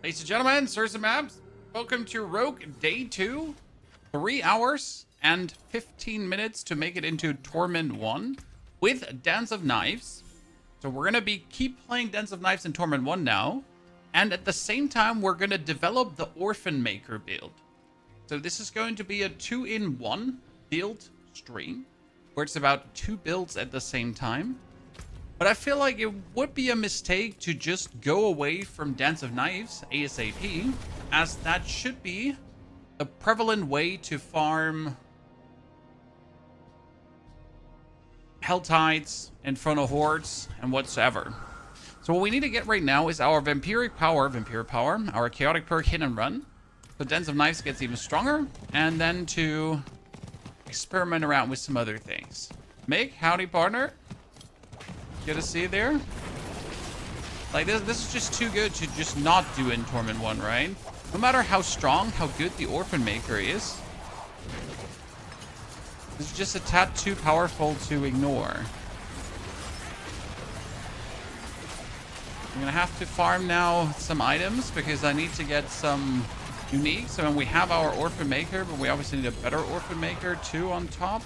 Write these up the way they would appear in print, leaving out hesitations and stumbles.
Ladies and gentlemen, sirs and maps, welcome to Rogue Day 2. 3 hours and 15 minutes to make it into Torment 1 with Dance of Knives. So we're going to keep playing Dance of Knives in Torment 1 now. And at the same time, we're going to develop the Orphan Maker build. So this is going to be a 2-in-1 build stream, where it's about 2 builds at the same time. But I feel like it would be a mistake to just go away from Dance of Knives ASAP, as that should be the prevalent way to farm Helltides, Infernal Hordes, and whatsoever. So what we need to get right now is our vampiric power, our chaotic perk hit and run. So Dance of Knives gets even stronger, and then to experiment around with some other things. Mick, howdy partner. Good to see you there. Like this is just too good to just not do in Torment 1, right? No matter how strong, how good the Orphan Maker is, it's just a tad too powerful to ignore. I'm gonna have to farm now some items because I need to get some uniques. So when we have our Orphan Maker, but we obviously need a better Orphan Maker too on top.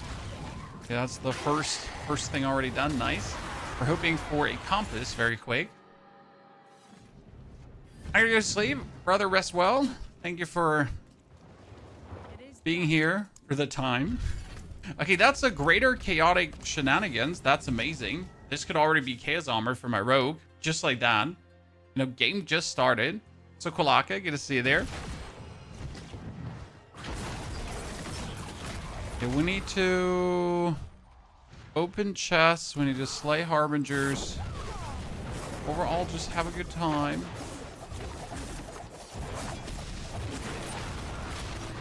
Okay, that's the first thing already done. Nice. We're hoping for a compass very quick. I gotta go to sleep. Brother, rest well. Thank you for being here for the time. Okay, that's a greater chaotic shenanigans. That's amazing. This could already be chaos armor for my rogue. Just like that. You know, game just started. So Kolaka, good to see you there. Okay, we need to open chests. We need to slay harbingers. Overall, just have a good time.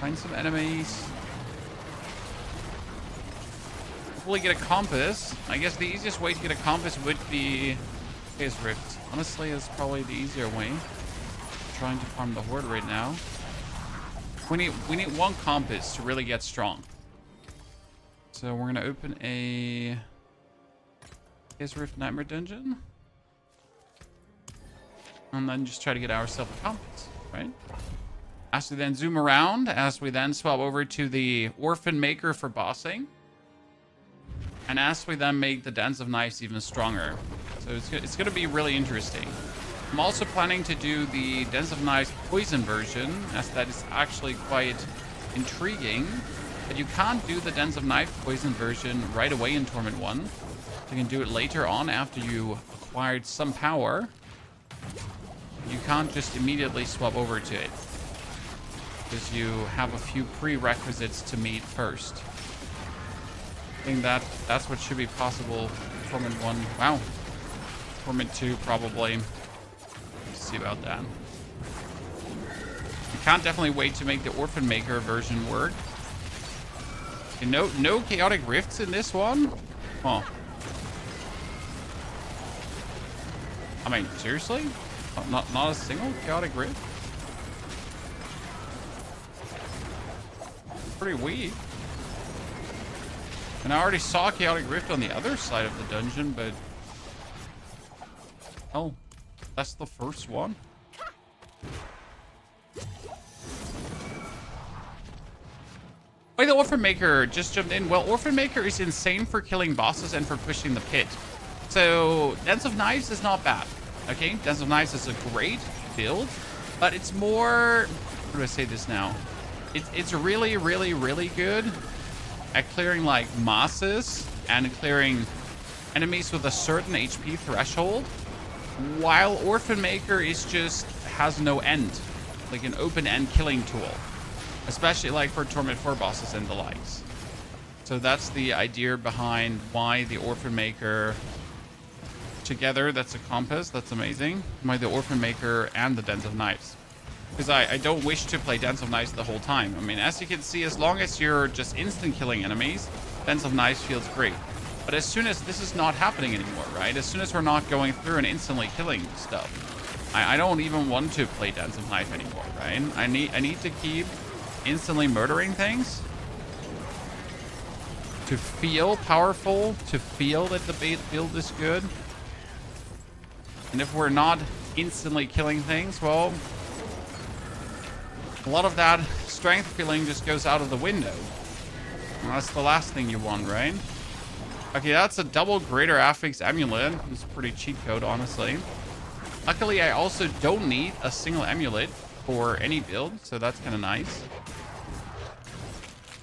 Find some enemies. Hopefully get a compass. I guess the easiest way to get a compass would be Chaos Rift. Honestly, it's probably the easier way. I'm trying to farm the horde right now. We need one compass to really get strong. So we're gonna open a Chaos Rift Nightmare Dungeon. And then just try to get ourselves a compass, right? As we then zoom around, as we then swap over to the Orphan Maker for bossing. And as we then make the Dance of Knives even stronger. So it's going to be really interesting. I'm also planning to do the Dance of Knives poison version, as that is actually quite intriguing. But you can't do the Dance of Knives poison version right away in Torment 1. You can do it later on after you acquired some power. You can't just immediately swap over to it, because you have a few prerequisites to meet first. I think that's what should be possible in Torment 1. Wow. Torment 2 probably. Let's see about that. You can't definitely wait to make the Orphan Maker version work. Okay, no chaotic rifts in this one? Oh. I mean, seriously? Not a single chaotic rift? Pretty weak. And I already saw chaotic rift on the other side of the dungeon, but oh, that's the first one. Wait, the Orphan Maker just jumped in. Well, Orphan Maker is insane for killing bosses and for pushing the pit. So Dance of Knives is not bad. Okay, Dance of Knives is a great build, but it's more, how do I say this now? It's really, really, really good at clearing like masses and clearing enemies with a certain HP threshold, while Orphan Maker has no end, like an open end killing tool, especially like for Torment 4 bosses and the likes. So that's the idea behind why the Orphan Maker together, that's a compass, that's amazing. Why the Orphan Maker and the Dance of Knives. Because I don't wish to play Dance of Knives the whole time. I mean, as you can see, as long as you're just instant killing enemies, Dance of Knives feels great. But as soon as this is not happening anymore, right? As soon as we're not going through and instantly killing stuff, I don't even want to play Dance of Knife anymore, right? I need to keep instantly murdering things to feel powerful, to feel that the build is good. And if we're not instantly killing things, well, a lot of that strength feeling just goes out of the window. And that's the last thing you want, right? Okay, that's a double greater affix amulet. It's a pretty cheat code, honestly. Luckily, I also don't need a single amulet for any build, so that's kind of nice.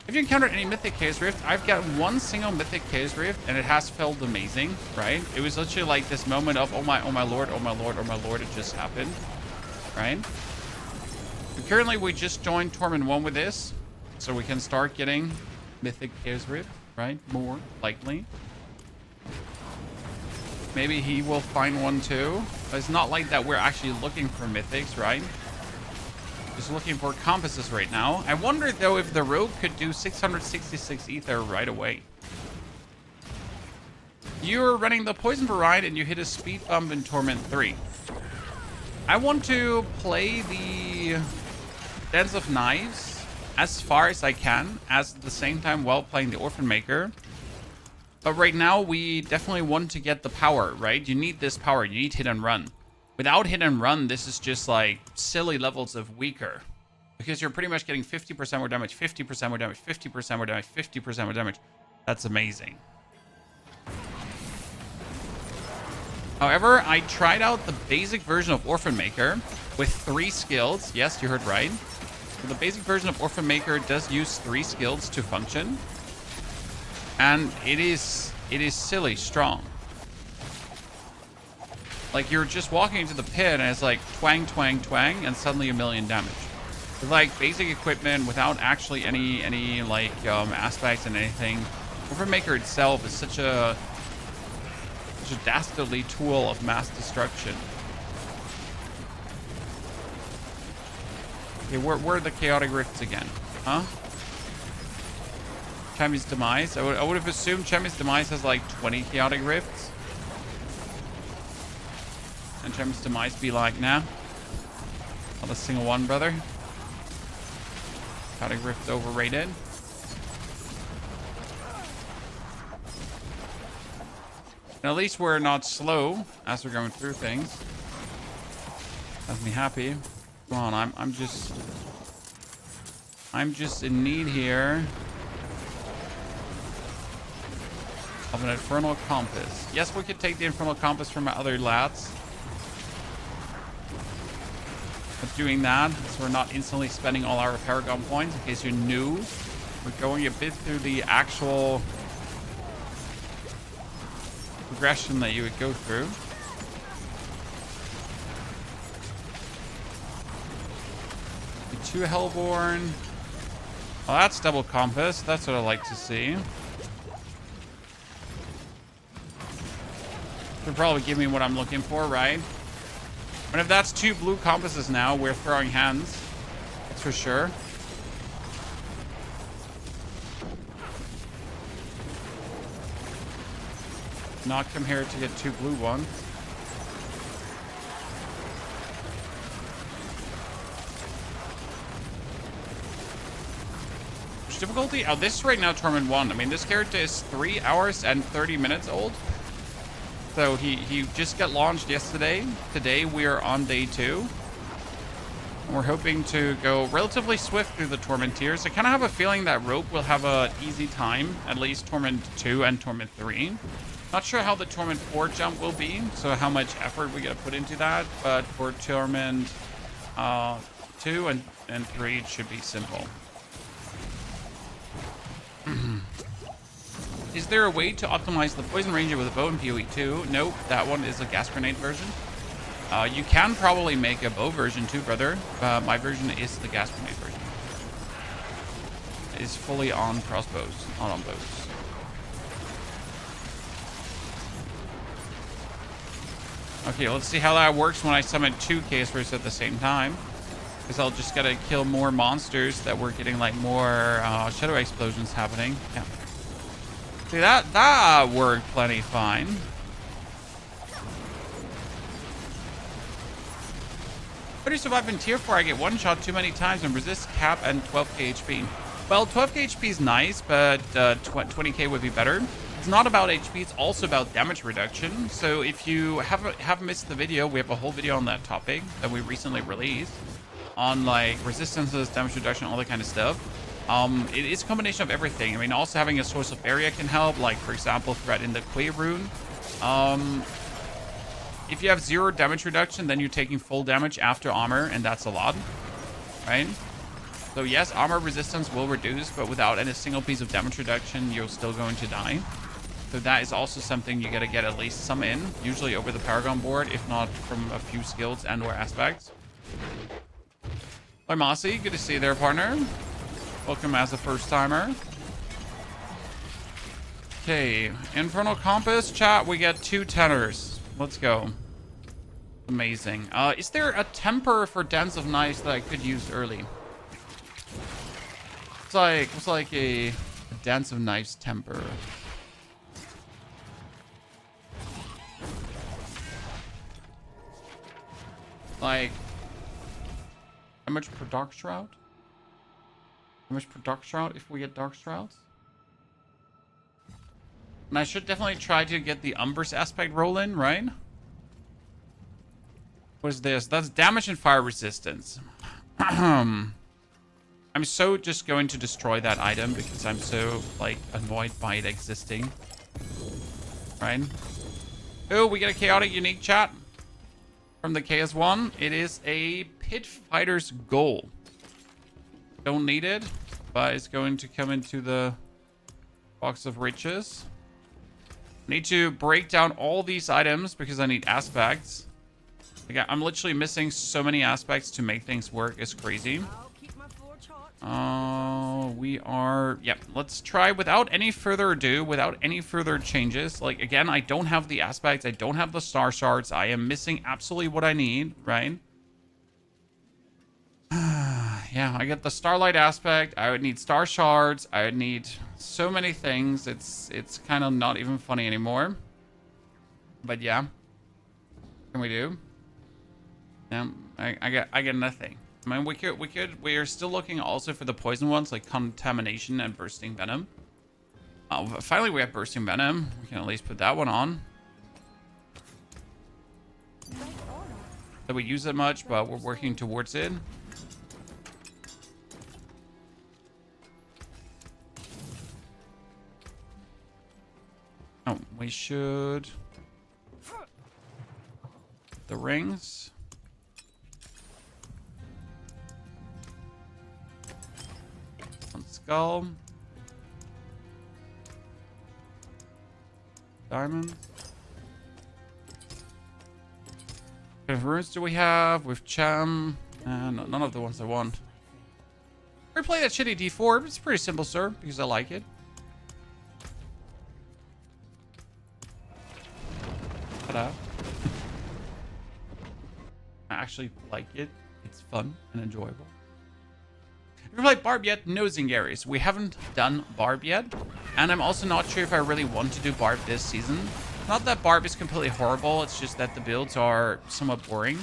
If you encountered any Mythic Chaos Rift, I've got one single Mythic Chaos Rift, and it has felt amazing, right? It was literally like this moment of, oh my lord, oh my lord, oh my lord, it just happened, right? But currently, we just joined Torment 1 with this, so we can start getting Mythic Chaos Rift, right? More likely. Maybe he will find one too. But it's not like that we're actually looking for mythics, right? Just looking for compasses right now. I wonder though if the rogue could do 666 ether right away. You're running the poison variety and you hit a speed bump in Torment 3. I want to play the Dance of Knives as far as I can, at the same time while playing the Orphan Maker. But right now, we definitely want to get the power, right? You need this power. You need hit and run. Without hit and run, this is just like silly levels of weaker. Because you're pretty much getting 50% more damage, 50% more damage, 50% more damage, 50% more damage. That's amazing. However, I tried out the basic version of Orphan Maker with 3 skills. Yes, you heard right. So the basic version of Orphan Maker does use 3 skills to function. And it is silly strong. Like you're just walking into the pit and it's like twang, twang, twang, and suddenly a million damage. With like basic equipment without actually any like aspects and anything. Orphan Maker itself is such a dastardly tool of mass destruction. Okay, where are the chaotic rifts again? Huh? Chami's Demise. I would have assumed Chami's Demise has like 20 chaotic rifts. And Chami's Demise be like, nah. Not a single one, brother. Chaotic rift overrated. And at least we're not slow as we're going through things. That's me happy. Come on, I'm just in need here of an Infernal Compass. Yes, we could take the Infernal Compass from my other lads. But doing that, so we're not instantly spending all our Paragon points, in case you're new. We're going a bit through the actual progression that you would go through. The 2 Hellborn. Well, that's double compass. That's what I like to see. Should probably give me what I'm looking for, right? And if that's 2 blue compasses now, we're throwing hands. That's for sure. Not come here to get 2 blue ones. Which difficulty? Oh, this is right now Torment 1. I mean, this character is 3 hours and 30 minutes old. So he just got launched yesterday. Today we are on day 2. And we're hoping to go relatively swift through the Torment tiers. I kind of have a feeling that Rogue will have an easy time, at least Torment 2 and Torment 3. Not sure how the Torment 4 jump will be, so how much effort we gotta put into that. But for Torment 2 and 3, it should be simple. Is there a way to optimize the Poison Ranger with a bow and PoE 2? Nope, that one is a gas grenade version. You can probably make a bow version too, brother. My version is the gas grenade version. It is fully on crossbows, not on bows. Okay, let's see how that works when I summon 2 Chaos Rifts at the same time. Because I'll just gotta kill more monsters that we're getting like more shadow explosions happening. Yeah. See, that worked plenty fine. How do you survive in tier 4? I get one shot too many times and resist cap and 12k HP. Well, 12k HP is nice, but 20k would be better. It's not about HP, it's also about damage reduction. So if you have missed the video, we have a whole video on that topic that we recently released. on like resistances, damage reduction, all that kind of stuff. It is a combination of everything. I mean, also having a source of area can help, like for example, threat in the Quay rune. If you have 0 damage reduction, then you're taking full damage after armor, and that's a lot, right? So yes, armor resistance will reduce, but without any single piece of damage reduction, you're still going to die. So that is also something you gotta get at least some in, usually over the Paragon board, if not from a few skills and or aspects. Hi Mossy, good to see you there, partner. Welcome as a first timer. Okay, Infernal Compass, chat, we get 2 tenors. Let's go. Amazing. Is there a temper for Dance of Knives that I could use early? It's like a Dance of Knives temper. Like, how much per Dark Shroud? How much per Dark Shroud if we get Dark Shrouds? And I should definitely try to get the Umbrous aspect roll in, right? What is this? That's damage and fire resistance. I'm so just going to destroy that item because I'm so, like, annoyed by it existing. Right? Oh, we get a chaotic unique, chat. From the KS1. It is a Pit Fighter's Goal. Don't need it, but it's going to come into the box of riches. Need to break down all these items because I need aspects. Like, I'm literally missing so many aspects to make things work. It's crazy. We are... Yep, let's try without any further ado, without any further changes. Like, again, I don't have the aspects. I don't have the star shards. I am missing absolutely what I need, right? Yeah, I get the starlight aspect. I would need star shards. I would need so many things. It's kind of not even funny anymore. But yeah. What can we do? Yeah, I get nothing. I mean, we are still looking also for the poison ones like Contamination and Bursting Venom. Finally, we have Bursting Venom. We can at least put that one on. That we use it much, but we're working towards it. Oh, we should... The rings. One skull. Diamonds. What kind of runes do we have? With Cham. None of the ones I want. We play that shitty D4. It's pretty simple, sir, because I like it. Ta-da. I actually like it. It's fun and enjoyable. Have you played Barb yet? No, Zingaris. We haven't done Barb yet. And I'm also not sure if I really want to do Barb this season. Not that Barb is completely horrible. It's just that the builds are somewhat boring.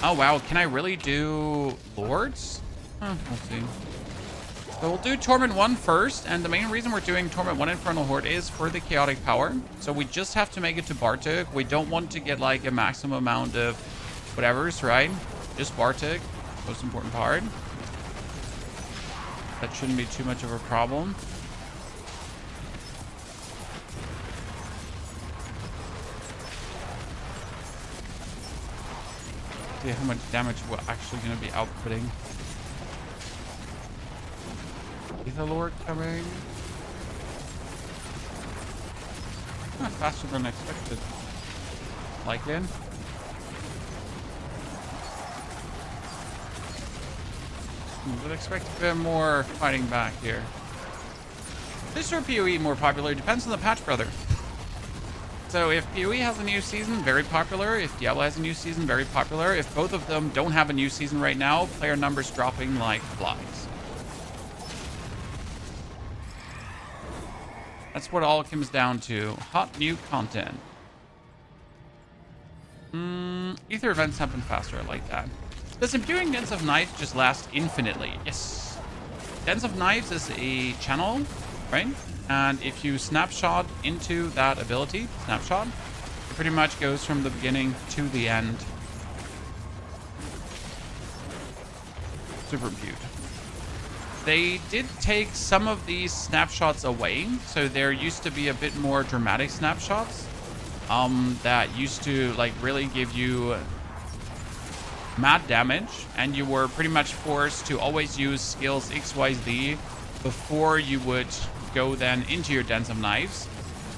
Oh, wow. Can I really do Lords? We'll see. So we'll do Torment 1 first. And the main reason we're doing Torment 1 Infernal Horde is for the chaotic power. So we just have to make it to Bartuk. We don't want to get like a maximum amount of whatever's, right? Just Bartuk. Most important part. That shouldn't be too much of a problem. See how much damage we're actually going to be outputting. Ether Lord coming. Faster than expected. Like it. Would expect a bit more fighting back here. Is your PoE more popular? Depends on the patch, brother. So if PoE has a new season, very popular. If Diablo has a new season, very popular. If both of them don't have a new season right now, player numbers dropping like flies. That's what it all comes down to. Hot new content. Ether events happen faster. I like that. Does imbuing Dance of Knives just last infinitely? Yes. Dance of Knives is a channel, right? And if you snapshot into that ability, snapshot, it pretty much goes from the beginning to the end. Super beaut. They did take some of these snapshots away, so there used to be a bit more dramatic snapshots that used to like really give you mad damage, and you were pretty much forced to always use skills XYZ before you would go then into your Dens of Knives.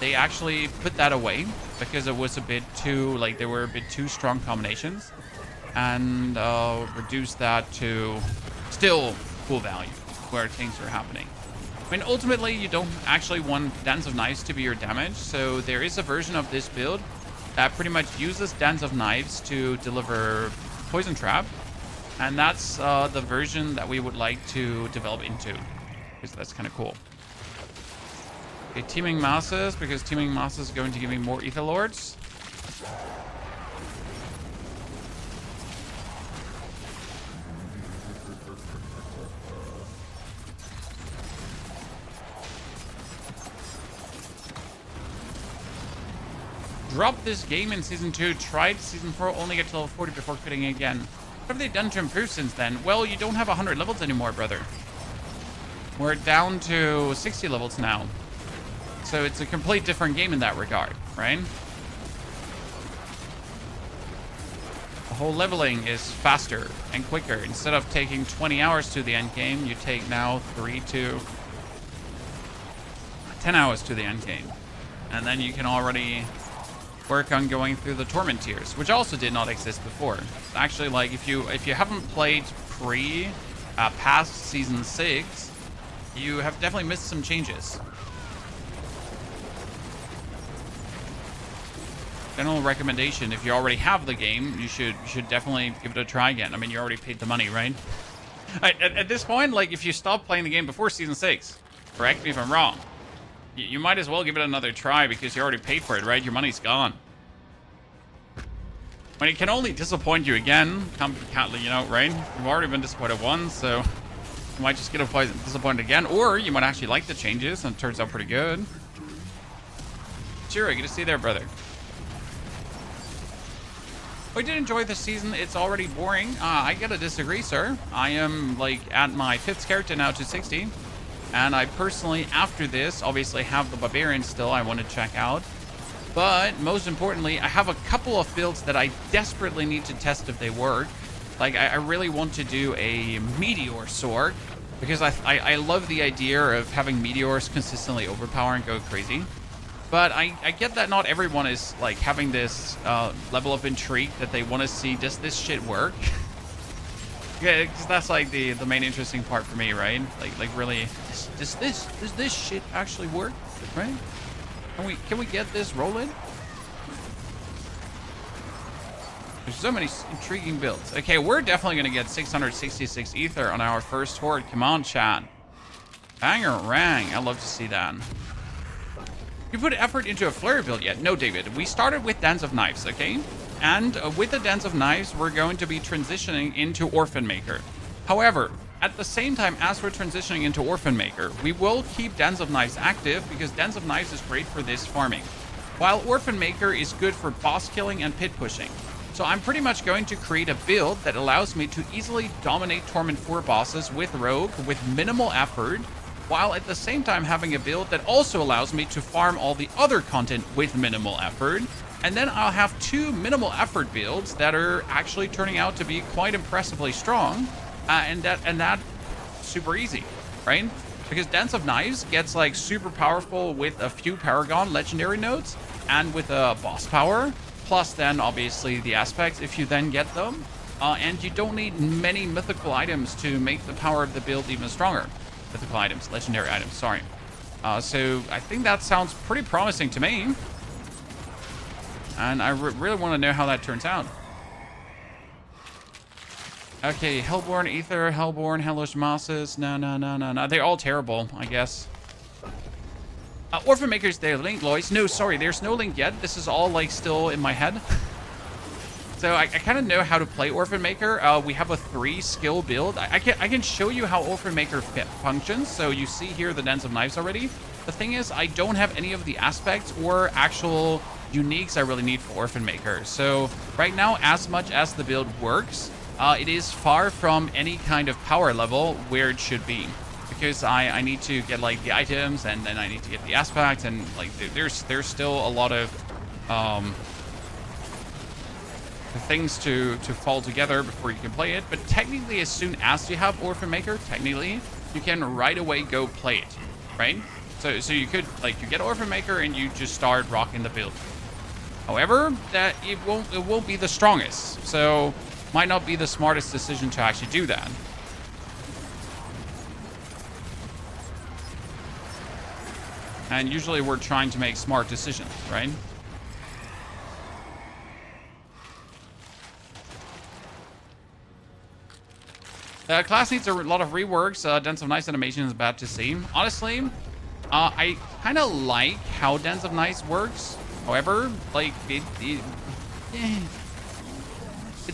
They actually put that away because it was a bit too, like, they were a bit too strong combinations, and reduced that to still full value where things are happening. I mean, ultimately, you don't actually want Dens of Knives to be your damage, so there is a version of this build that pretty much uses Dens of Knives to deliver Poison Trap, and that's the version that we would like to develop into, because that's kind of cool. Okay, Teeming Masses, because Teeming Masses is going to give me more Ether Lords. Dropped this game in Season 2, tried Season 4, only get to level 40 before quitting again. What have they done to improve since then? Well, you don't have 100 levels anymore, brother. We're down to 60 levels now. So it's a complete different game in that regard, right? The whole leveling is faster and quicker. Instead of taking 20 hours to the end game, you take now 3 to 10 hours to the end game. And then you can already work on going through the Torment tiers, which also did not exist before. Actually, like, if you haven't played past Season 6, you have definitely missed some changes. General recommendation, if you already have the game, you should definitely give it a try again. I mean, you already paid the money, right? At this point, like, if you stop playing the game before Season 6, correct me if I'm wrong, you might as well give it another try because you already paid for it, right? Your money's gone. I mean, it can only disappoint you again, you know, right? You've already been disappointed once, so you might just get disappointed again, or you might actually like the changes and it turns out pretty good. Sure, good to see you there, brother. I did enjoy this season. It's already boring. I gotta disagree, sir. I am, like, at my 5th character now to 60. And I personally, after this, obviously have the Barbarian still I want to check out. But most importantly, I have a couple of builds that I desperately need to test if they work. Like, I really want to do a Meteor Sword, because I love the idea of having Meteors consistently overpower and go crazy. But I get that not everyone is, like, having this level of intrigue that they want to see, does this shit work? Yeah, because that's like the main interesting part for me, right? Like really, does this shit actually work, right? Can we get this rolling? There's so many intriguing builds. Okay, we're definitely gonna get 666 ether on our first horde. Come on, chat. Bangarang, I love to see that. You put effort into a flurry build yet? No, David. We started with Dens of Knives, okay? And with the Dens of Knives, we're going to be transitioning into Orphan Maker. However, at the same time as we're transitioning into Orphan Maker, we will keep Dens of Knives active because Dens of Knives is great for this farming, while Orphan Maker is good for boss killing and pit pushing. So I'm pretty much going to create a build that allows me to easily dominate Torment 4 bosses with Rogue with minimal effort, while at the same time having a build that also allows me to farm all the other content with minimal effort. And then I'll have 2 minimal effort builds that are actually turning out to be quite impressively strong, and that super easy, right? Because Dens of Knives gets like super powerful with a few Paragon legendary nodes and with a boss power, plus then obviously the aspects if you then get them, and you don't need many mythical items to make the power of the build even stronger. Mythical items, legendary items, sorry. So I think that sounds pretty promising to me. And I really want to know how that turns out. Okay, Hellborn, Ether, Hellborn, Hellish Masses. No. They're all terrible, I guess. Orphan Maker's there. Link, Lois. No, sorry, there's no link yet. This is all, like, still in my head. So I kind of know how to play Orphan Maker. We have a 3 skill build. I can show you how Orphan Maker functions. So you see here the Dens of Knives already. The thing is, I don't have any of the aspects or actual uniques I really need for Orphan Maker. So right now, as much as the build works, it is far from any kind of power level where it should be. Because I need to get like the items, and then I need to get the aspect, and like there's still a lot of things to fall together before you can play it. But technically, as soon as you have Orphan Maker, technically you can right away go play it, right? So you could, like, you get Orphan Maker and you just start rocking the build. However, that it won't be the strongest, so might not be the smartest decision to actually do that. And usually we're trying to make smart decisions, right? The class needs a lot of reworks. Dance of Nice animation is bad to see. Honestly, I kind of like how Dance of Nice works. However, like, it's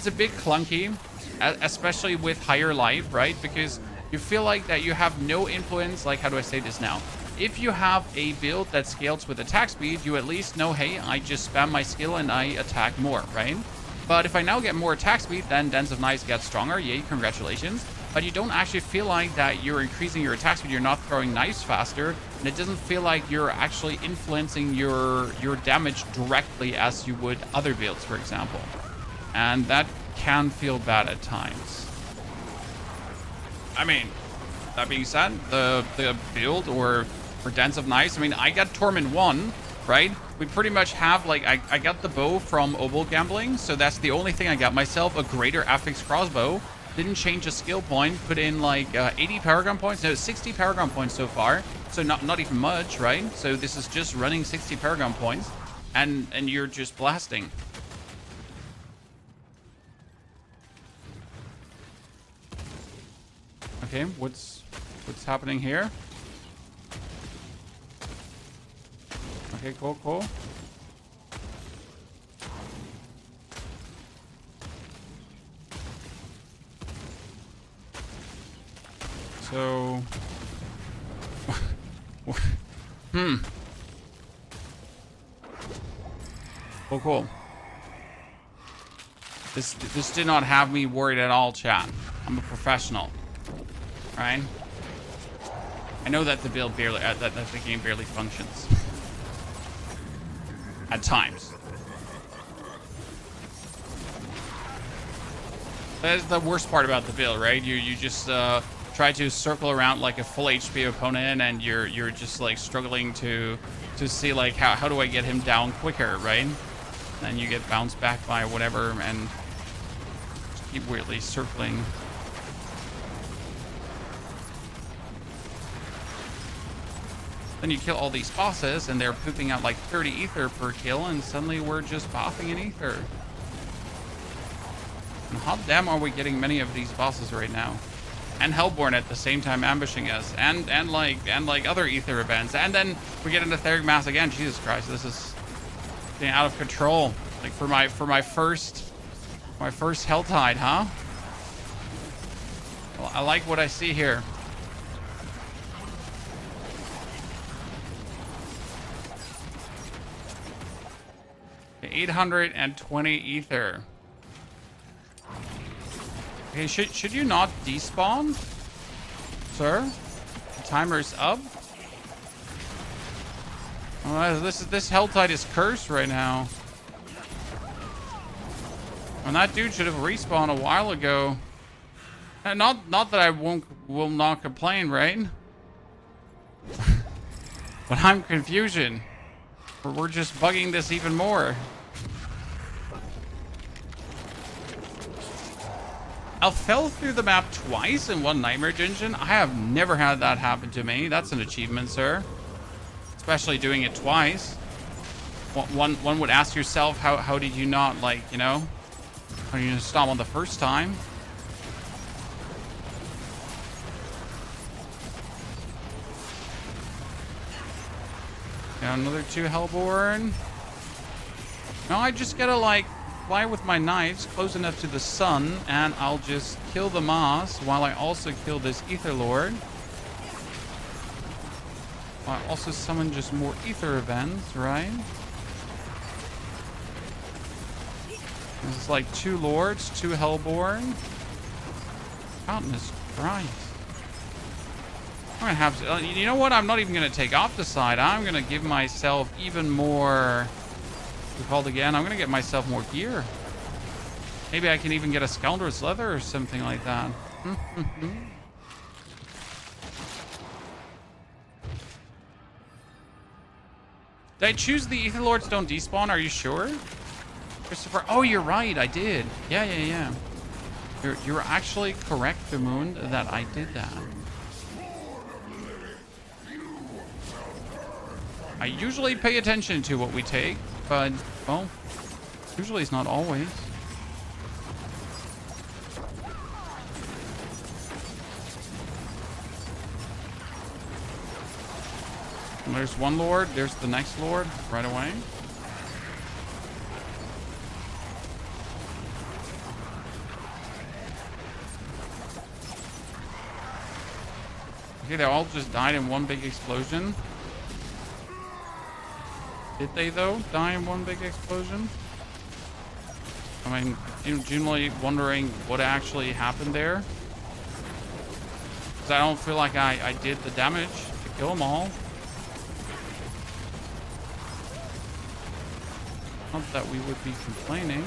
a bit clunky, especially with higher life, right? Because you feel like that you have no influence. Like, how do I say this now? If you have a build that scales with attack speed, you at least know, hey, I just spam my skill and I attack more, right? But if I now get more attack speed, then Dance of Nice gets stronger. Yay, congratulations. But you don't actually feel like that you're increasing your attack speed. You're not throwing knives faster. And it doesn't feel like you're actually influencing your damage directly as you would other builds, for example. And that can feel bad at times. I mean, that being said, the build or Dance of Nice, I mean, I got Torment 1, right? We pretty much have, like, I got the bow from Obol Gambling, so that's the only thing I got myself, a greater affix crossbow. Didn't change a skill point, put in like 80 Paragon points, no, 60 Paragon points so far, so not even much, right? So this is just running 60 Paragon points, and you're just blasting. Okay, what's happening here? Okay, cool. So, cool. This did not have me worried at all, chat. I'm a professional, right? I know that the build barely, that the game barely functions at times. That is the worst part about the build, right? You just try to circle around like a full HP opponent, and you're just like struggling to see like how do I get him down quicker, right? And you get bounced back by whatever, and just keep weirdly circling. Then you kill all these bosses, and they're pooping out like 30 ether per kill, and suddenly we're just bopping in ether. And how damn are we getting many of these bosses right now? And Hellborn at the same time ambushing us, and like other ether events, and then we get into Etheric Mass again. Jesus Christ, this is getting out of control. Like for my first Helltide, huh? Well, I like what I see here. Okay, 820 ether. Okay, should you not despawn, sir? The timer's up. Oh, this Helltide is cursed right now. And that dude should have respawned a while ago. And not that I will not complain, right? But I'm confusion. We're just bugging this even more. I fell through the map twice in one Nightmare Dungeon. I have never had that happen to me. That's an achievement, sir. Especially doing it twice. One would ask yourself, how did you not, like, you know, how did you stop on the first time? Got another 2 Hellborn. No, I just gotta, like, fly with my knives close enough to the sun, and I'll just kill the Moss while I also kill this Ether Lord. I also summon just more Ether events, right? This is like 2 Lords, 2 Hellborn. Goodness Christ. I'm gonna have to, you know what? I'm not even gonna take off the side. I'm gonna give myself even more, what's it called again? I'm gonna get myself more gear. Maybe I can even get a Scoundrel's Leather or something like that. Did I choose the Ether Lords don't despawn? Are you sure? Christopher, oh, you're right. I did. Yeah. You're actually correct, the moon, that I did that. I usually pay attention to what we take, but, well, usually it's not always. And there's one lord, there's the next lord right away. Okay, they all just died in one big explosion. Did they, though, die in one big explosion? I mean, I'm genuinely wondering what actually happened there. Because I don't feel like I did the damage to kill them all. Not that we would be complaining.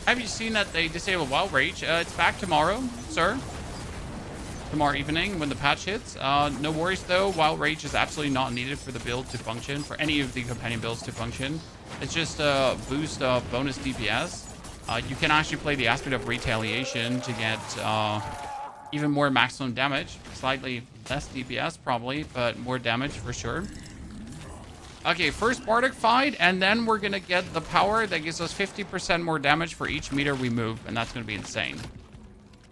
Have you seen that they disabled Wild Rage? It's back tomorrow, sir. Tomorrow evening when the patch hits. No worries though. Wild Rage is absolutely not needed for the build to function, for any of the companion builds to function. It's just a boost of bonus DPS. You can actually play the aspect of retaliation to get even more maximum damage. Slightly less DPS probably, but more damage for sure. Okay, first Bardic fight, and then we're gonna get the power that gives us 50% more damage for each meter we move, and that's gonna be insane.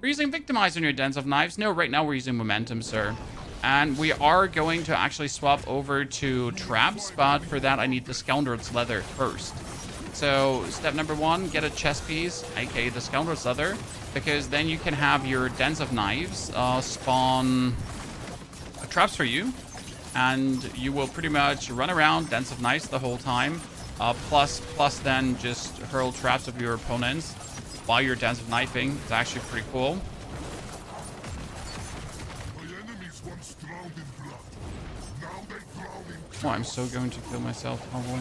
We're using Victimize on your Dens of Knives. No, right now we're using Momentum, sir. And we are going to actually swap over to Traps, but for that I need the Scoundrel's Leather first. So, step number one, get a chest piece, aka the Scoundrel's Leather, because then you can have your Dens of Knives spawn traps for you. And you will pretty much run around Dens of Knives the whole time. Plus then just hurl traps of your opponents while you're Dens of Knifing. It's actually pretty cool. Oh, I'm so going to kill myself, probably.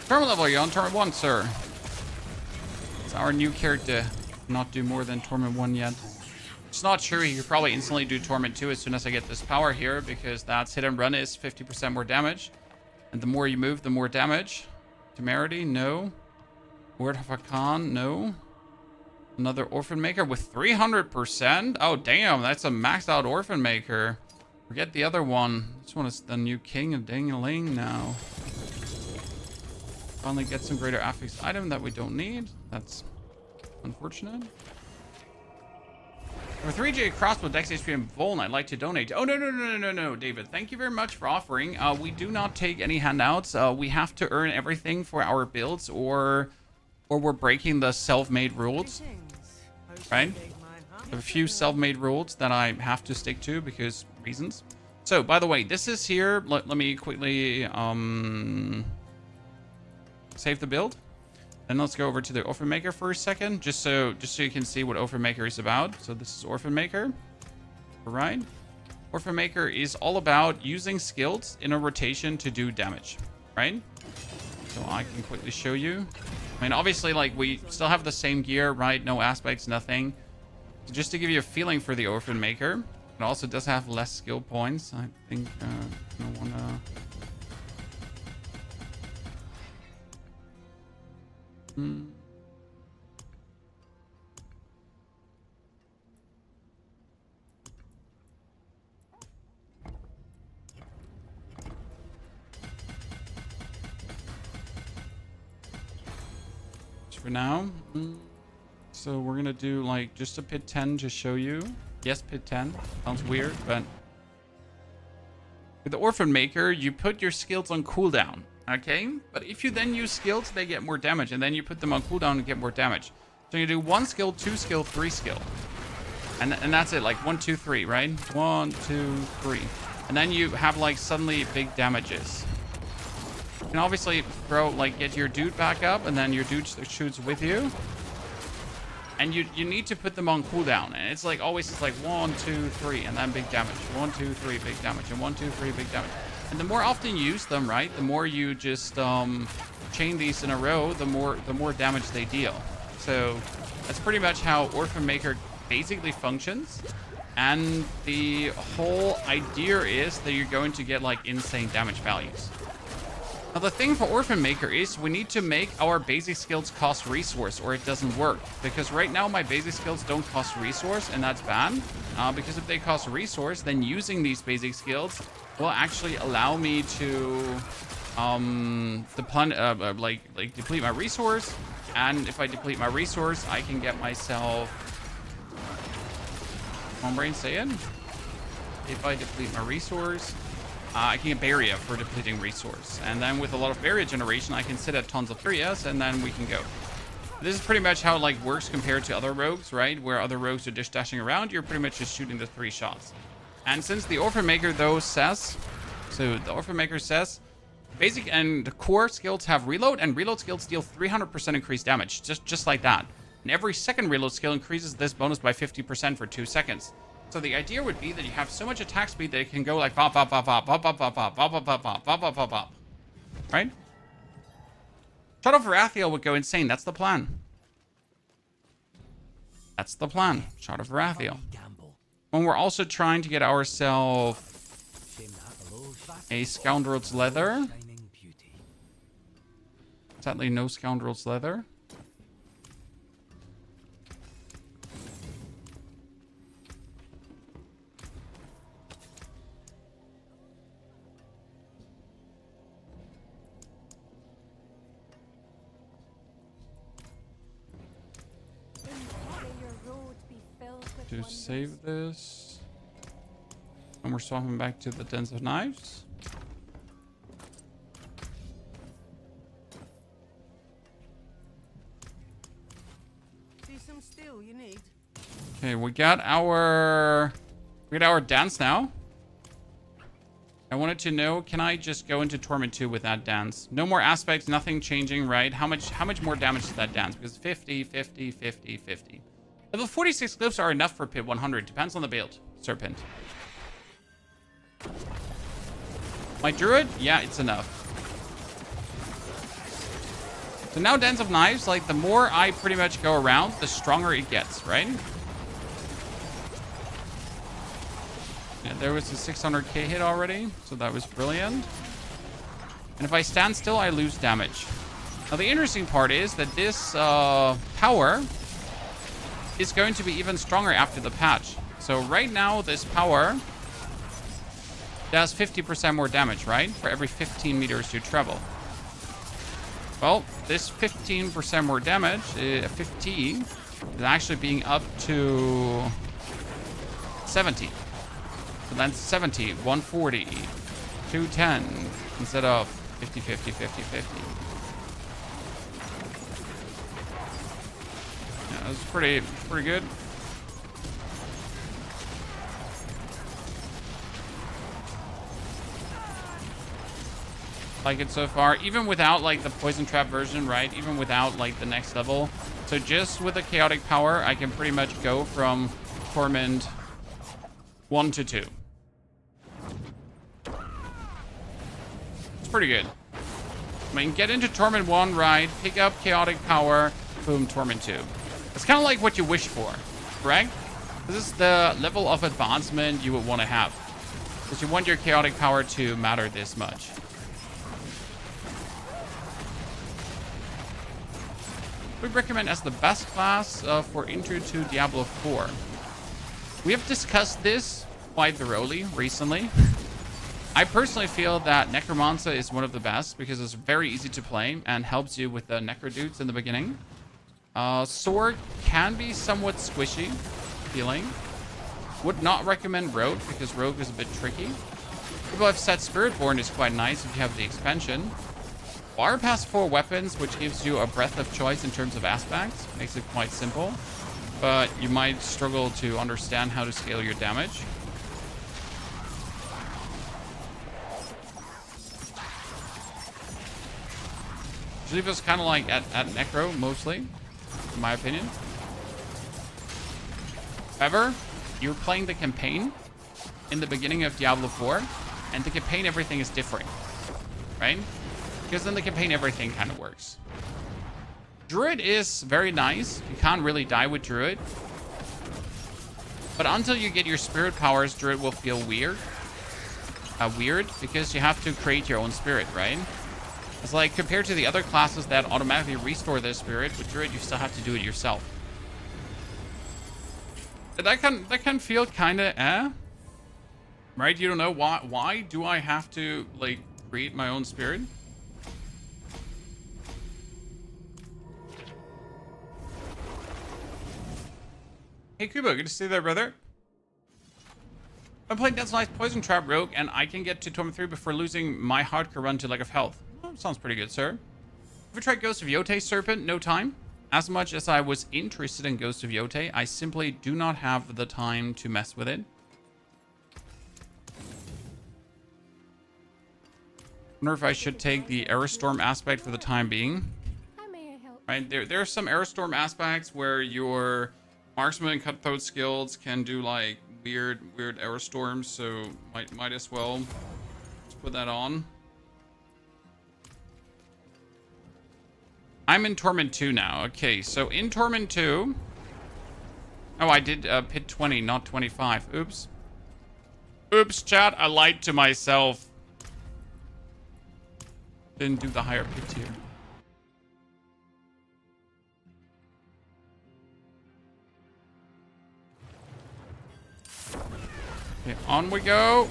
Torment level, you're on Torment 1, sir. It's our new character. Not do more than Torment 1 yet. It's not true. He could probably instantly do Torment 2 as soon as I get this power here, because that's hit and run is 50% more damage. And the more you move, the more damage. Temerity, no. Word of Hakan, no. Another Orphan Maker with 300%? Oh, damn, that's a maxed out Orphan Maker. Forget the other one. This one is the new King of Ding-a-Ling now. Finally get some greater affix item that we don't need. That's unfortunate. For 3J Crossbow, Dex HP and Voln, I'd like to donate. Oh, no, David. Thank you very much for offering. We do not take any handouts. We have to earn everything for our builds, or we're breaking the self-made rules. Right? I have a few self-made rules that I have to stick to because reasons. So, by the way, this is here. Let me quickly save the build. And let's go over to the Orphan Maker for a second, just so you can see what Orphan Maker is about. So this is Orphan Maker. All right. Orphan Maker is all about using skills in a rotation to do damage, right? So I can quickly show you. I mean, obviously, like, we still have the same gear, right? No aspects, nothing. So just to give you a feeling for the Orphan Maker, it also does have less skill points. I think I want to... For now. So we're gonna do like just a pit 10 to show you. Yes, pit 10. Sounds weird, but with the Orphan Maker, you put your skills on cooldown. Okay, but if you then use skills, they get more damage, and then you put them on cooldown and get more damage. So you do 1 skill, 2 skill, 3 skill, and that's it. Like 1, 2, 3, right? 1, 2, 3, and then you have like suddenly big damages. can obviously throw, like, get your dude back up, and then your dude shoots with you. And you need to put them on cooldown. And it's like always, it's like 1, 2, 3, and then big damage. 1, 2, 3, big damage, and 1, 2, 3, big damage. And the more often you use them, right, the more you just chain these in a row, the more damage they deal. So that's pretty much how Orphan Maker basically functions. And the whole idea is that you're going to get like insane damage values. Now the thing for Orphan Maker is we need to make our basic skills cost resource, or it doesn't work. Because right now my basic skills don't cost resource, and that's bad. Because if they cost resource, then using these basic skills will actually allow me to deplete my resource. And if I deplete my resource, I can get myself... Come on, brain, say it. If I deplete my resource, I can get barrier for depleting resource. And then with a lot of barrier generation, I can sit at tons of barriers, and then we can go. This is pretty much how it like works compared to other rogues, right? Where other rogues are just dashing around, you're pretty much just shooting the 3 shots. And since the Orphan Maker though says, basic and core skills have reload, and reload skills deal 300% increased damage, just like that. And every second reload skill increases this bonus by 50% for 2 seconds. So the idea would be that you have so much attack speed that it can go like bop, bop, bop, bop, bop, bop, bop, bop, bop, bop, bop, bop, bop, bop, bop, bop. Right? Shot of Varathiel would go insane. That's the plan. That's the plan. Shot of Varathiel. When we're also trying to get ourselves a Scoundrel's Leather. Sadly, no Scoundrel's Leather. To save this. And we're swapping back to the Dens of Knives. See some steel you need. Okay, we got our dance now. I wanted to know, can I just go into Torment 2 with that dance? No more aspects, nothing changing, right? How much more damage does that dance? Because 50, 50, 50, 50. Level 46 glyphs are enough for Pit 100. Depends on the build. Serpent. My Druid? Yeah, it's enough. So now Dens of Knives, like the more I pretty much go around, the stronger it gets, right? Yeah, there was a 600k hit already, so that was brilliant. And if I stand still, I lose damage. Now the interesting part is that this power is going to be even stronger after the patch. So right now, this power does 50% more damage, right? For every 15 meters you travel. Well, this 15% more damage, 50, is actually being up to 70. So that's 70, 140, 210, instead of 50, 50, 50, 50. That was pretty good. Like it so far, even without like the poison trap version, right? Even without like the next level. So just with the chaotic power, I can pretty much go from Torment 1 to 2. It's pretty good. I mean, get into Torment 1, right? Pick up chaotic power, boom, Torment 2. It's kind of like what you wish for, correct? This is the level of advancement you would want to have. Because you want your chaotic power to matter this much. We recommend as the best class for intro to Diablo 4. We have discussed this quite thoroughly recently. I personally feel that Necromancer is one of the best because it's very easy to play and helps you with the Necro dudes in the beginning. Sword can be somewhat squishy feeling. Would not recommend Rogue because Rogue is a bit tricky. People have said Spiritborn is quite nice if you have the expansion. Bar pass 4 weapons, which gives you a breadth of choice in terms of aspects. Makes it quite simple. But you might struggle to understand how to scale your damage. It was kind of like at Necro, mostly, in my opinion. However, you're playing the campaign in the beginning of Diablo 4, and the campaign, everything is different, right? Because in the campaign, everything kind of works. Druid is very nice. You can't really die with Druid. But until you get your spirit powers, Druid will feel weird. Weird, because you have to create your own spirit, right? It's like, compared to the other classes that automatically restore their spirit, with Druid, you still have to do it yourself. That can feel kind of right? You don't know why do I have to like create my own spirit? Hey Kubo, good to see you there, brother. I'm playing Dead's Nice Poison Trap Rogue, and I can get to Torment 3 before losing my hardcore run to lack of health. Oh, sounds pretty good, sir. Have you tried Ghost of Yotei Serpent? No time. As much as I was interested in Ghost of Yotei, I simply do not have the time to mess with it. Wonder if I should take the Aerostorm aspect for the time being. Right, there are some Aerostorm aspects where your marksman and cutthroat skills can do like weird Aerostorms, so might as well just put that on. I'm in Torment 2 now. Okay, so in Torment 2... Oh, I did pit 20, not 25. Oops. Oops, chat. I lied to myself. Didn't do the higher pit tier. Okay, on we go.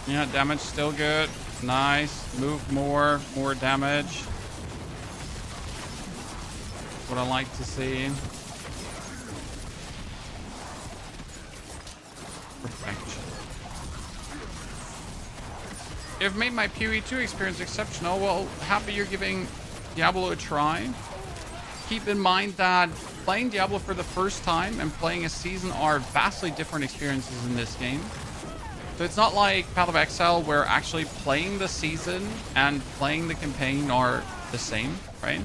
Yeah, damage still good. Nice. Move more damage. What I like to see. Perfection. You've made my PoE2 experience exceptional. Well, happy you're giving Diablo a try. Keep in mind that playing Diablo for the first time and playing a season are vastly different experiences in this game. So it's not like Path of Exile where actually playing the season and playing the campaign are the same, right?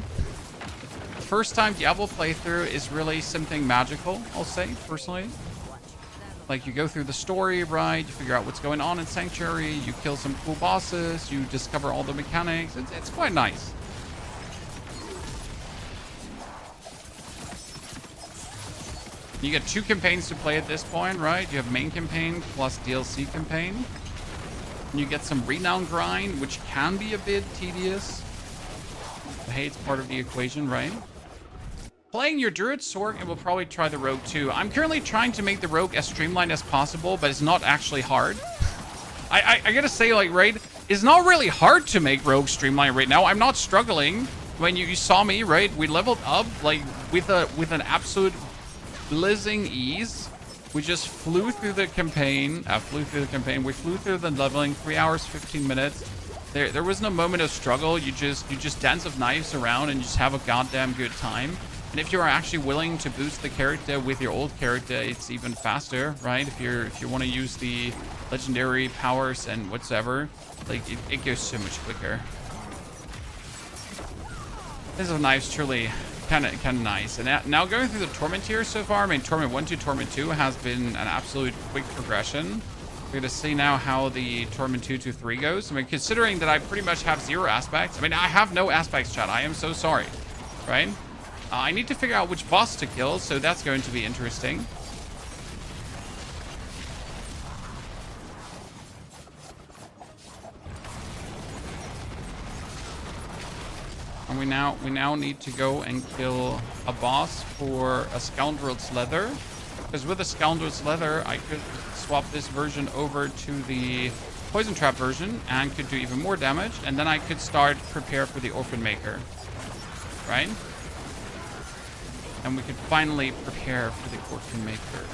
The first time Diablo playthrough is really something magical, I'll say, personally. Like, you go through the story, right? You figure out what's going on in Sanctuary, you kill some cool bosses, you discover all the mechanics. It's quite nice. You get 2 campaigns to play at this point, right? You have main campaign plus DLC campaign. And you get some renown grind, which can be a bit tedious. But hey, it's part of the equation, right? Playing your Druid Sorg, and we'll probably try the Rogue too. I'm currently trying to make the Rogue as streamlined as possible, but it's not actually hard. I gotta say, like, right? It's not really hard to make Rogue streamlined right now. I'm not struggling. When you saw me, right? We leveled up, like, with an absolute blizzing ease. We just flew through the campaign. We flew through the leveling, 3 hours, 15 minutes. There was no moment of struggle. You just dance of knives around and just have a goddamn good time. And if you are actually willing to boost the character with your old character, it's even faster, right? If you want to use the legendary powers and whatsoever, like it goes so much quicker. This of knives truly kind of nice. And now going through the Torment tier so far, I mean, Torment 1 to Torment 2 has been an absolute quick progression. We're going to see now how the Torment 2 to 3 goes. I mean, considering that I pretty much have 0 aspects. I mean, I have no aspects, chat. I am so sorry, right? I need to figure out which boss to kill, so that's going to be interesting. And we now need to go and kill a boss for a Scoundrel's Leather. Because with a Scoundrel's Leather, I could swap this version over to the Poison Trap version and could do even more damage. And then I could prepare for the Orphan Maker. Right? And we could finally prepare for the Orphan Maker.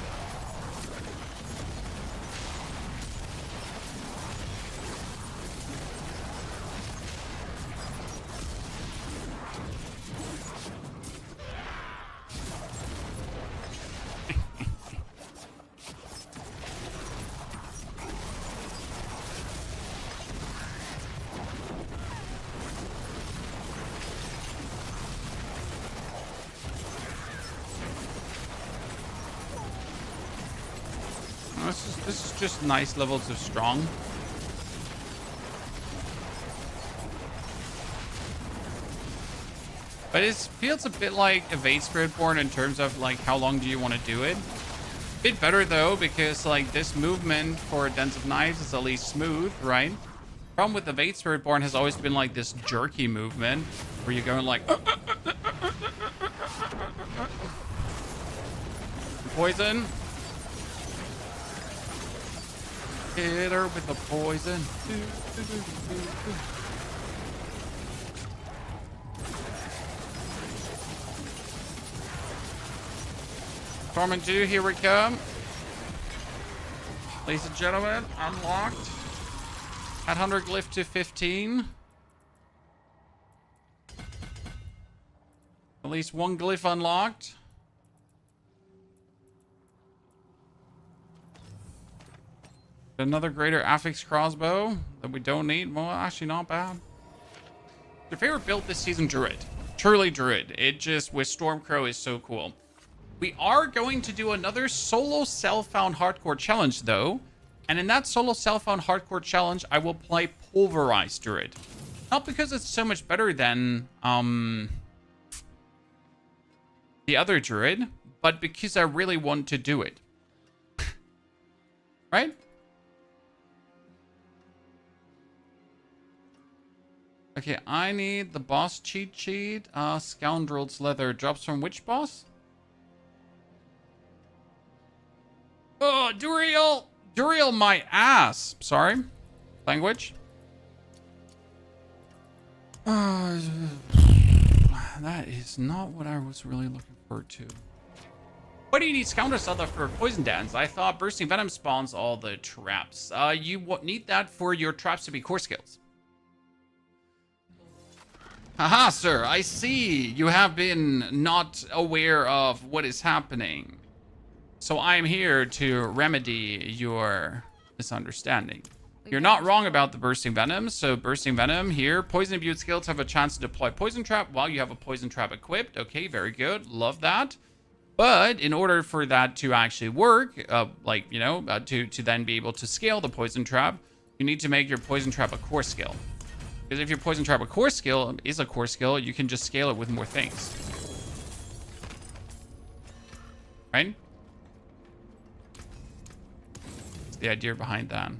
just nice levels of strong. But it feels a bit like Evade Spiritborn in terms of like how long do you want to do it. Bit better though, because like this movement for Dens of Knives is at least smooth, right? Problem with Evade Spiritborn has always been like this jerky movement where you're going like poison. Hit her with the poison. Torment 2, here we come. Ladies and gentlemen, unlocked. Add 100 glyph to 15. At least one glyph unlocked. Another greater affix crossbow that we don't need. Well, actually not bad. Your favorite build this season, Druid. Truly Druid. It just, with Stormcrow, is so cool. We are going to do another solo self-found hardcore challenge, though. And in that solo self-found hardcore challenge, I will play Pulverized Druid. Not because it's so much better than the other Druid, but because I really want to do it. Right? Okay, I need the boss cheat sheet. Scoundrel's Leather drops from which boss? Oh, Duriel! Duriel, my ass! Sorry. Language. That is not what I was really looking forward to. What do you need Scoundrel's Leather for Poison Dance? I thought Bursting Venom spawns all the traps. You need that for your traps to be core skills. Haha, sir, I see. You have been not aware of what is happening. So I am here to remedy your misunderstanding. You're not wrong about the Bursting Venom. So Bursting Venom here, Poison Imbued skills have a chance to deploy Poison Trap while you have a Poison Trap equipped. Okay, very good. Love that. But in order for that to actually work, to then be able to scale the Poison Trap, you need to make your Poison Trap a core skill. Because if your Poison Trap is a core skill, you can just scale it with more things. Right? That's the idea behind that.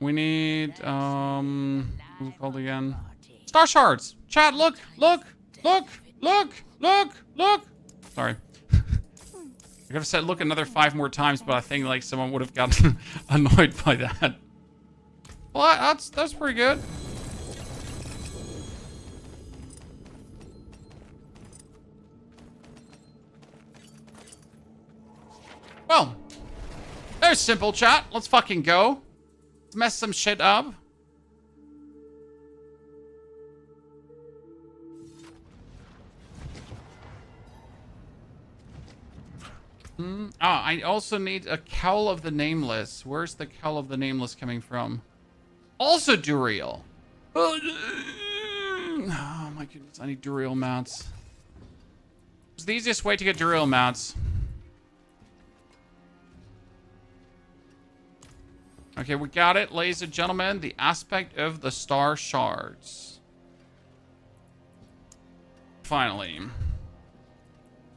We need, what's it called again? Star Shards! Chat, look! Look! Look! Look! Look! Look! Sorry. I could have said look another 5 more times, but I think like someone would have gotten annoyed by that. Well, that's pretty good. Well, there's simple, chat. Let's fucking go. Let's mess some shit up. I also need a Cowl of the Nameless. Where's the Cowl of the Nameless coming from? Also Duriel. Oh my goodness, I need Duriel mats. It's the easiest way to get Duriel mats. Okay, we got it, ladies and gentlemen. The aspect of the Star Shards. Finally.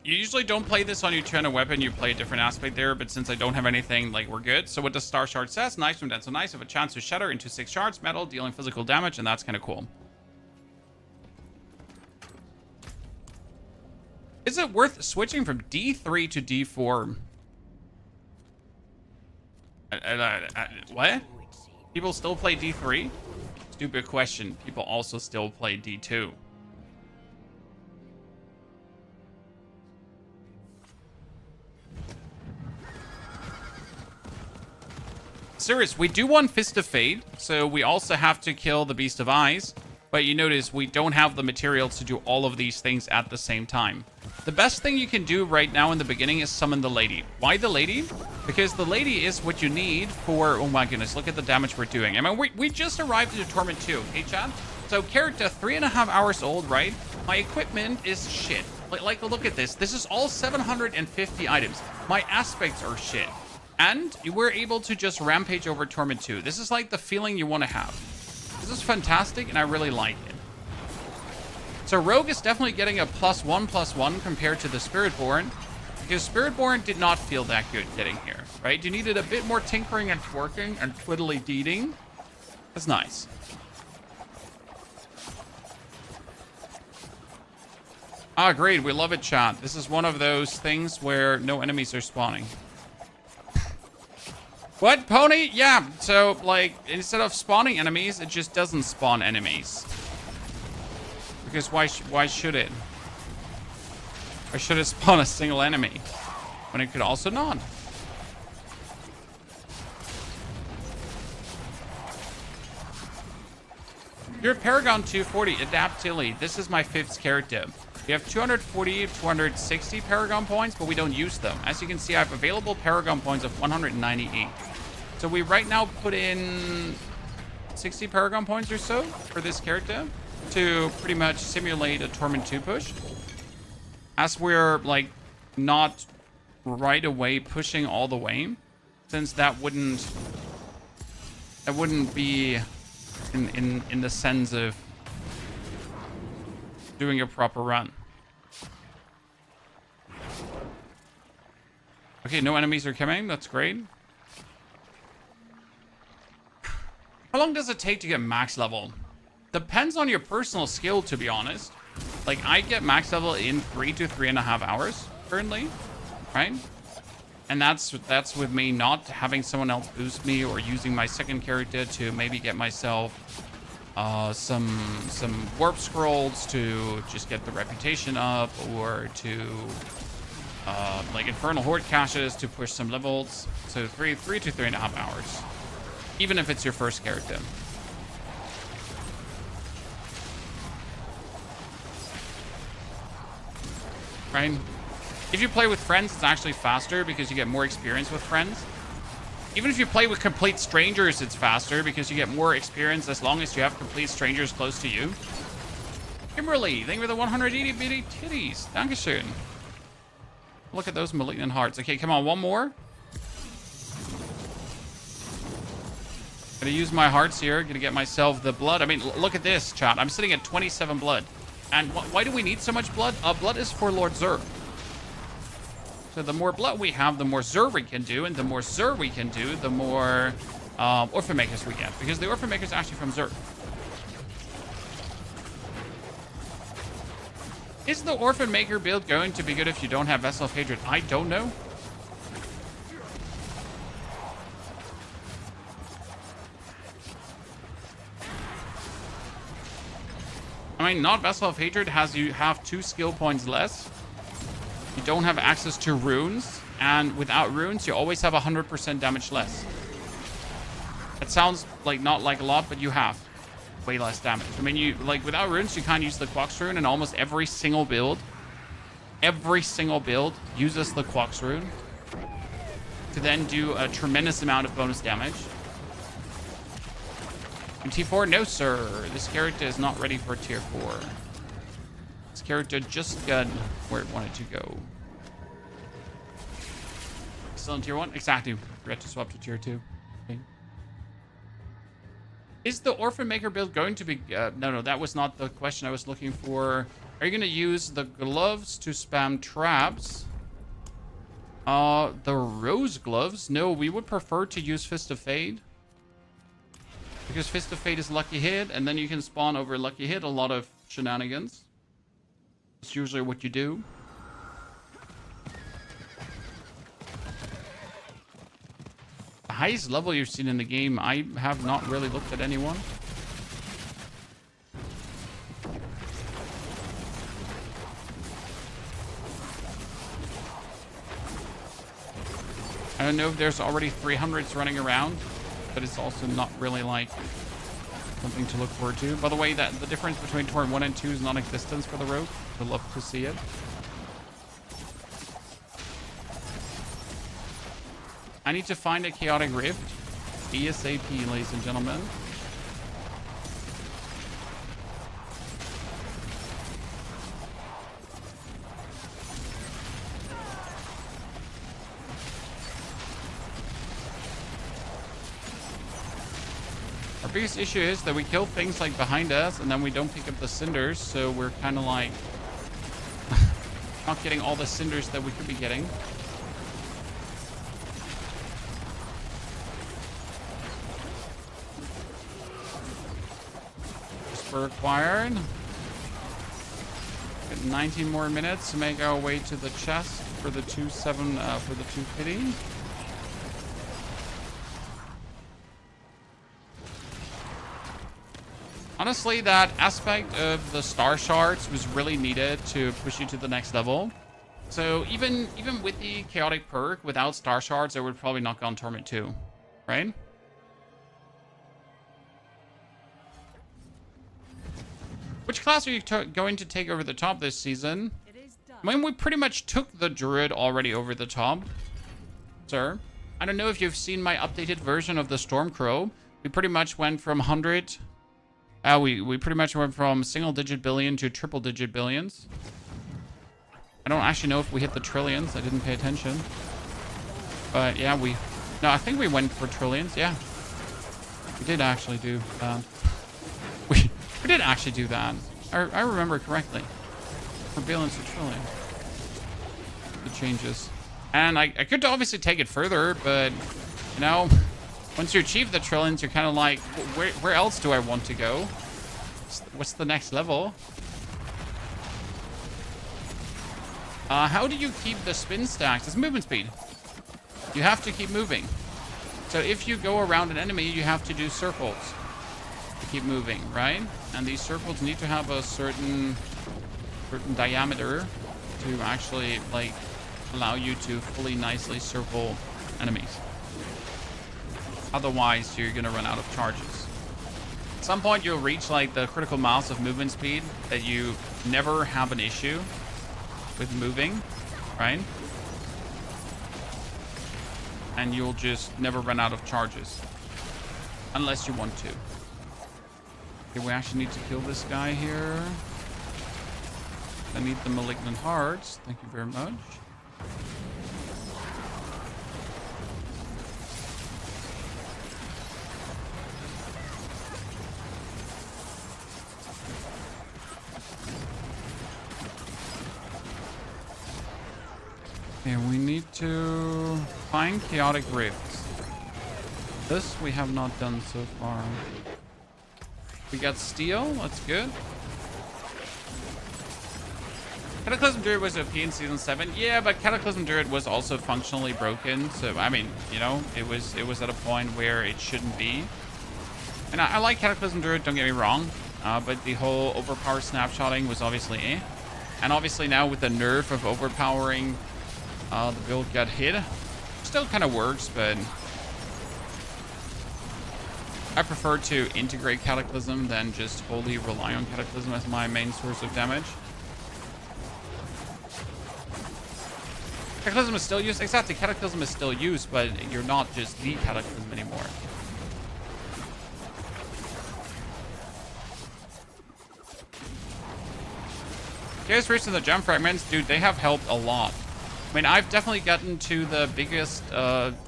You usually don't play this on your channel weapon. You play a different aspect there, but since I don't have anything, like, we're good. So what the Star Shard says, nice from Denso Nice, have a chance to shatter into 6 shards, metal, dealing physical damage, and that's kind of cool. Is it worth switching from D3 to D4? What? People still play D3? Stupid question. People also still play D2. Serious, we do want Fist of Fate, so we also have to kill the Beast of Eyes. But you notice we don't have the materials to do all of these things at the same time. The best thing you can do right now in the beginning is summon the lady. Why the lady? Because the lady is what you need for... Oh my goodness, look at the damage we're doing. I mean, we just arrived into Torment 2, okay, chat? So character 3.5 hours old, right? My equipment is shit. Like, look at this. This is all 750 items. My aspects are shit. And we're able to just rampage over Torment 2. This is like the feeling you want to have. This is fantastic, and I really like it. So Rogue is definitely getting a +1/+1 compared to the Spiritborn. Because Spiritborn did not feel that good getting here, right? You needed a bit more tinkering and twerking and twiddly-deeding. That's nice. Ah, great. We love it, chat. This is one of those things where no enemies are spawning. What, Pony? Yeah, so, like, instead of spawning enemies, it just doesn't spawn enemies. Because why should it? Or should it spawn a single enemy when it could also not? You're Paragon 240, Adapt Tilly. This is my 5th character. We have 240, 260 Paragon points, but we don't use them. As you can see, I have available Paragon points of 198. So we right now put in 60 Paragon points or so for this character to pretty much simulate a Torment 2 push. As we're, like, not right away pushing all the way, since that wouldn't be in the sense of doing a proper run. Okay, no enemies are coming. That's great. How long does it take to get max level? Depends on your personal skill, to be honest. Like, I get max level in 3 to 3.5 hours currently, right? And that's with me not having someone else boost me or using my second character to maybe get myself some warp scrolls to just get the reputation up, or to like Infernal Horde caches to push some levels. So 3 to 3.5 hours, even if it's your first character. Right? If you play with friends, it's actually faster because you get more experience with friends. Even if you play with complete strangers, it's faster because you get more experience as long as you have complete strangers close to you. Kimberly, thank you for the 180 bitty titties. Dankeschön. Look at those malignant hearts. Okay, come on, one more. Gonna use my hearts here. Gonna get myself the blood. I mean, look at this, chat. I'm sitting at 27 blood. And why do we need so much blood? Blood is for Lord Zur. So the more blood we have, the more Zur we can do. And the more Zur we can do, the more Orphan Makers we get. Because the Orphan Maker is actually from Zur. Is the Orphan Maker build going to be good if you don't have Vessel of Hatred? I don't know. I mean, not Vessel of Hatred has you have 2 skill points less. You don't have access to runes, and without runes, you always have 100% damage less. It sounds like not like a lot, but you have way less damage. I mean, you like without runes, you can't use the Quox rune, and almost every single build uses the Quox rune to then do a tremendous amount of bonus damage. And T4, no sir, this character is not ready for tier 4. This character just got where it wanted to go. Still in tier 1? Exactly. Forgot to swap to tier 2. Okay. Is the Orphan Maker build going to be... no, that was not the question I was looking for. Are you going to use the gloves to spam traps? The rose gloves? No, we would prefer to use Fist of Fate. Because Fist of Fate is lucky hit, and then you can spawn over lucky hit a lot of shenanigans. It's usually what you do. The highest level you've seen in the game, I have not really looked at anyone. I don't know if there's already 300s running around, but it's also not really like something to look forward to. By the way, that the difference between Torment 1 and 2 is non-existent for the Rogue. I'd love to see it. I need to find a chaotic rift ASAP, ladies and gentlemen. Our biggest issue is that we kill things like behind us and then we don't pick up the cinders, so we're kind of like not getting all the cinders that we could be getting. Whisper acquired. Got 19 more minutes to make our way to the chest for the 2-7 for the 2 pity. Honestly, that aspect of the star shards was really needed to push you to the next level. So even with the chaotic perk, without star shards, I would probably knock on Torment 2, right? Which class are you going to take over the top this season? I mean, we pretty much took the druid already over the top, sir. I don't know if you've seen my updated version of the Stormcrow. We pretty much went from 100... we pretty much went from single-digit billion to triple-digit billions. I don't actually know if we hit the trillions. I didn't pay attention. But yeah, no, I think we went for trillions. Yeah, we did actually do that. We did actually do that. I remember correctly. From billions to trillion. The changes. And I could obviously take it further, but you know, once you achieve the trillions, you're kind of like, where else do I want to go? What's the next level? How do you keep the spin stacks? It's movement speed. You have to keep moving. So if you go around an enemy, you have to do circles to keep moving, right? And these circles need to have a certain diameter to actually like allow you to fully nicely circle enemies. Otherwise, you're gonna run out of charges. At some point, you'll reach like the critical mass of movement speed that you never have an issue with moving, right? And you'll just never run out of charges. Unless you want to. Okay, we actually need to kill this guy here. I need the malignant hearts. Thank you very much. Okay, we need to find chaotic rifts. This we have not done so far. We got steel, that's good. Cataclysm Druid was OP in Season 7. Yeah, but Cataclysm Druid was also functionally broken. So, I mean, you know, it was at a point where it shouldn't be. And I like Cataclysm Druid, don't get me wrong. But the whole overpower snapshotting was obviously eh. And obviously now with the nerf of overpowering, the build got hit. Still kind of works, but I prefer to integrate Cataclysm than just wholly rely on Cataclysm as my main source of damage. Cataclysm is still used. Exactly, Cataclysm is still used, but you're not just the Cataclysm anymore. Chaos Rifts and the Gem Fragments, dude, they have helped a lot. I mean, I've definitely gotten to the biggest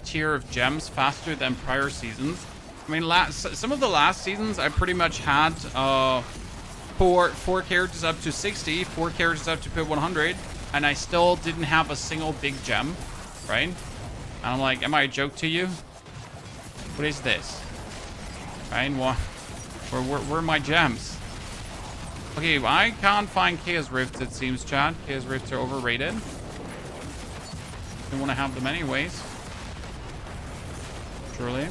tier of gems faster than prior seasons. I mean, some of the last seasons, I pretty much had four characters up to 60, 4 characters up to pit 100, and I still didn't have a single big gem, right? And I'm like, am I a joke to you? What is this? Right? Where are my gems? Okay, well, I can't find Chaos Rifts, it seems, chat. Chaos Rifts are overrated. I want to have them anyways. Surely.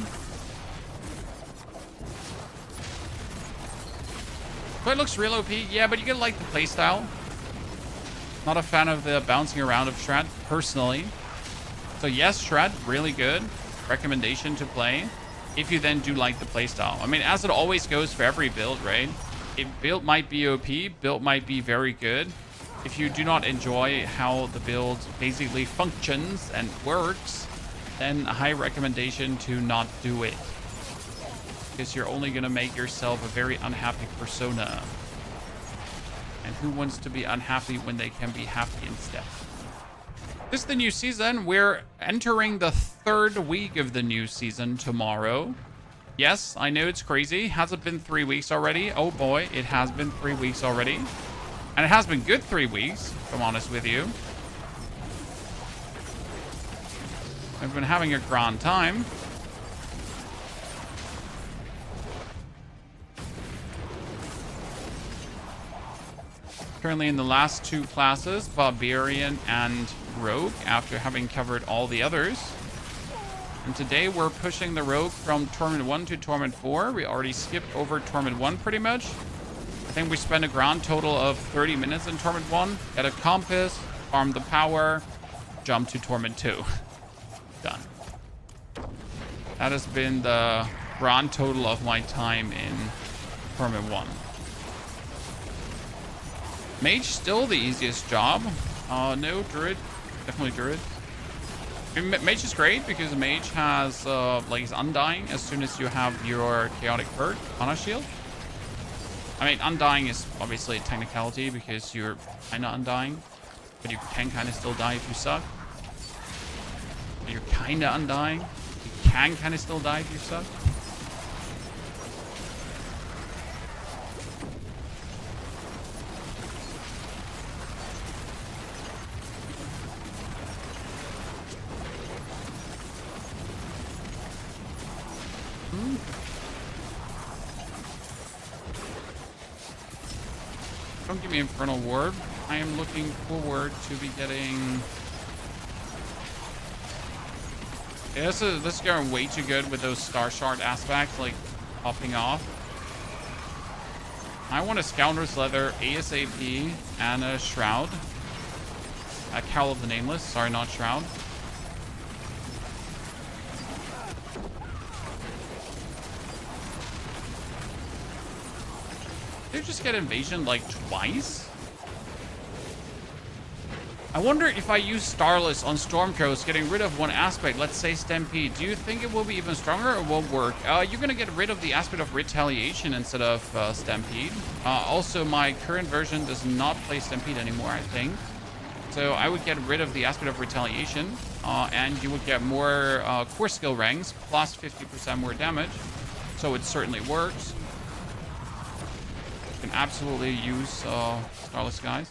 But it looks real OP. Yeah, but you gotta like the playstyle. Not a fan of the bouncing around of Shred, personally. So yes, Shred, really good. Recommendation to play. If you then do like the playstyle. I mean, as it always goes for every build, right? Build might be OP, build might be very good. If you do not enjoy how the build basically functions and works, then a high recommendation to not do it. Because you're only going to make yourself a very unhappy persona. And who wants to be unhappy when they can be happy instead? This is the new season. We're entering the 3rd week of the new season tomorrow. Yes, I know it's crazy. Has it been 3 weeks already? Oh boy, it has been 3 weeks already. And it has been good 3 weeks, if I'm honest with you. I've been having a grand time. Currently in the last 2 classes, Barbarian and Rogue, after having covered all the others. And today we're pushing the Rogue from Torment 1 to Torment 4. We already skipped over Torment 1 pretty much. I think we spent a grand total of 30 minutes in Torment 1. Get a compass, farm the power, jump to Torment 2. Done. That has been the grand total of my time in Torment 1. Mage still the easiest job. No, Druid. Definitely Druid. I mean, Mage is great because Mage has, like, is Undying as soon as you have your Chaotic Hurt Mana Shield. I mean, Undying is obviously a technicality because you're kind of Undying. But you can kind of still die if you suck. You're kind of Undying. You can kind of still die if you suck. Don't give me Infernal Ward. I am looking forward to be getting... Yeah, this is going way too good with those Star Shard aspects, like, popping off. I want a Scoundrel's Leather, ASAP, and a Shroud. A Cowl of the Nameless. Sorry, not Shroud. Did you just get Invasion like twice? I wonder if I use Starless on Stormcoast, getting rid of one aspect, let's say Stampede, do you think it will be even stronger or won't work? You're going to get rid of the aspect of Retaliation instead of Stampede. Also, my current version does not play Stampede anymore, I think. So I would get rid of the aspect of Retaliation, and you would get more core skill ranks, plus 50% more damage. So it certainly works. You can absolutely use Starless, guys.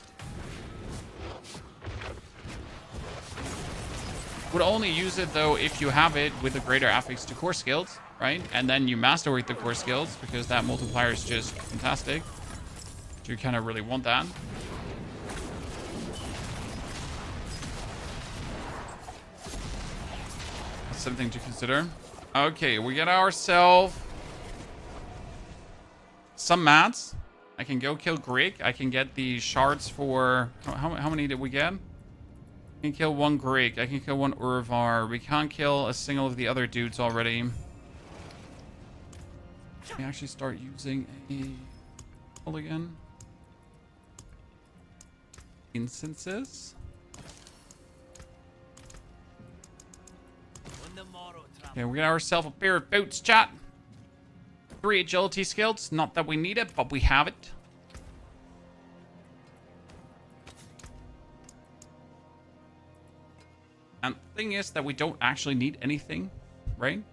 Would only use it though if you have it with a greater affix to core skills, right? And then you master with the core skills because that multiplier is just fantastic. You kind of really want that. That's something to consider. Okay, we get ourselves some mats. I can go kill Grick. I can get the shards for... How many did we get? I can kill one Grick. I can kill one Urvar. We can't kill a single of the other dudes already. Can we actually start using a... Hold again. Instances. Okay, we got ourselves a pair of boots, chat. 3 agility skills. Not that we need it, but we have it. And the thing is that we don't actually need anything, right?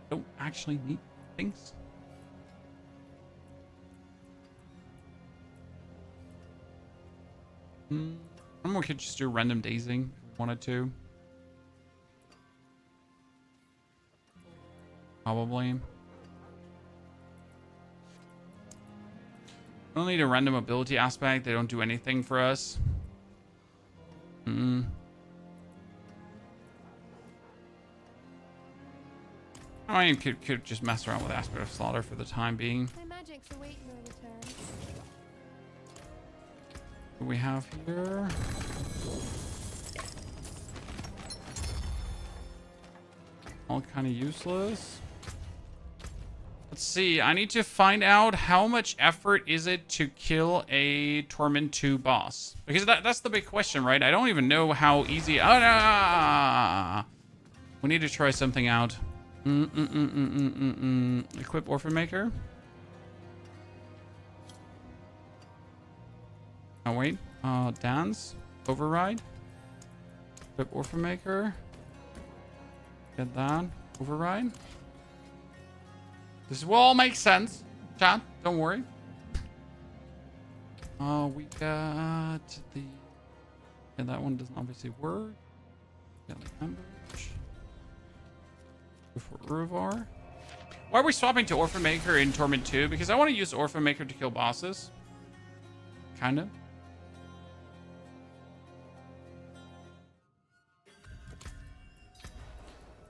Don't actually need things. We could just do random dazing if we wanted to. Probably. We don't need a random ability aspect. They don't do anything for us. I mean, could just mess around with Aspect of Slaughter for the time being. My magic's awaiting your return. What do we have here? All kind of useless. Let's see. I need to find out how much effort is it to kill a Torment 2 boss. Because that's the big question, right? I don't even know how easy... Oh, no! We need to try something out. Equip Orphan Maker. Oh, wait. Dance. Override. Equip Orphan Maker. Get that. Override. This will all make sense. Chat, don't worry. We got the... Yeah, that one doesn't obviously work. Got the ambush. Go for Urvar. Why are we swapping to Orphan Maker in Torment 2? Because I want to use Orphan Maker to kill bosses. Kind of.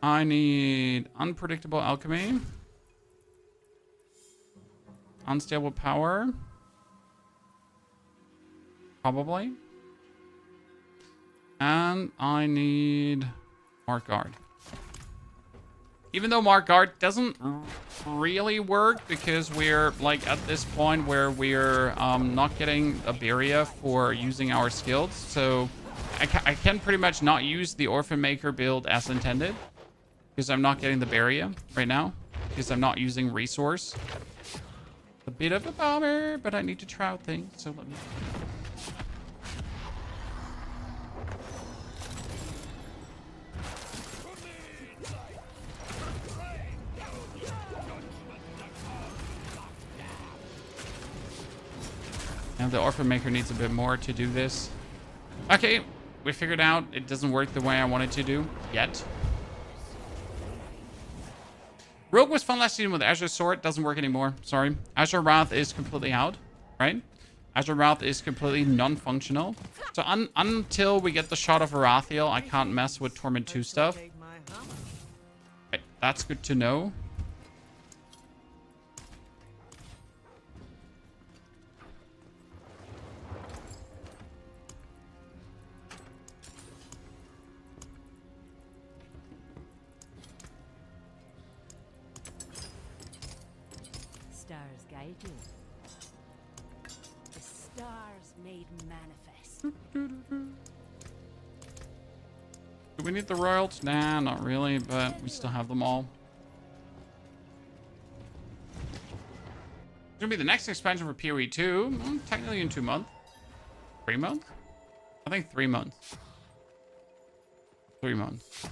I need Unpredictable Alchemy. Unstable Power. Probably. And I need Mark Guard. Even though Mark Guard doesn't really work because we're like at this point where we're not getting a barrier for using our skills. So I can pretty much not use the Orphan Maker build as intended. Because I'm not getting the barrier right now. Because I'm not using resource. A bit of a bummer, but I need to try out things. So let me... Now the Orphan Maker needs a bit more to do this. Okay, we figured out it doesn't work the way I wanted to do yet. Rogue was fun last season with Azure Sword. Doesn't work anymore. Sorry. Azure Wrath is completely out, right? Azure Wrath is completely non-functional. So until we get the shot of Arathiel, I can't mess with Torment 2 stuff. Right, that's good to know. Stars guide you. The stars made manifest. Do we need the royals? Nah, not really, but we still have them all. It's gonna be the next expansion for PoE 2. Technically in 2 months. 3 months? I think 3 months. 3 months.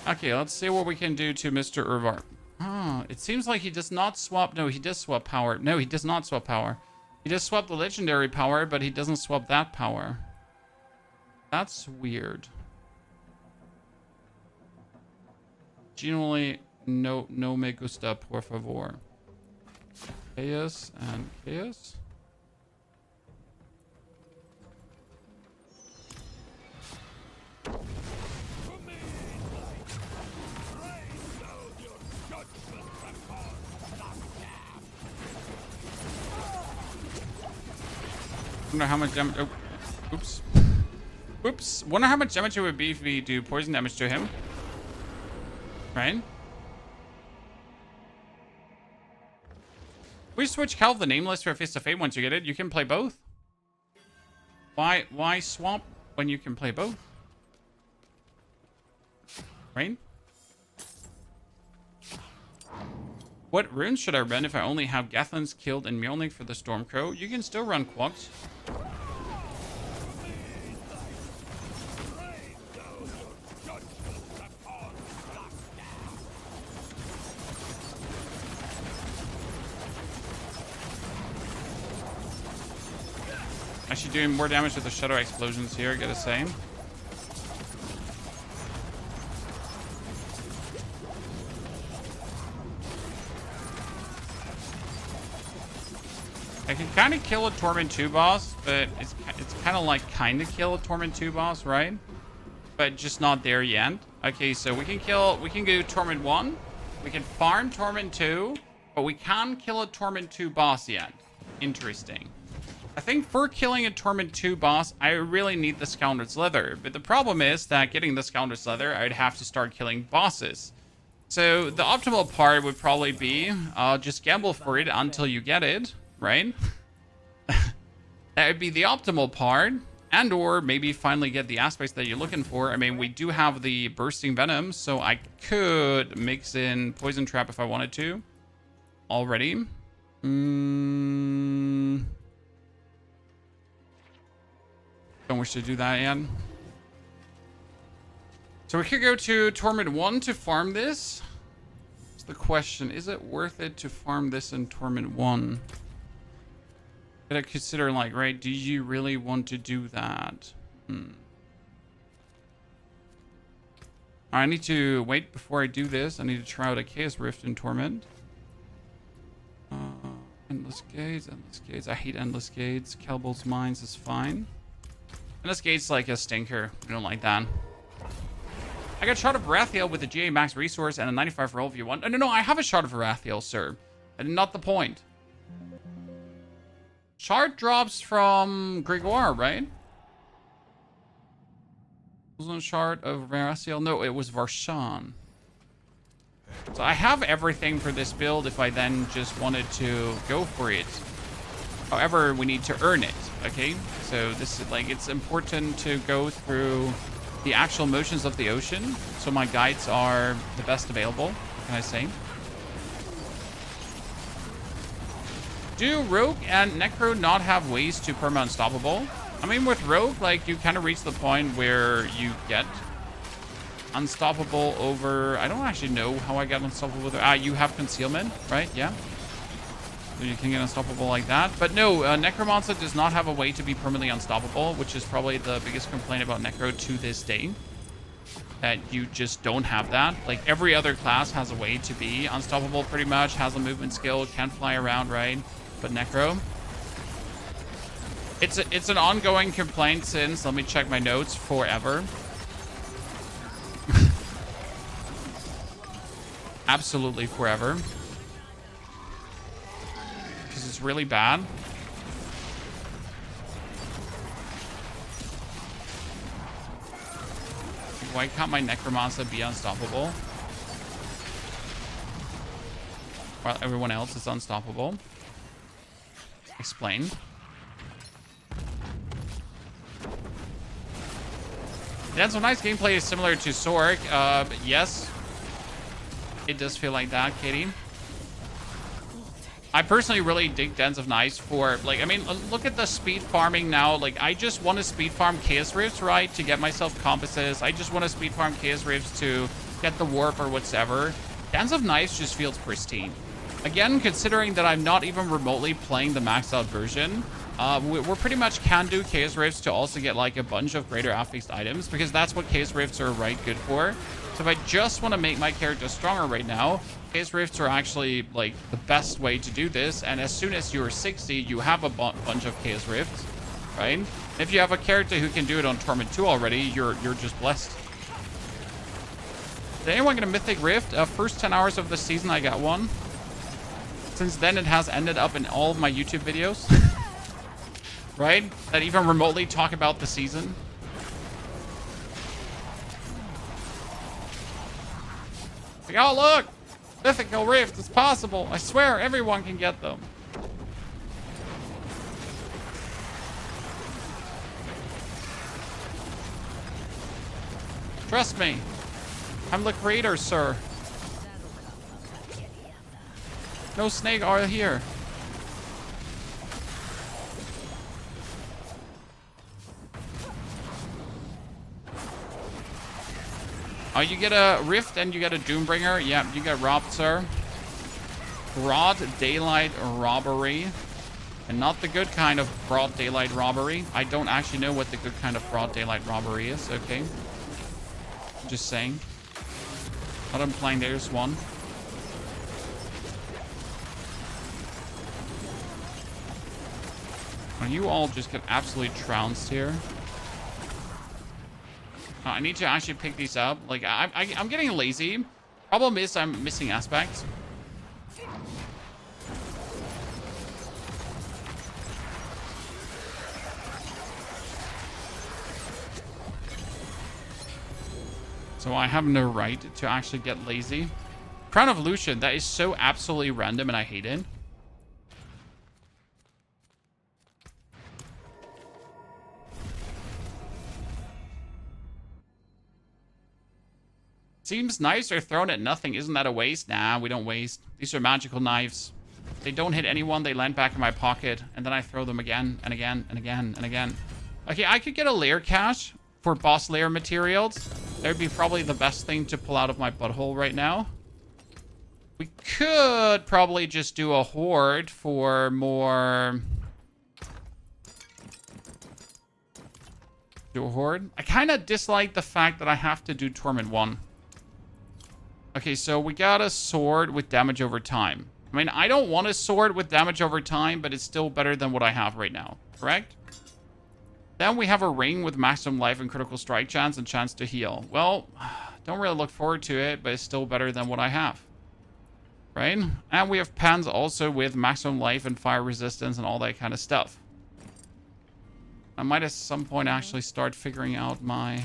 Okay, let's see what we can do to Mr. Urvar. Oh, it seems like he does not swap. No, he does swap power. No, he does not swap power. He does swap the legendary power, but he doesn't swap that power. That's weird. Generally, no me gusta, por favor. Chaos and chaos. Wonder how much damage. Oh, oops. Oops. Wonder how much damage it would be if we do poison damage to him. Right? We switch Cal of the Nameless for Fist of Fate once you get it. You can play both. Why swap when you can play both? Right? What runes should I run if I only have Gathlins, Killed, and Mjolnir for the Stormcrow? You can still run Quox. Actually doing more damage with the Shadow Explosions here, I gotta say. I can kind of kill a Torment 2 boss, but it's kind of like kind of kill a Torment 2 boss, right? But just not there yet. Okay, so we can go Torment 1. We can farm Torment 2, but we can't kill a Torment 2 boss yet. Interesting. I think for killing a Torment 2 boss, I really need the Scoundrel's Leather. But the problem is that getting the Scoundrel's Leather, I'd have to start killing bosses. So the optimal part would probably be just gamble for it until you get it, right? That would be the optimal part. And or maybe finally get the aspects that you're looking for. I mean, we do have the bursting venom, so I could mix in poison trap if I wanted to already. Don't wish to do that yet. So we could go to Torment 1 to farm this. That's the question. Is it worth it to farm this in Torment 1? Gotta consider, like, right, do you really want to do that? I need to wait before I do this. I need to try out a Chaos Rift in Torment. Endless Gates, Endless Gates. I hate Endless Gates. Kelbol's Mines is fine. Endless Gates like a stinker. I don't like that. I got Shard of Rathiel with a GA max resource and a 95 roll if you want. No, I have a Shard of Rathiel, sir. And not the point. Shard drops from Gregoire, right? Wasn't a Shard of Rathiel? No, it was Varshan. So I have everything for this build if I then just wanted to go for it. However, we need to earn it, okay? So this is like, it's important to go through the actual motions of the ocean. So my guides are the best available, what can I say? Do Rogue and Necro not have ways to perma unstoppable? I mean, with Rogue, like, you kind of reach the point where you get unstoppable over... I don't actually know how I got unstoppable with... you have concealment, right? Yeah. So you can get unstoppable like that. But no, Necromancer does not have a way to be permanently unstoppable, which is probably the biggest complaint about Necro to this day. That you just don't have that. Like, every other class has a way to be unstoppable pretty much, has a movement skill, can fly around, right? But Necro... It's an ongoing complaint since, let me check my notes, forever. Absolutely forever. Because it's really bad. Why can't my Necromancer be unstoppable? While everyone else is unstoppable. Explain. Yeah, so nice gameplay is similar to Sork. Yes. It does feel like that, Katie. I personally really dig Dens of Nice for, like, I mean, look at the speed farming now. Like, I just want to speed farm Chaos Rifts, right? To get myself compasses. I just want to speed farm Chaos Rifts to get the warp or whatever. Dens of Nice just feels pristine. Again, considering that I'm not even remotely playing the maxed out version, we're pretty much can do Chaos Rifts to also get like a bunch of greater affixed items, because that's what Chaos Rifts are right good for. So if I just want to make my character stronger right now, Chaos Rifts are actually like the best way to do this. And as soon as you're 60, you have a bunch of Chaos Rifts, right? If you have a character who can do it on Torment 2 already, you're just blessed. Did anyone get a Mythic Rift? First 10 hours of the season, I got one. Since then, it has ended up in all of my YouTube videos. Right? That even remotely talk about the season. Like, oh, look! Mythical Rift, it's possible. I swear, everyone can get them. Trust me. I'm the creator, sir. No snake are here. Oh, you get a Rift and you get a Doombringer. Yeah, you get robbed, sir. Broad daylight robbery. And not the good kind of broad daylight robbery. I don't actually know what the good kind of broad daylight robbery is, okay? Just saying. Not implying there's one. Well, you all just get absolutely trounced here. I need to actually pick these up. Like, I'm getting lazy. Problem is I'm missing aspects. So I have no right to actually get lazy. Crown Evolution, that is so absolutely random and I hate it. Seems knives are thrown at nothing. Isn't that a waste? Nah, we don't waste. These are magical knives. They don't hit anyone. They land back in my pocket. And then I throw them again and again and again and again. Okay, I could get a layer cache for boss layer materials. That would be probably the best thing to pull out of my butthole right now. We could probably just do a horde for more... Do a horde? I kind of dislike the fact that I have to do Torment 1. Okay, so we got a sword with damage over time. I mean, I don't want a sword with damage over time, but it's still better than what I have right now, correct? Then we have a ring with maximum life and critical strike chance and chance to heal. Well, don't really look forward to it, but it's still better than what I have. Right? And we have pens also with maximum life and fire resistance and all that kind of stuff. I might at some point actually start figuring out my...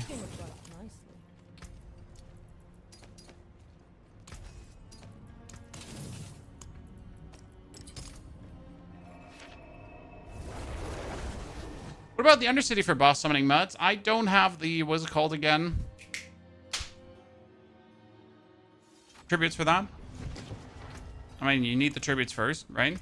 What about the Undercity for boss summoning muds? I don't have the... What's it called again? Tributes for that? I mean, you need the tributes first, right?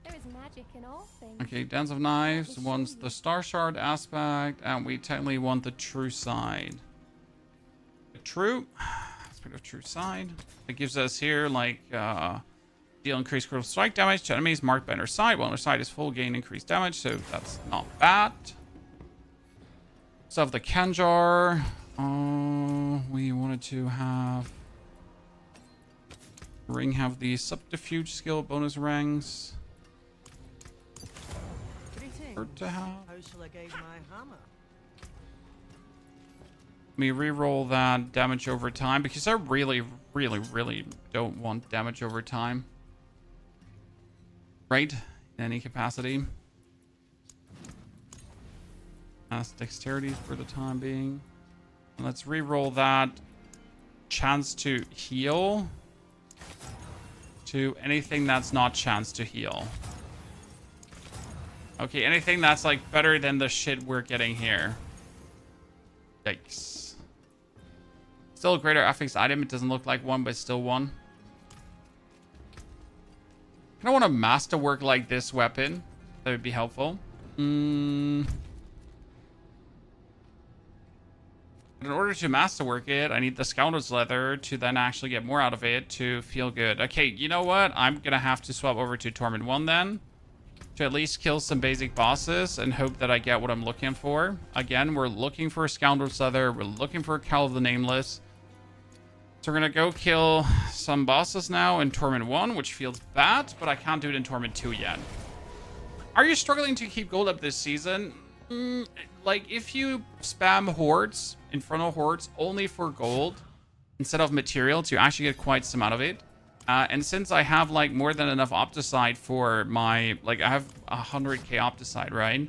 There is magic in all things. Okay, Dance of Knives wants the Star Shard aspect, and we technically want the True Side. The True... Aspect of True Side. It gives us here, like, deal increased critical strike damage to enemies marked by inner side. While inner side is full, gain increased damage, so that's not bad. So have the Kanjar. We wanted to have... Ring have the subterfuge skill bonus ranks. Hurt to have. How shall I gauge my hammer? Let me reroll that damage over time because I really, really, really don't want damage over time. Right? In any capacity. That's dexterity for the time being. And let's re-roll that chance to heal to anything that's not chance to heal. Okay, anything that's like better than the shit we're getting here. Yikes. Still a greater affix item. It doesn't look like one, but still one. I don't want a masterwork like this weapon. That would be helpful. In order to masterwork it, I need the Scoundrel's Leather to then actually get more out of it to feel good. Okay, you know what? I'm going to have to swap over to Torment 1 then. To at least kill some basic bosses and hope that I get what I'm looking for. Again, we're looking for a Scoundrel's Leather. We're looking for a Call of the Nameless. So we're going to go kill some bosses now in Torment 1, which feels bad, but I can't do it in Torment 2 yet. Are you struggling to keep gold up this season? Like, if you spam hordes, Infernal Hordes, only for gold instead of materials, you actually get quite some out of it. And since I have, like, more than enough Opticide for my... Like, I have 100k Opticide, right?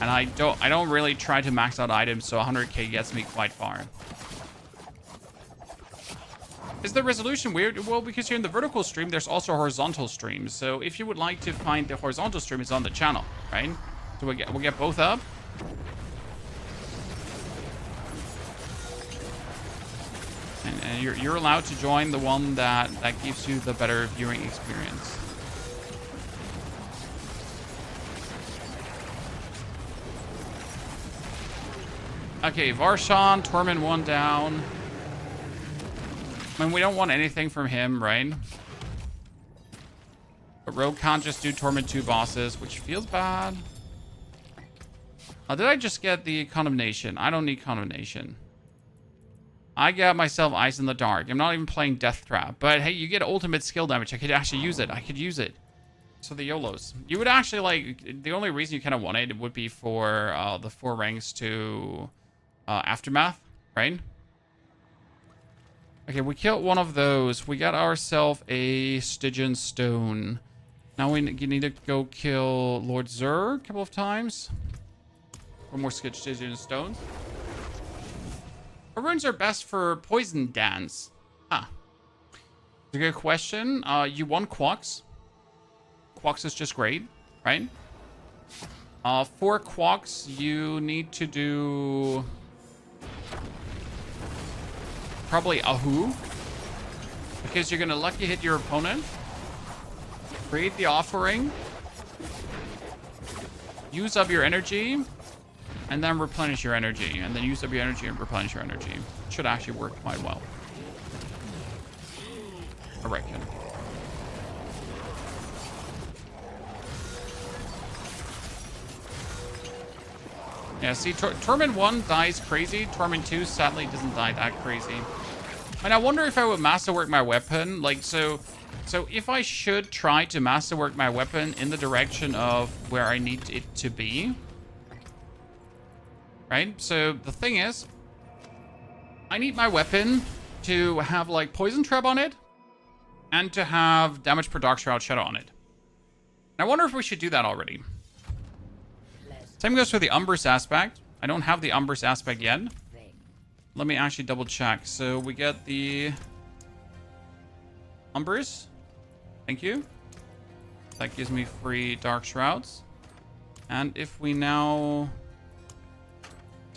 And I don't really try to max out items, so 100k gets me quite far. Is the resolution weird? Well, because you're in the vertical stream, there's also horizontal streams. So if you would like to find the horizontal stream, it's on the channel, right? So we'll get both up. And you're allowed to join the one that gives you the better viewing experience. Okay, Varshan, Torment 1 down. I mean, we don't want anything from him, right? But Rogue can't just do Torment 2 bosses, which feels bad. Did I just get the Condemnation? I don't need Condemnation. I got myself Eyes in the Dark. I'm not even playing Death Trap. But hey, you get ultimate skill damage. I could actually use it. I could use it. So the YOLOs. You would actually, like, the only reason you kind of want it would be for the 4 ranks to Aftermath, right? Okay, we killed one of those. We got ourselves a Stygian Stone. Now we need to go kill Lord Zur a couple of times. For more Stygian Stones. Our runes are best for Poison Dance. It's a good question. You want Quox. Quox is just great, right? For Quox, you need to do probably Ahu, because you're gonna lucky hit your opponent, create the offering, use up your energy, and then replenish your energy, and then use up your energy and replenish your energy. Should actually work quite well. I reckon. Yeah, see, Torment 1 dies crazy. Torment 2 sadly doesn't die that crazy. And I wonder if I would masterwork my weapon. Like, so if I should try to masterwork my weapon in the direction of where I need it to be. Right? So the thing is, I need my weapon to have, like, Poison Trap on it. And to have damage per Dark Shroud Shadow on it. And I wonder if we should do that already. Same goes for the Umbrous aspect. I don't have the Umbrous aspect yet. Let me actually double check. So we get the Umbrous. Thank you. That gives me free Dark Shrouds. And if we now...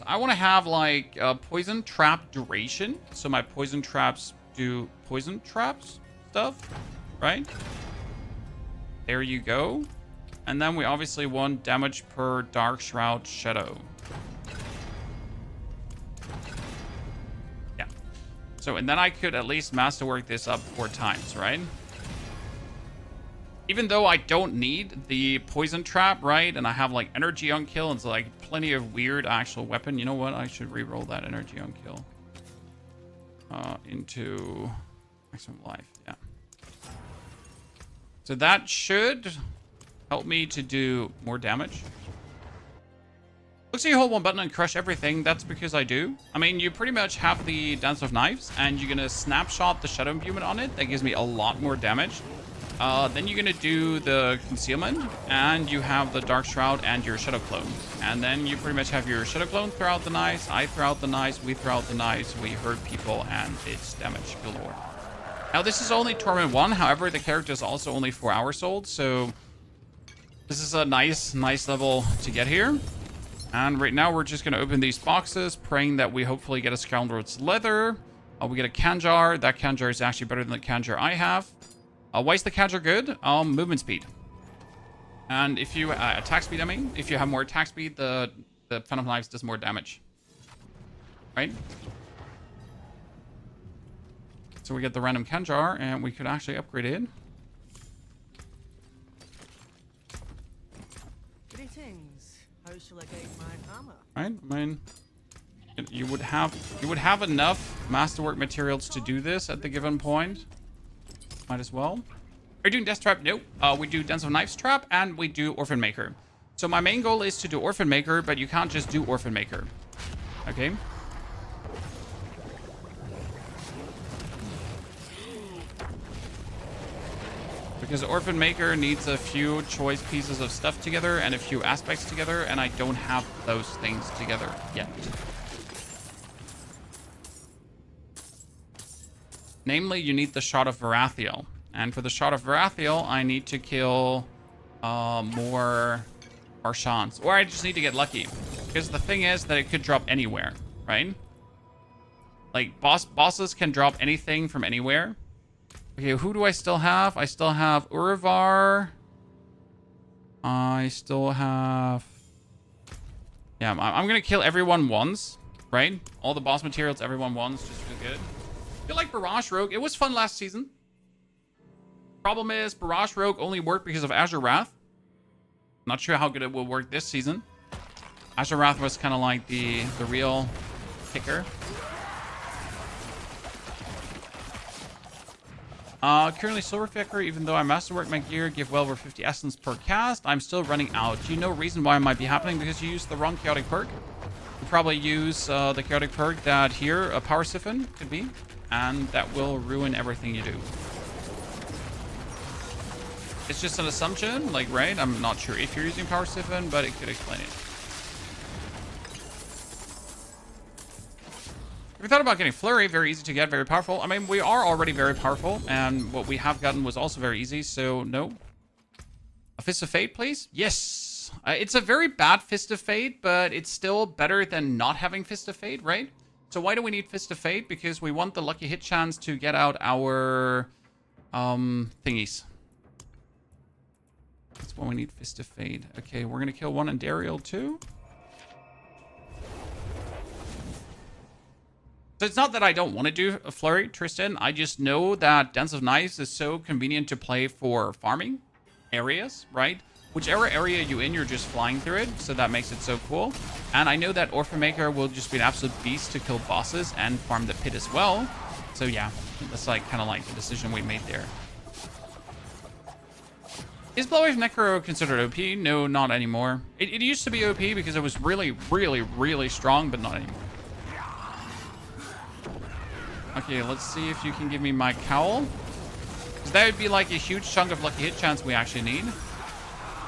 I want to have, like, Poison Trap duration. So my Poison Traps do Poison Traps stuff, right? There you go. And then we obviously want damage per Dark Shroud Shadow. Yeah. So, and then I could at least masterwork this up 4 times, right? Even though I don't need the Poison Trap, right? And I have, like, Energy on Kill and, like, plenty of weird actual weapon. You know what? I should re-roll that Energy on Kill. Into maximum life, yeah. So that should help me to do more damage. Looks like you hold one button and crush everything. That's because I do. I mean, you pretty much have the Dance of Knives, and you're gonna snapshot the Shadow Imbuement on it. That gives me a lot more damage. Then you're gonna do the Concealment, and you have the Dark Shroud and your Shadow Clone. And then you pretty much have your Shadow Clone throw out the knives, I throw out the knives, we throw out the knives, we hurt people, and it's damage galore. Now, this is only Torment 1. However, the character is also only 4 hours old, so this is a nice level to get here. And right now, we're just going to open these boxes, praying that we hopefully get a Scoundrel's Leather. We get a Kanjar. That Kanjar is actually better than the Kanjar I have. Why is the Kanjar good? Movement speed. And if you... attack speed, I mean. If you have more attack speed, the Phantom Knives does more damage. Right? So we get the random Kanjar, and we could actually upgrade it. Greetings. How shall I gain my hammer? Right? I mean, you would have enough masterwork materials to do this at the given point. Might as well. Are you doing Death Trap? Nope. We do Dance of Knives Trap, and we do Orphan Maker. So my main goal is to do Orphan Maker, but you can't just do Orphan Maker. Okay? Because Orphan Maker needs a few choice pieces of stuff together and a few aspects together, and I don't have those things together yet. Namely, you need the Shot of Varathiel. And for the Shot of Varathiel, I need to kill more Marchands. Or I just need to get lucky. Because the thing is that it could drop anywhere, right? Like, bosses can drop anything from anywhere. Okay, who do I still have? I still have Urivar. I still have... Yeah, I'm going to kill everyone once, right? All the boss materials, everyone once, just feel good. I feel like Barrage Rogue. It was fun last season. Problem is, Barrage Rogue only worked because of Azure Wrath. Not sure how good it will work this season. Azure Wrath was kind of like the real kicker. Currently Silverficker, even though I masterwork my gear, give well over 50 essence per cast, I'm still running out. Do you know reason why it might be happening? Because you use the wrong chaotic perk. You probably use the chaotic perk that here, a Power Siphon could be, and that will ruin everything you do. It's just an assumption, like, right? I'm not sure if you're using Power Siphon, but it could explain it. We thought about getting Flurry, very easy to get, very powerful. I mean, we are already very powerful, and what we have gotten was also very easy, so no. A Fist of Fate, please? Yes! It's a very bad Fist of Fate, but it's still better than not having Fist of Fate, right? So why do we need Fist of Fate? Because we want the lucky hit chance to get out our thingies. That's why we need Fist of Fate. Okay, we're gonna kill one and Dariel too. So it's not that I don't want to do a Flurry, Tristan. I just know that Dance of Knives is so convenient to play for farming areas, right? Whichever area you're in, you're just flying through it. So that makes it so cool. And I know that Orphan Maker will just be an absolute beast to kill bosses and farm the pit as well. So yeah, that's like kind of like the decision we made there. Is Blowwave Necro considered OP? No, not anymore. It used to be OP because it was really, really, really strong, but not anymore. Okay, let's see if you can give me my cowl. Because that would be like a huge chunk of lucky hit chance we actually need.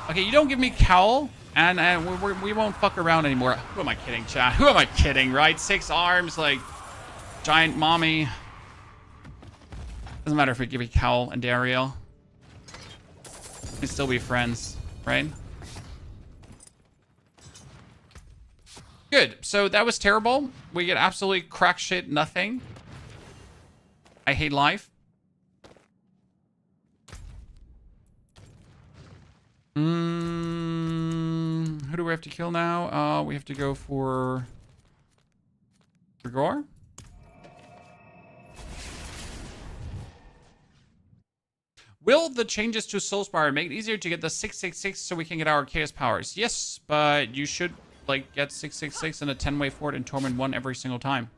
Okay, you don't give me cowl, and we won't fuck around anymore. Who am I kidding, chat? Who am I kidding, right? 6 arms, like, giant mommy. Doesn't matter if we give me cowl and Dariel. We can still be friends, right? Good, so that was terrible. We get absolutely crack shit nothing. I hate life. Who do we have to kill now? We have to go for Grigor. Will the changes to Soulspire make it easier to get the 666 so we can get our Chaos powers? Yes, but you should like get 666 and a 10-way fort in Torment 1 every single time.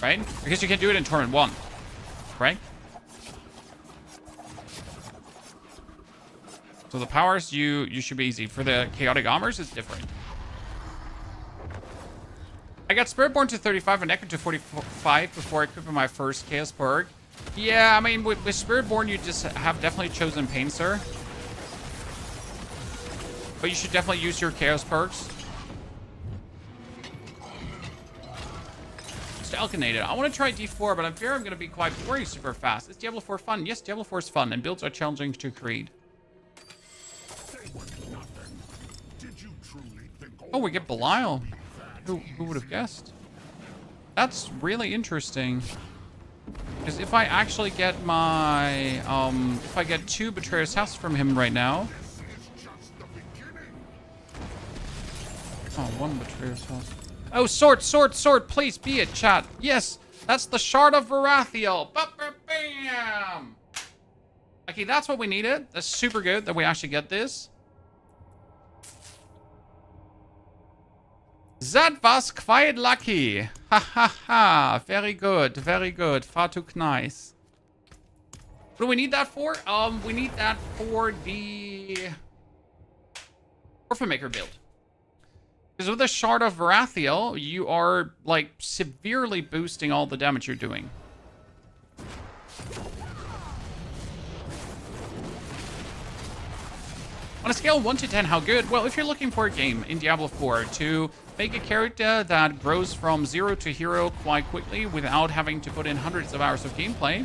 Right? Because you can do it in Torment 1. Right? So the powers, you should be easy. For the Chaotic Armors, it's different. I got Spiritborn to 35 and Necro to 45 before equipping my first Chaos perk. Yeah, I mean, with Spiritborn, you just have definitely chosen Pain, sir. But you should definitely use your Chaos perks. Alchinated. I want to try D4, but I'm fear I'm going to be quite boring super fast. Is Diablo 4 fun? Yes, Diablo 4 is fun, and builds are challenging to create. Oh, we get Belial. Who would have guessed? That's really interesting. Because if I actually get my, if I get 2 Betrayer's House from him right now. Oh, 1 Betrayer's House. Oh, sword, please be it, chat. Yes, that's the Shard of Varathiel. Bam! Okay, that's what we needed. That's super good that we actually get this. That was quite lucky. Ha ha ha. Very good, very good. Far too nice. What do we need that for? We need that for the Orphan Maker build. Because with the Shard of Varathiel, you are, like, severely boosting all the damage you're doing. On a scale of 1 to 10, how good? Well, if you're looking for a game in Diablo 4 to make a character that grows from 0 to hero quite quickly without having to put in hundreds of hours of gameplay,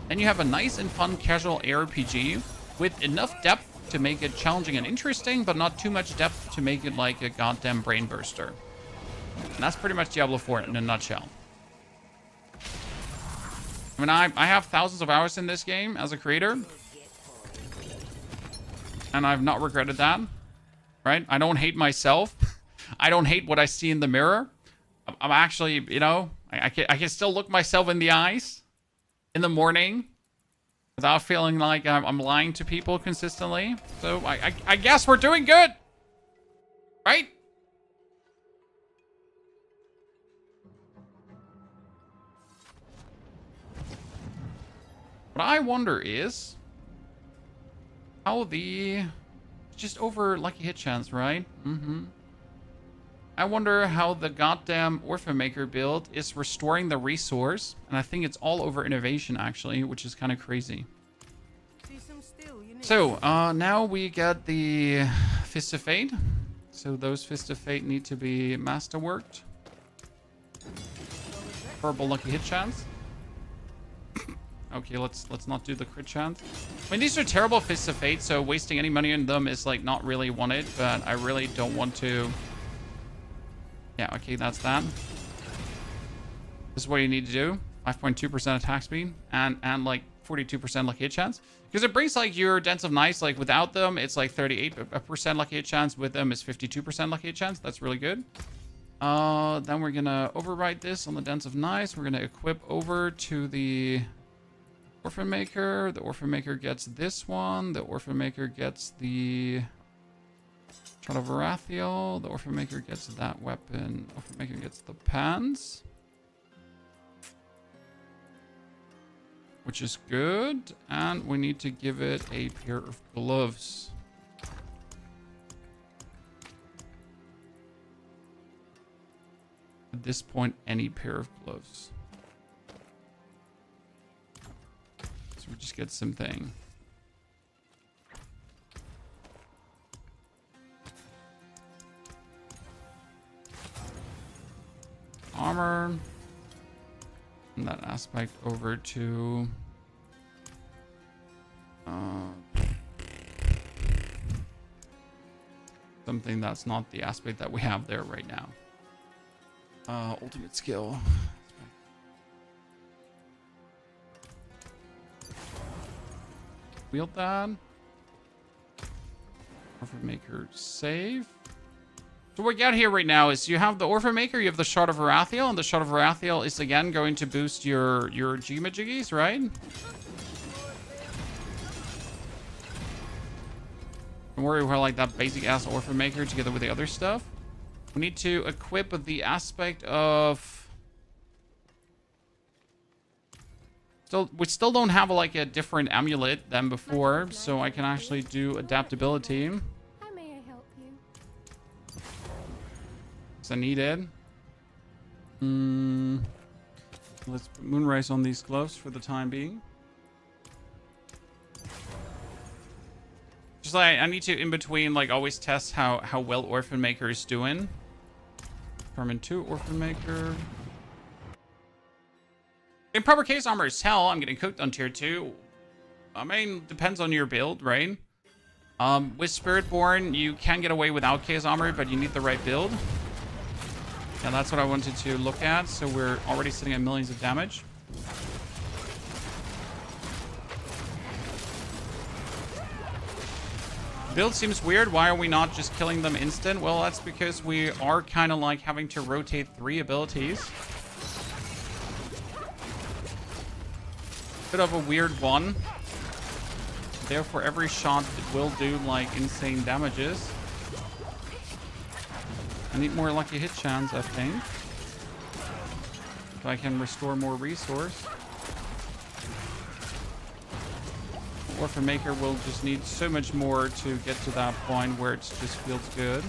then you have a nice and fun casual ARPG with enough depth to make it challenging and interesting, but not too much depth to make it like a goddamn brain burster. And that's pretty much Diablo 4 in a nutshell. I mean, I have thousands of hours in this game as a creator, and I've not regretted that, right? I don't hate myself. I don't hate what I see in the mirror. I'm actually, you know, I can still look myself in the eyes in the morning without feeling like I'm lying to people consistently. So I guess we're doing good, right? What I wonder is how the just over lucky hit chance, right? I wonder how the goddamn Orphan Maker build is restoring the resource, and I think it's all over innovation actually, which is kind of crazy. So now we get the Fist of Fate. So those Fist of Fate need to be masterworked. Horrible lucky hit chance. Okay, let's not do the crit chance. I mean, these are terrible Fists of Fate, so wasting any money on them is like not really wanted, but I really don't want to. Yeah, okay, that's that. This is what you need to do. 5.2% attack speed and like 42% lucky hit chance. Because it brings like your Dents of Knights, like without them, it's like 38% lucky hit chance. With them, it's 52% lucky hit chance. That's really good. Then we're gonna overwrite this on the Dents of Knights. We're gonna equip over to the Orphan Maker. The Orphan Maker gets this one. The Orphan Maker gets the Shot of Arathiel. The Orphan Maker gets that weapon. Orphan Maker gets the pants, which is good. And we need to give it a pair of gloves. At this point, any pair of gloves. So we just get something. Armor. And that aspect over to something that's not the aspect that we have there right now. Ultimate skill. Wield that. Orphan Maker save. So what we got here right now is you have the Orphan Maker, you have the Shot of Arathiel, and the Shot of Arathiel is again going to boost your G-Majiggies, right? Don't worry about like that basic ass Orphan Maker together with the other stuff. We need to equip the aspect of... we still don't have like a different amulet than before, so I can actually do adaptability. How may I help you? Because I need it. Let's put Moonrise on these gloves for the time being. Just like I need to in between like always test how well Orphan Maker is doing. Torment 2 Orphan Maker. In proper case armor is hell. I'm getting cooked on tier 2. I mean, depends on your build, right? With Spiritborn, you can get away without case armor, but you need the right build. And that's what I wanted to look at. So we're already sitting at millions of damage. Build seems weird. Why are we not just killing them instant? Well, that's because we are kind of like having to rotate 3 abilities. Bit of a weird one. Therefore, every shot it will do like insane damages. I need more lucky hit chance, I think. If I can restore more resource. Orphan Maker will just need so much more to get to that point where it just feels good.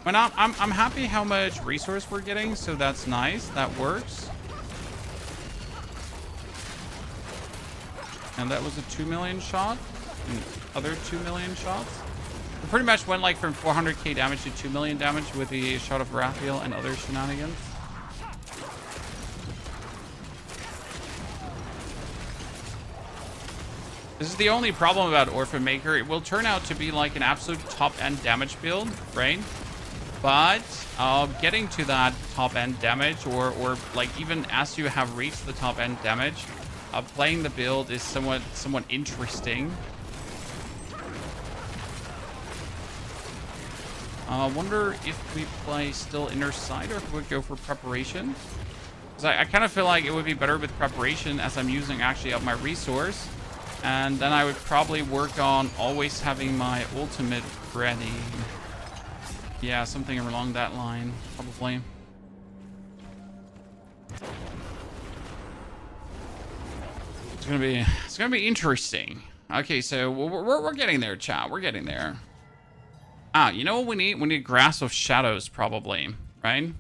But I'm happy how much resource we're getting, so that's nice. That works. And that was a 2 million shot. And other 2 million shots. We pretty much went like from 400k damage to 2 million damage with the Shot of Arathiel and other shenanigans. This is the only problem about Orphan Maker. It will turn out to be like an absolute top-end damage build, right? But getting to that top-end damage, or like even as you have reached the top-end damage, playing the build is somewhat interesting. Wonder if we play still Inner Sight or if we would go for Preparation. Because I kind of feel like it would be better with Preparation as I'm using actually up my resource. And then I would probably work on always having my ultimate ready. Yeah, something along that line, probably. It's gonna be interesting. Okay, so we're getting there, chat. We're getting there. Ah, you know what we need? We need Grasp of Shadows, probably, right?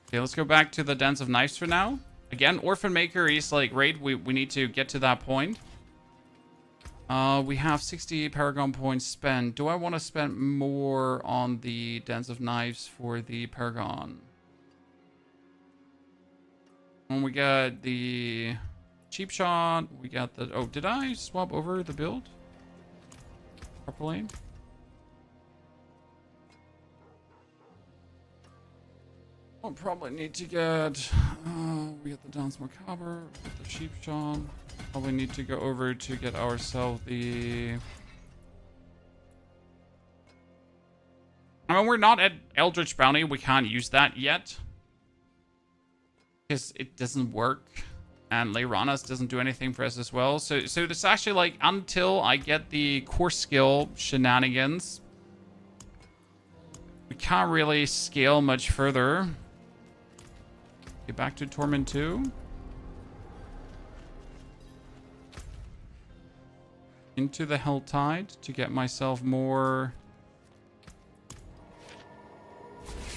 Okay, let's go back to the Dens of Knives for now. Again, Orphan Maker is like great. We need to get to that point. We have 60 Paragon points spent. Do I want to spend more on the Dens of Knives for the Paragon? And we got the cheap shot. We got the... Oh, did I swap over the build properly? I'll probably need to get... we got the Dance Macabre, we got the cheap shot. Probably need to go over to get ourselves the... I mean, we're not at Eldritch Bounty. We can't use that yet. Because it doesn't work. And Leiranas doesn't do anything for us as well. So it's actually like, until I get the core skill shenanigans, we can't really scale much further. Get back to Torment 2. Into the Helltide to get myself more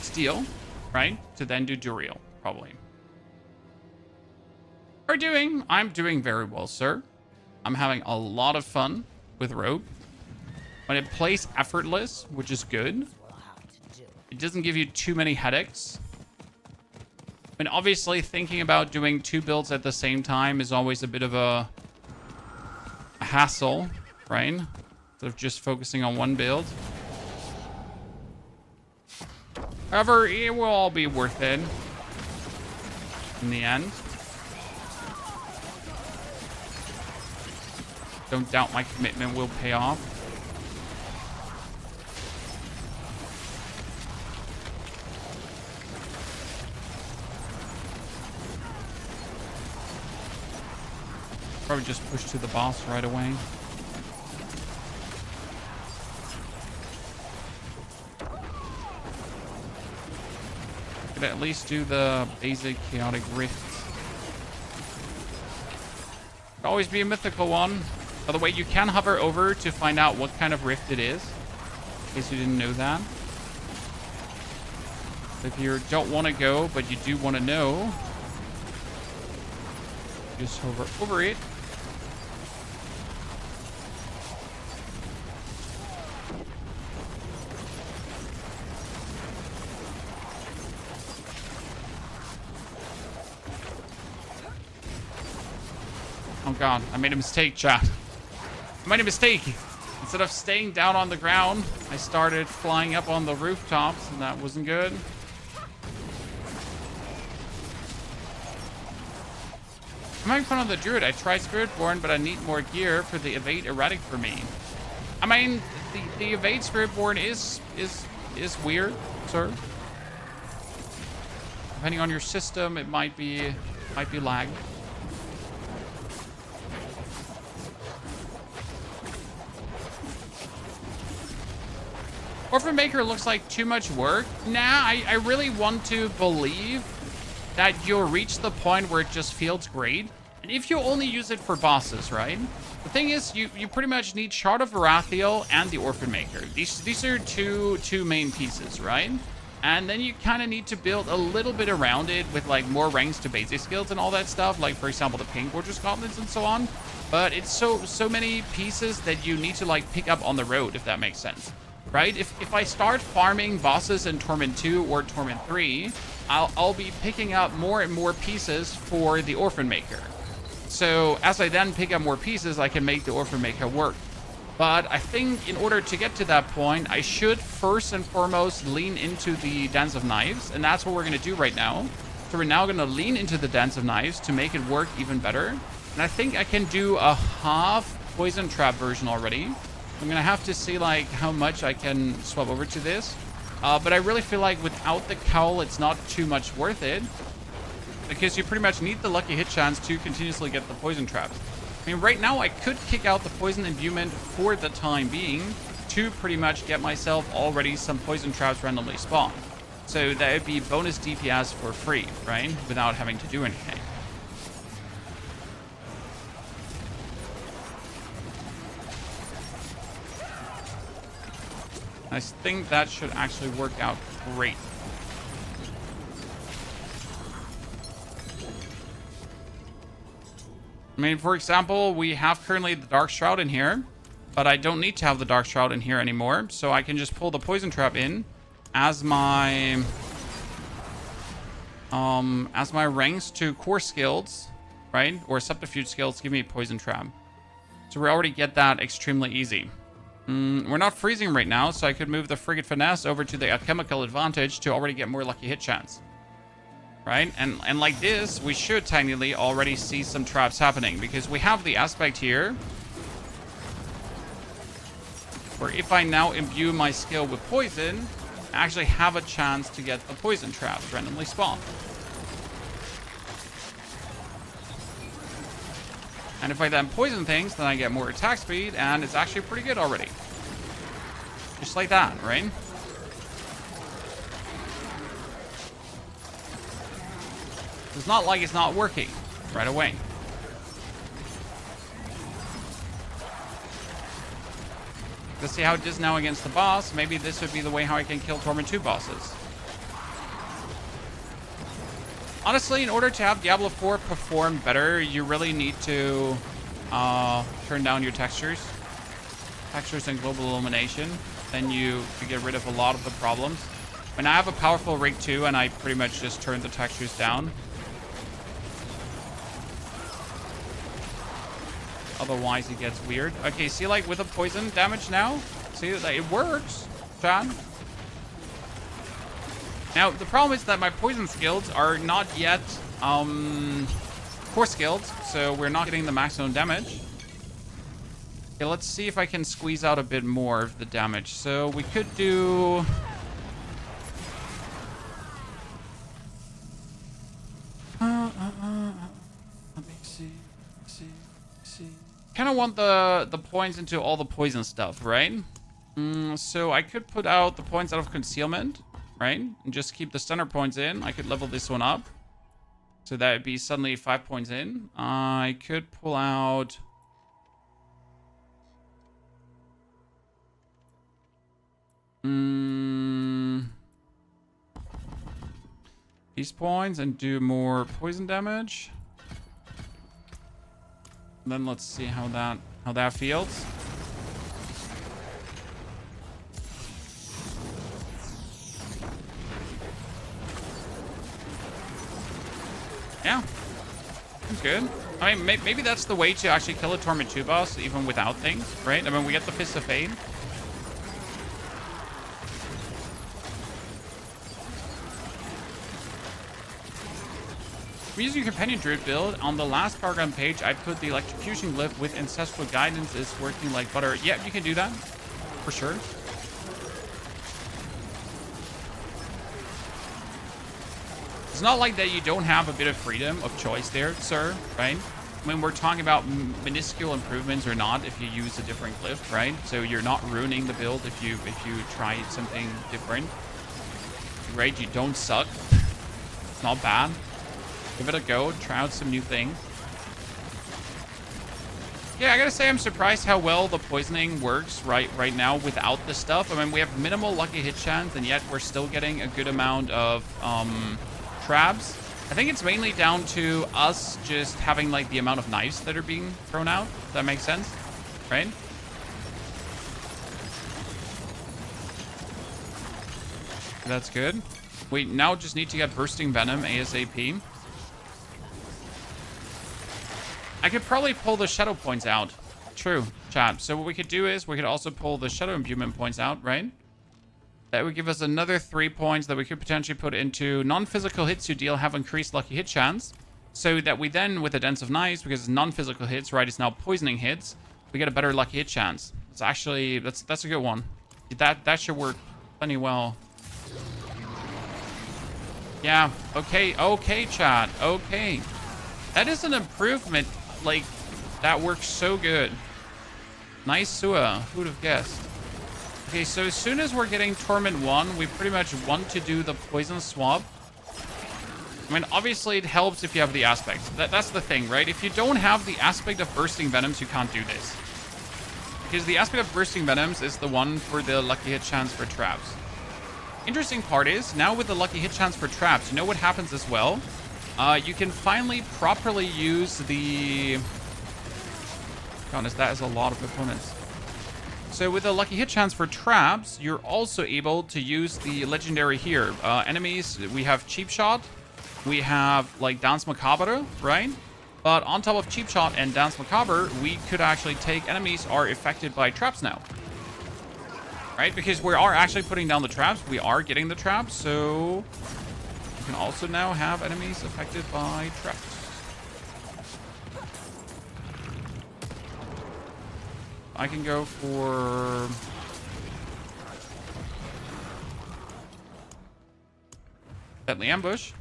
steel, right? To then do Duriel, probably. I'm doing very well, sir. I'm having a lot of fun with Rogue. When it plays effortless, which is good. It doesn't give you too many headaches. And obviously, thinking about doing 2 builds at the same time is always a bit of a hassle, right? Instead of just focusing on one build. However, it will all be worth it in the end. Don't doubt my commitment will pay off. Probably just push to the boss right away. Could at least do the basic chaotic rift. Could always be a mythical one. By the way, you can hover over to find out what kind of rift it is, in case you didn't know that. If you don't want to go, but you do want to know, just hover over it. Oh god, I made a mistake, chat. I made a mistake. Instead of staying down on the ground, I started flying up on the rooftops, and that wasn't good. I'm having fun on the Druid. I tried Spiritborn, but I need more gear for the Evade Erratic for me. I mean, the Evade Spiritborn is weird, sir. Depending on your system, it might be lagged. Orphan Maker looks like too much work. Nah, I really want to believe that you'll reach the point where it just feels great. And if you only use it for bosses, right? The thing is, you pretty much need Shard of Varathiel and the Orphan Maker. These are two main pieces, right? And then you kind of need to build a little bit around it with like more ranks to basic skills and all that stuff. Like, for example, the Pain Fortress Gauntlets and so on. But it's so many pieces that you need to like pick up on the road, if that makes sense. Right? If I start farming bosses in Torment 2 or Torment 3, I'll be picking up more and more pieces for the Orphan Maker. So as I then pick up more pieces, I can make the Orphan Maker work. But I think in order to get to that point, I should first and foremost lean into the Dance of Knives, and that's what we're going to do right now. So we're now going to lean into the Dance of Knives to make it work even better. And I think I can do a half Poison Trap version already. I'm gonna have to see like how much I can swap over to this, but I really feel like without the cowl it's not too much worth it, because you pretty much need the lucky hit chance to continuously get the poison traps. I mean, right now I could kick out the poison imbuement for the time being to pretty much get myself already some poison traps randomly spawned, so that would be bonus DPS for free, right, without having to do anything. I think that should actually work out great. I mean, for example, we have currently the Dark Shroud in here, but I don't need to have the Dark Shroud in here anymore, so I can just pull the Poison Trap in as my As my ranks to core skills, right? Or subterfuge skills give me poison trap. So we already get that extremely easy. We're not freezing right now, so I could move the Frigate Finesse over to the alchemical advantage to already get more lucky hit chance. Right? And like this, we should technically already see some traps happening because we have the aspect here where if I now imbue my skill with poison, I actually have a chance to get the poison traps randomly spawned. And if I then poison things, then I get more attack speed, and it's actually pretty good already. Just like that, right? It's not like it's not working right away. Let's see how it does now against the boss. Maybe this would be the way how I can kill Torment 2 bosses. Honestly, in order to have Diablo 4 perform better, you really need to turn down your textures. Textures and global illumination. Then you get rid of a lot of the problems. When I have a powerful rig 2 and I pretty much just turn the textures down. Otherwise, it gets weird. Okay, see, like, with the poison damage now? See, like, it works, Chad. Now, the problem is that my poison skills are not yet, core skills, so we're not getting the maximum damage. Okay, let's see if I can squeeze out a bit more of the damage. So, we could do... Let me see. Kind of want the points into all the poison stuff, right? So I could put out the points out of concealment, right? And just keep the stunner points in. I could level this one up. So that would be suddenly 5 points in. I could pull out... these points and do more poison damage. Then let's see how that feels. Yeah, that's good. I mean, maybe that's the way to actually kill a Torment 2 boss, even without things, right? I mean, we get the Fist of Fate. I'm using Companion Druid build. On the last program page, I put the Electrocution glyph with Ancestral Guidance is working like butter. Yeah, you can do that. For sure. It's not like that you don't have a bit of freedom of choice there, sir, right? When we're talking about minuscule improvements or not, if you use a different glyph, right? So you're not ruining the build if you try something different, right? You don't suck. It's not bad. Give it a go. Try out some new things. Yeah, I gotta say I'm surprised how well the poisoning works right now without the stuff. I mean, we have minimal lucky hit chance, and yet we're still getting a good amount of traps. I think it's mainly down to us just having like the amount of knives that are being thrown out. If that makes sense, right? That's good. We now just need to get Bursting Venom ASAP. I could probably pull the Shadow points out. True, chat. So what we could do is we could also pull the Shadow Imbuement points out, right? That would give us another 3 points that we could potentially put into non-physical hits you deal have increased lucky hit chance. So that we then, with the Dance of Knives, because it's non-physical hits, right, it's now poisoning hits, we get a better lucky hit chance. It's actually, that's a good one. That should work plenty well. Yeah, okay, chat, okay. That is an improvement. Like, that works so good. Nice Sua. Who'd have guessed? Okay, so as soon as we're getting Torment 1, we pretty much want to do the poison swap. I mean, obviously it helps if you have the aspect. That's the thing, right? If you don't have the aspect of Bursting Venoms, you can't do this. Because the aspect of Bursting Venoms is the one for the lucky hit chance for traps. Interesting part is, now with the lucky hit chance for traps, you know what happens as well? You can finally properly use the... To be honest, that is a lot of opponents. So with the lucky hit chance for traps, you're also able to use the legendary here. Enemies, we have Cheap Shot. we have like Dance Macabre, right? But on top of Cheap Shot and Dance Macabre, we could actually take enemies are affected by traps now. Right? Because we are actually putting down the traps. We are getting the traps, so we can also now have enemies affected by traps. I can go for... Deadly Ambush.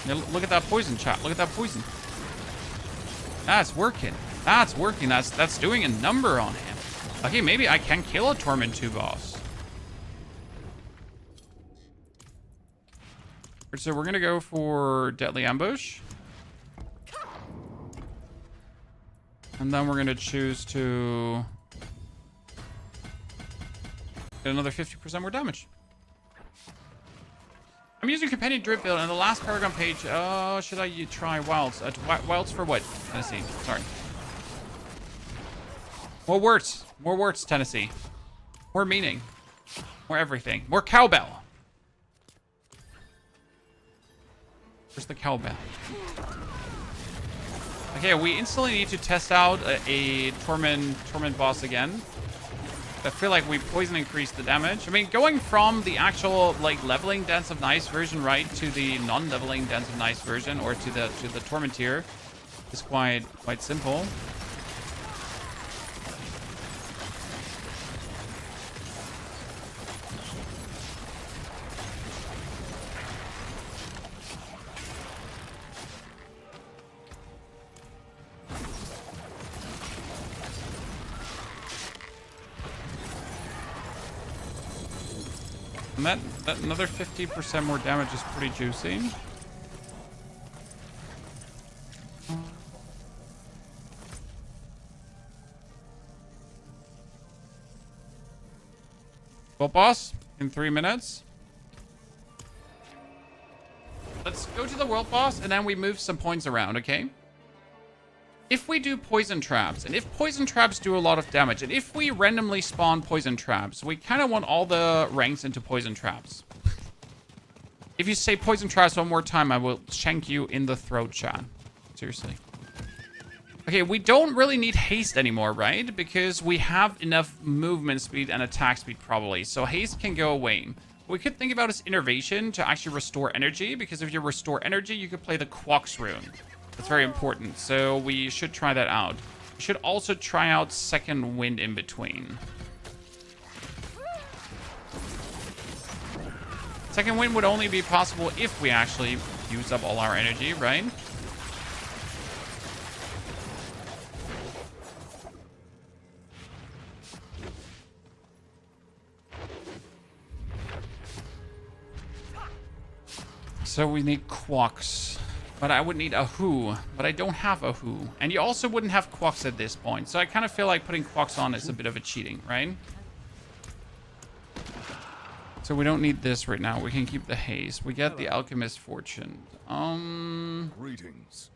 Now look at that poison, chat. Look at that poison. That's working. That's working. That's doing a number on him. Okay, maybe I can kill a Torment 2 boss. So we're gonna go for Deadly Ambush. And then we're gonna choose to get another 50% more damage. I'm using Companion Drip build on the last Paragon page. Should I try Wilds? Wilds for what? Tennessee. Sorry. More words. More words, Tennessee. More meaning. More everything. More cowbell. Where's the cowbell? Okay, we instantly need to test out a Torment boss again. I feel like we poison increased the damage. I mean, going from the actual like leveling Dance of Nice version, right, to the non-leveling Dance of Nice version, or to the Torment tier, is quite simple. And that another 50% more damage is pretty juicy. Well, boss, in 3 minutes. Let's go to the world boss, and then we move some points around, okay? If we do poison traps, and if poison traps do a lot of damage, and if we randomly spawn poison traps, we kind of want all the ranks into poison traps. If you say poison traps one more time, I will shank you in the throat, chat. Seriously. Okay, we don't really need haste anymore, right? Because we have enough movement speed and attack speed, probably. So haste can go away. What we could think about is innervation to actually restore energy, because if you restore energy, you could play the Quox rune. That's very important, so we should try that out. We should also try out Second Wind in between. Second Wind would only be possible if we actually use up all our energy, right? So we need Quox. But I would need a Who, but I don't have a Who. And you also wouldn't have Quox at this point. So I kind of feel like putting Quox on is a bit of a cheating, right? So we don't need this right now. We can keep the haste. We get the Alchemist Fortune. Greetings.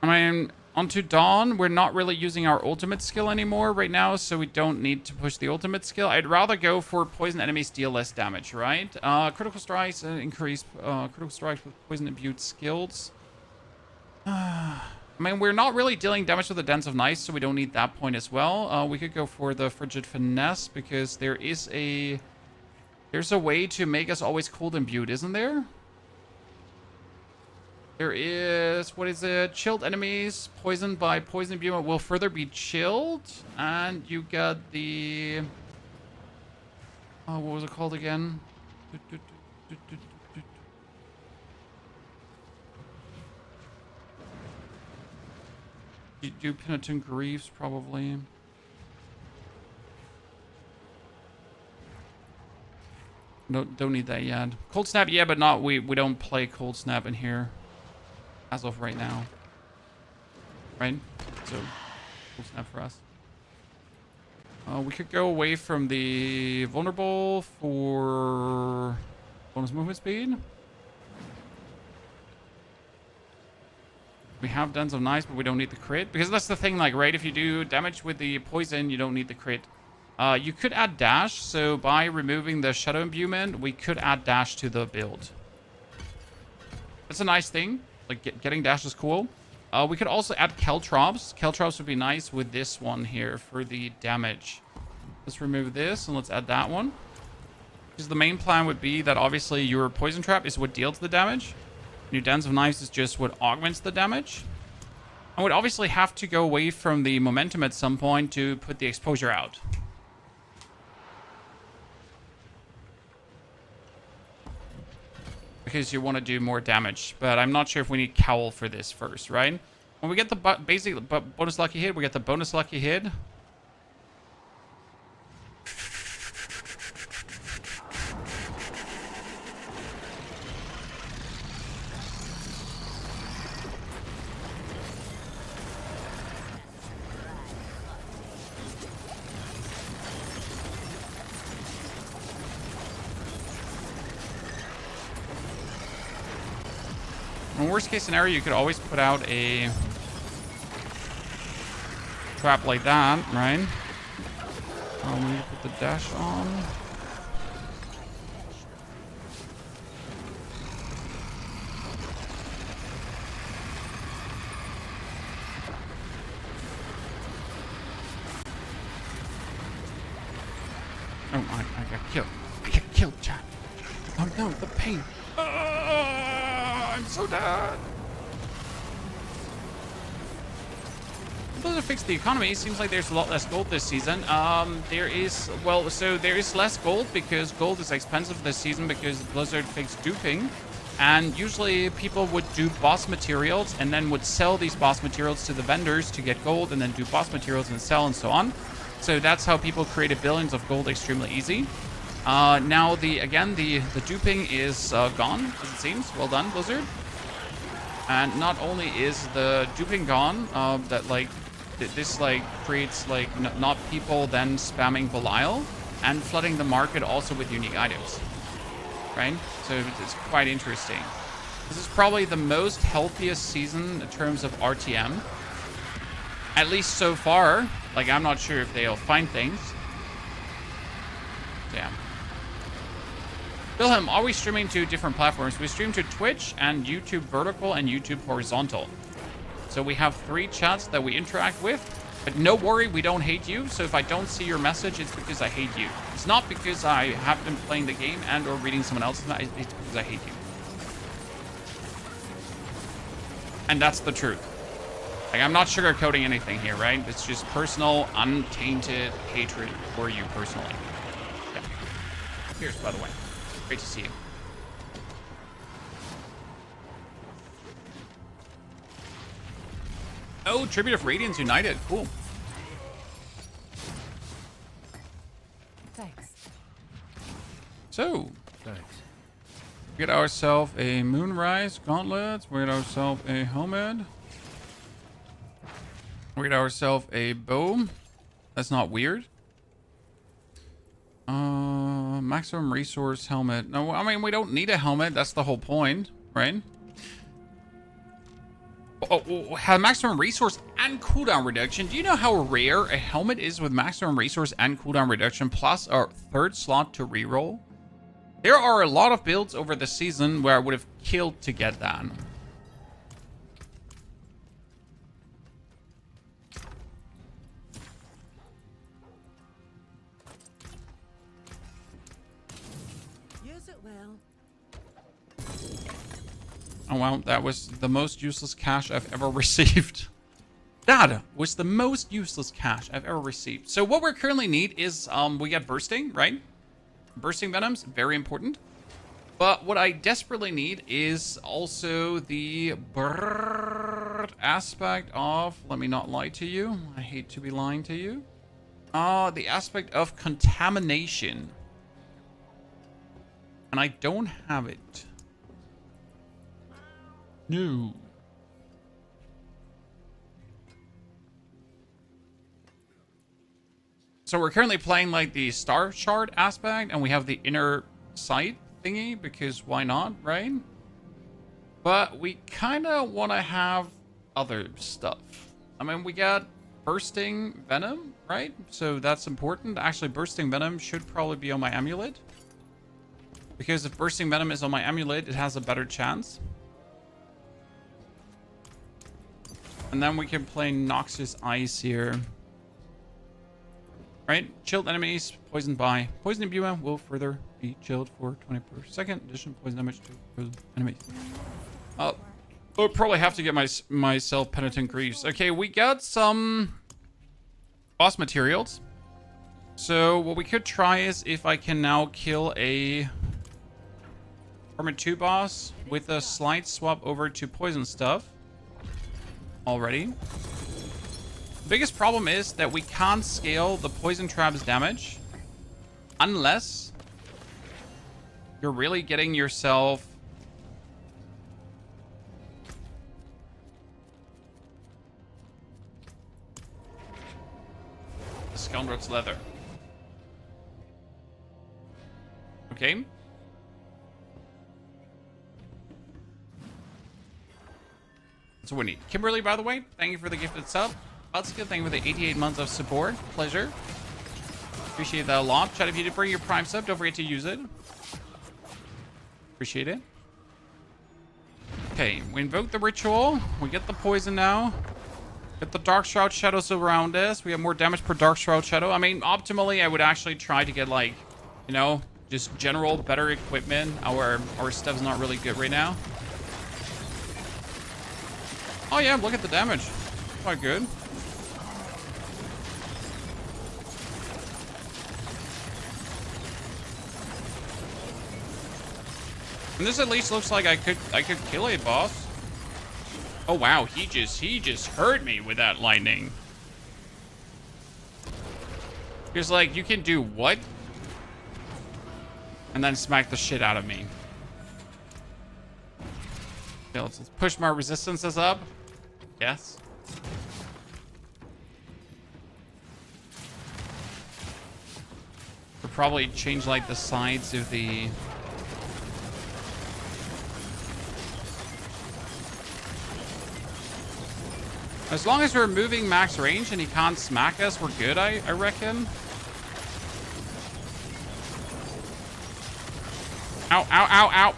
I mean, onto Dawn, we're not really using our ultimate skill anymore right now, so we don't need to push the ultimate skill. I'd rather go for poison enemies deal less damage, right? Critical strikes increase critical strikes with poison imbued skills. I mean, we're not really dealing damage with the Dance of Nice, so we don't need that point as well. We could go for the Frigid Finesse, because there's a way to make us always cold imbued, isn't there? There is, what is it? Chilled enemies poisoned by poison imbuement will further be chilled. And you got the... Oh, what was it called again? You do Penitent Griefs, probably. No, don't need that yet. Cold Snap, yeah, but not, we don't play Cold Snap in here. As of right now. Right? So, Cold Snap for us. We could go away from the Vulnerable for bonus movement speed. We have Dance of Nice, but we don't need the crit. Because that's the thing, like, right? If you do damage with the poison, you don't need the crit. You could add dash, so by removing the shadow imbuement, we could add dash to the build. That's a nice thing. Like, getting dash is cool. We could also add Caltrops. Caltrops would be nice with this one here for the damage. Let's remove this, and let's add that one. Because the main plan would be that, obviously, your Poison Trap is what deals the damage. Your Dance of Knives is just what augments the damage. I would obviously have to go away from the momentum at some point to put the exposure out. Because you want to do more damage. But I'm not sure if we need Cowl for this first, right? When we get the basic bonus lucky hit, we get the bonus lucky hit. In worst case scenario, you could always put out a trap like that, right? We need to put the dash on. Oh, I got killed. I got killed, chat. Oh no, the pain. I'm so dead. Blizzard fixed the economy. Seems like there's a lot less gold this season. There is less gold because gold is expensive this season because Blizzard fixed duping. And usually people would dupe boss materials and then would sell these boss materials to the vendors to get gold and then do boss materials and sell and so on. So that's how people created billions of gold extremely easy. Now the duping is gone, as it seems. Well done, Blizzard. And not only is the duping gone, this creates not people then spamming Belial and flooding the market also with unique items, right? So it's quite interesting. This is probably the most healthiest season in terms of RTM, at least so far. Like, I'm not sure if they'll find things. Damn. Wilhelm, are we streaming to different platforms? We stream to Twitch and YouTube vertical and YouTube horizontal. So we have 3 chats that we interact with. But no worry, we don't hate you. So if I don't see your message, it's because I hate you. It's not because I have been playing the game and or reading someone else's message. It's because I hate you. And that's the truth. Like, I'm not sugarcoating anything here, right? It's just personal, untainted hatred for you personally. Yeah. Cheers, by the way. Great to see you. Oh, Tribute of Radiance United. Cool. Thanks. So, we get ourselves a Moonrise Gauntlet. We get ourselves a helmet. We get ourselves a bow. That's not weird. Maximum resource helmet. No, I mean, we don't need a helmet. That's the whole point, right? Oh, have maximum resource and cooldown reduction. Do you know how rare a helmet is with maximum resource and cooldown reduction plus a 3rd slot to reroll? There are a lot of builds over the season where I would have killed to get that. Oh, well, that was the most useless cash I've ever received. That was the most useless cash I've ever received. So what we currently need is, we got bursting, right? Bursting venoms, very important. But what I desperately need is also the aspect of, let me not lie to you. I hate to be lying to you. The aspect of contamination. And I don't have it. No. So we're currently playing like the Star Shard aspect, and we have the inner sight thingy because why not, right? But we kind of want to have other stuff. I mean, we got bursting venom, right? So that's important. Actually, bursting venom should probably be on my amulet. Because if bursting venom is on my amulet, it has a better chance. And then we can play Noxious Ice here. Right? Chilled enemies, poisoned by poison imbuement will further be chilled for 20 per second. Additional poison damage to poison enemies. I'll probably have to get myself Penitent Greaves. Okay, we got some boss materials. So what we could try is if I can now kill a Torment 2 boss with a slight swap over to poison stuff already. The biggest problem is that we can't scale the poison trap's damage unless you're really getting yourself Scoundrel's Leather. Okay. That's what we need. Kimberly, by the way, thank you for the gifted sub. Butska, thank you for the 88 months of support. Pleasure. Appreciate that a lot. Chat, if you did bring your Prime sub, don't forget to use it. Appreciate it. Okay, we invoke the ritual. We get the poison now. Get the Dark Shroud shadows around us. We have more damage per Dark Shroud shadow. I mean, optimally, I would actually try to get, like, you know, just general better equipment. Our stuff's not really good right now. Oh yeah, look at the damage. Quite good. And this at least looks like I could kill a boss. Oh wow, he just hurt me with that lightning. He was like, you can do what? And then smack the shit out of me. Okay, let's push my resistances up. Yes. We'll probably change like the sides of the... As long as we're moving max range and he can't smack us, we're good, I reckon. Ow, ow, ow, ow.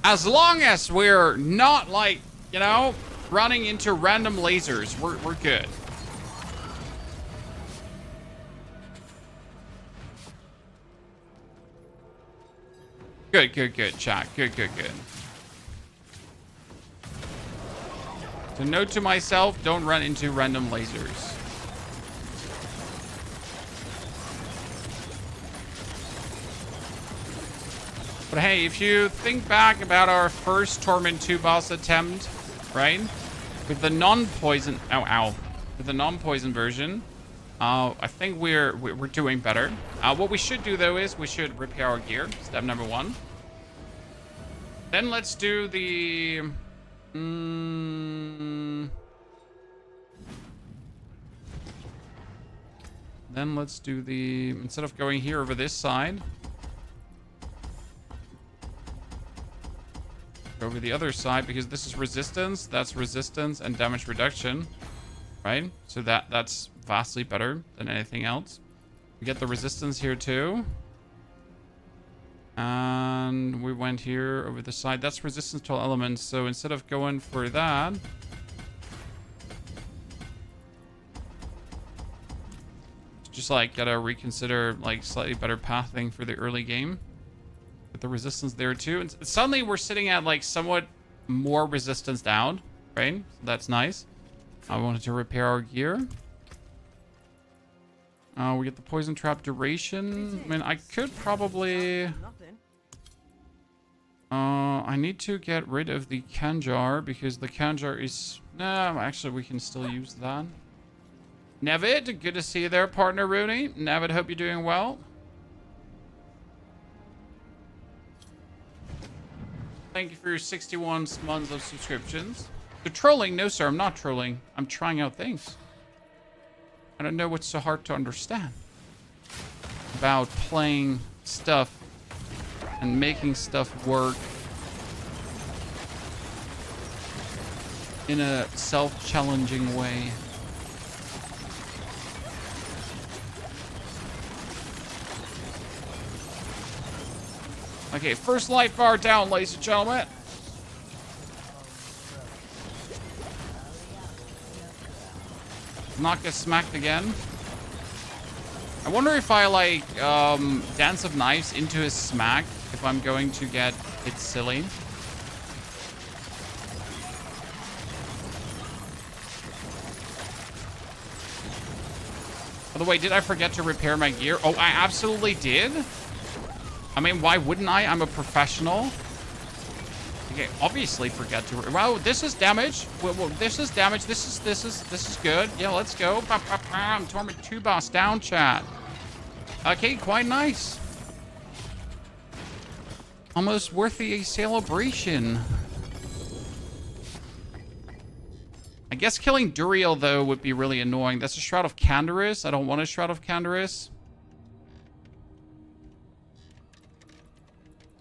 As long as we're not, like, you know, running into random lasers, we're good. Good, chat. Good. So note to myself, don't run into random lasers. But hey, if you think back about our first Torment 2 boss attempt, right? With the non-poison, with the non-poison version, I think we're doing better. What we should do though is we should repair our gear. Step number 1. Then let's do the. Then let's do the, instead of going here over this side, go over the other side, because this is resistance, that's resistance and damage reduction, right? So that's vastly better than anything else. We get the resistance here too. And we went here over the side. That's resistance to all elements. So instead of going for that, just like gotta reconsider like slightly better pathing for the early game. With the resistance there too. And suddenly we're sitting at like somewhat more resistance down, right? So that's nice. I wanted to repair our gear. We get the poison trap duration. I mean, I could probably... I need to get rid of the Kanjar because the Kanjar is... No, actually, we can still use that. Nevid, good to see you there, partner Rooney. Nevid, hope you're doing well. Thank you for your 61 months of subscriptions. You're trolling? No, sir, I'm not trolling. I'm trying out things. I don't know what's so hard to understand about playing stuff and making stuff work in a self-challenging way. Okay, first life bar down, ladies and gentlemen. Not get smacked again. I wonder if I like Dance of Knives into his smack, if I'm going to get it silly. By the way, did I forget to repair my gear? Oh, I absolutely did. I mean, why wouldn't I? I'm a professional. Okay, obviously forget to. Wow, this is damage. Well, this is damage. This is good. Yeah, let's go. Torment 2 boss down, chat. Okay, quite nice. Almost worthy a celebration. I guess killing Duriel, though, would be really annoying. That's a Shroud of Canderous. I don't want a Shroud of Canderous.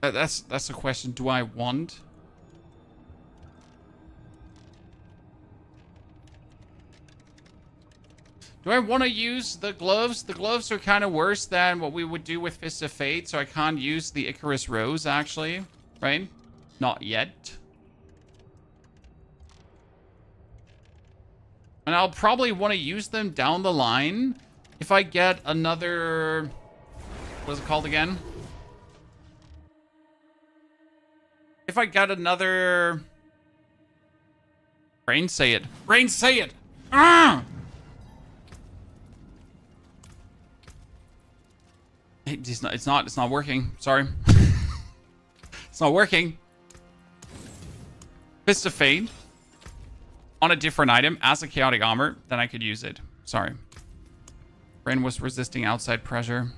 That's the question. Do I want? Do I want to use the gloves? The gloves are kind of worse than what we would do with Fist of Fate, so I can't use the Icarus Rose, actually. Right? Not yet. And I'll probably want to use them down the line if I get another... What is it called again? If I get another... Brain say it. Brain say it! Ah! It's not working. Sorry. It's not working. Fist of Fate. On a different item as a chaotic armor, then I could use it. Sorry. Brain was resisting outside pressure.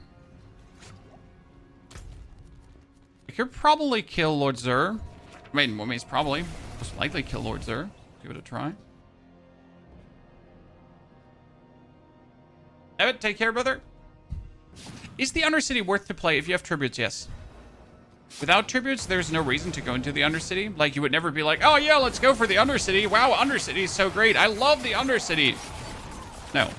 I could probably kill Lord Zur. I mean, it's probably most likely kill Lord Zur. Give it a try. Evan, take care, brother. Is the Undercity worth to play if you have tributes? Yes. Without tributes, there's no reason to go into the Undercity. Like, you would never be like, oh yeah, let's go for the Undercity. Wow, Undercity is so great. I love the Undercity. No.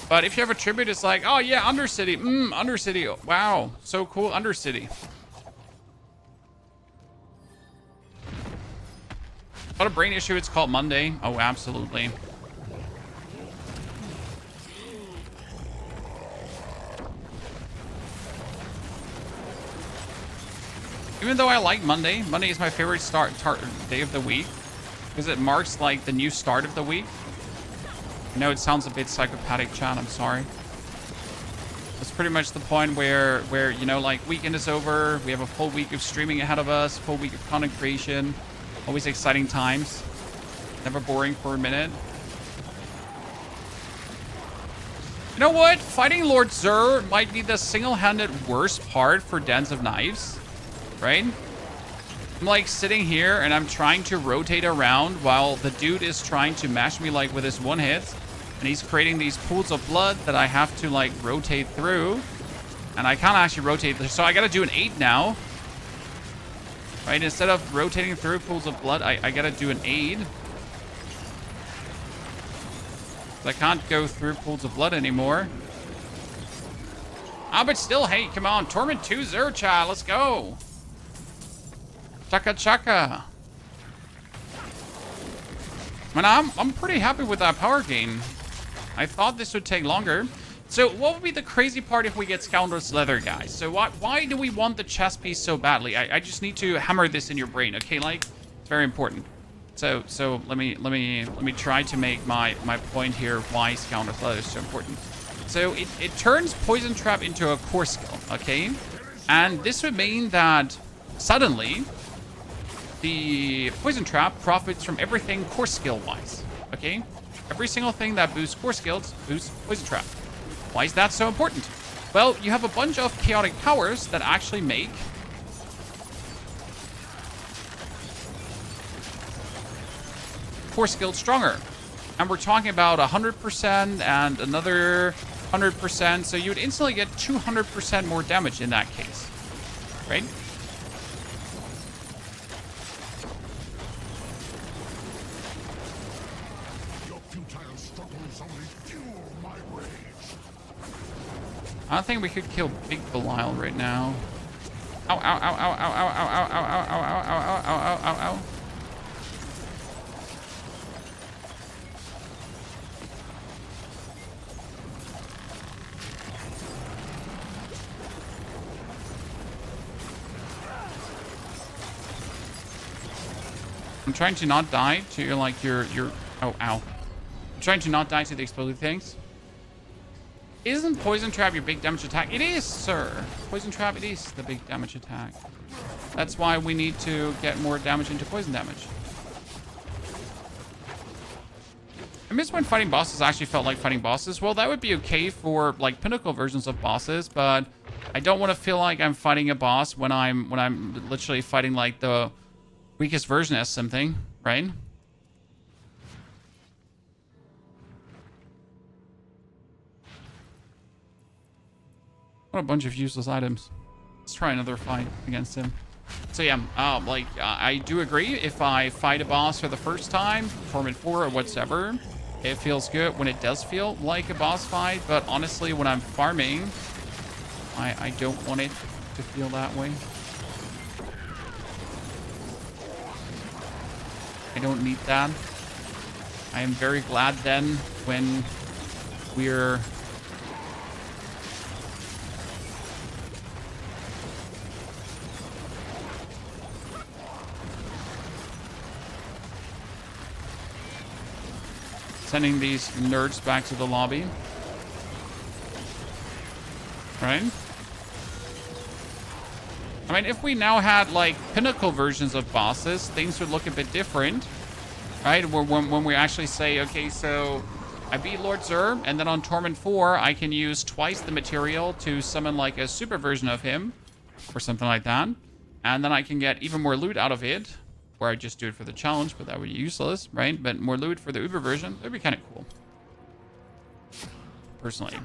But if you have a tribute, it's like, oh yeah, Undercity. Undercity. Wow, so cool, Undercity. Not a brain issue, it's called Monday. Oh, absolutely. Even though I like Monday, Monday is my favorite day of the week because it marks like the new start of the week. I know it sounds a bit psychopathic, chat. I'm sorry. It's pretty much the point where you know, like, weekend is over. We have a full week of streaming ahead of us, full week of content creation. Always exciting times. Never boring for a minute. You know what? Fighting Lord Zur might be the single-handed worst part for Dance of Knives. Right? I'm like sitting here and I'm trying to rotate around while the dude is trying to mash me like with his one hit. And he's creating these pools of blood that I have to like rotate through. And I can't actually rotate. So I gotta do an 8 now. Right? Instead of rotating through pools of blood, I gotta do an 8. I can't go through pools of blood anymore. Ah, but still, hey, come on. Torment 2 Zur, child. Let's go. Chaka chaka. Man, I'm pretty happy with that power gain. I thought this would take longer. So what would be the crazy part if we get Scoundrel's Leather, guys? So why do we want the chest piece so badly? I just need to hammer this in your brain, okay? Like, it's very important. So let me try to make my point here why Scoundrel's Leather is so important. So it turns Poison Trap into a core skill, okay? And this would mean that suddenly the Poison Trap profits from everything core skill wise, okay? Every single thing that boosts core skills boosts Poison Trap. Why is that so important? Well, you have a bunch of chaotic powers that actually make core skills stronger. And we're talking about 100% and another 100%, so you would instantly get 200% more damage in that case, right? I don't think we could kill Big Belial right now. Ow, ow, ow, ow, ow, ow, ow, ow, ow, ow, ow, ow, ow, ow, ow, ow. I'm trying to not die to like your oh ow. I'm trying to not die to the exploding things. Isn't Poison Trap your big damage attack? It is, sir. Poison Trap, it is the big damage attack. That's why we need to get more damage into poison damage. I miss when fighting bosses actually felt like fighting bosses. Well, that would be okay for like pinnacle versions of bosses, but I don't want to feel like I'm fighting a boss when I'm literally fighting like the weakest version as something, right? What a bunch of useless items. Let's try another fight against him. So yeah, I do agree. If I fight a boss for the first time, Torment 4 or whatever, it feels good when it does feel like a boss fight. But honestly, when I'm farming, I don't want it to feel that way. I don't need that. I am very glad then when we're sending these nerds back to the lobby. Right? I mean, if we now had like pinnacle versions of bosses, things would look a bit different, right? When we actually say, okay, so I beat Lord Zur, and then on Torment 4, I can use twice the material to summon like a super version of him, or something like that, and then I can get even more loot out of it, or I just do it for the challenge, but that would be useless, right? But more loot for the Uber version, that'd be kind of cool, personally.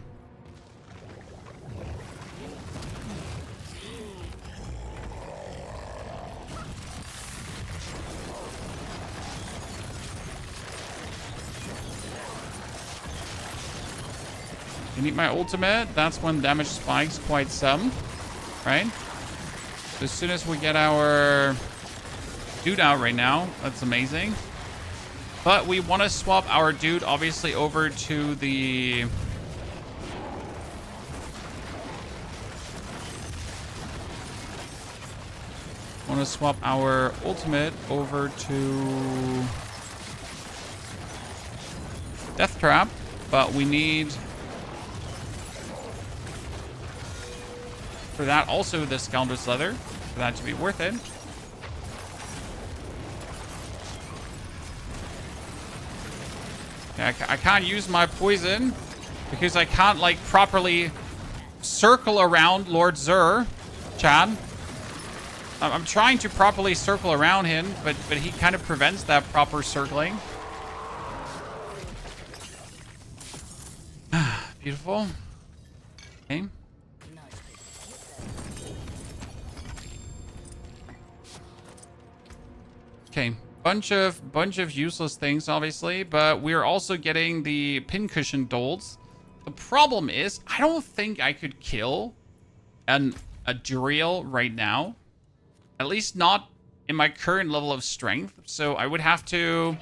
You need my ultimate. That's when damage spikes quite some, right? So as soon as we get our dude out right now, that's amazing. But we want to swap our dude obviously over to the want to swap our ultimate over to Death Trap, but we need for that also the Scoundrel's Leather for that to be worth it. Yeah, I can't use my poison because I can't like properly circle around Lord Zur, Chad. I'm trying to properly circle around him, but he kind of prevents that proper circling. Beautiful. Okay. Okay, bunch of useless things, obviously, but we're also getting the pincushion dolls. The problem is, I don't think I could kill a Duriel right now. At least not in my current level of strength. So I would have to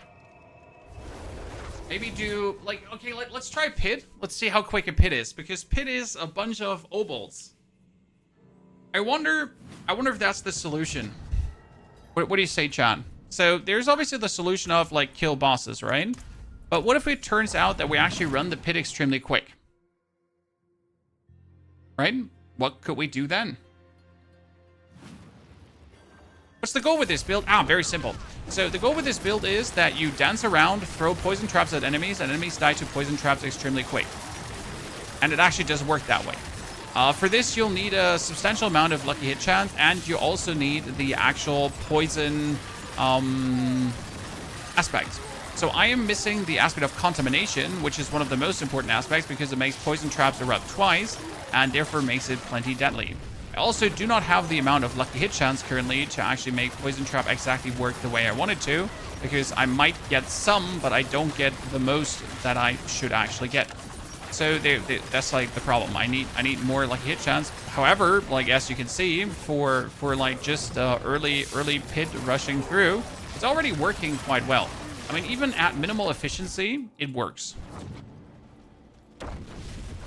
maybe do like, okay, let's try Pit. Let's see how quick a Pit is, because Pit is a bunch of obolts. I wonder if that's the solution. What do you say, Chan? So there's obviously the solution of like kill bosses, right? But what if it turns out that we actually run the Pit extremely quick? Right? What could we do then? What's the goal with this build? Very simple. So the goal with this build is that you dance around, throw poison traps at enemies, and enemies die to poison traps extremely quick. And it actually does work that way. For this, you'll need a substantial amount of lucky hit chance, and you also need the actual poison aspect. So I am missing the aspect of contamination, which is one of the most important aspects because it makes poison traps erupt twice, and therefore makes it plenty deadly. I also do not have the amount of lucky hit chance currently to actually make poison trap exactly work the way I wanted to, because I might get some, but I don't get the most that I should actually get. So that's like the problem. I need more lucky hit chance. However, like as you can see, for like just early pit rushing through, it's already working quite well. I mean, even at minimal efficiency, it works,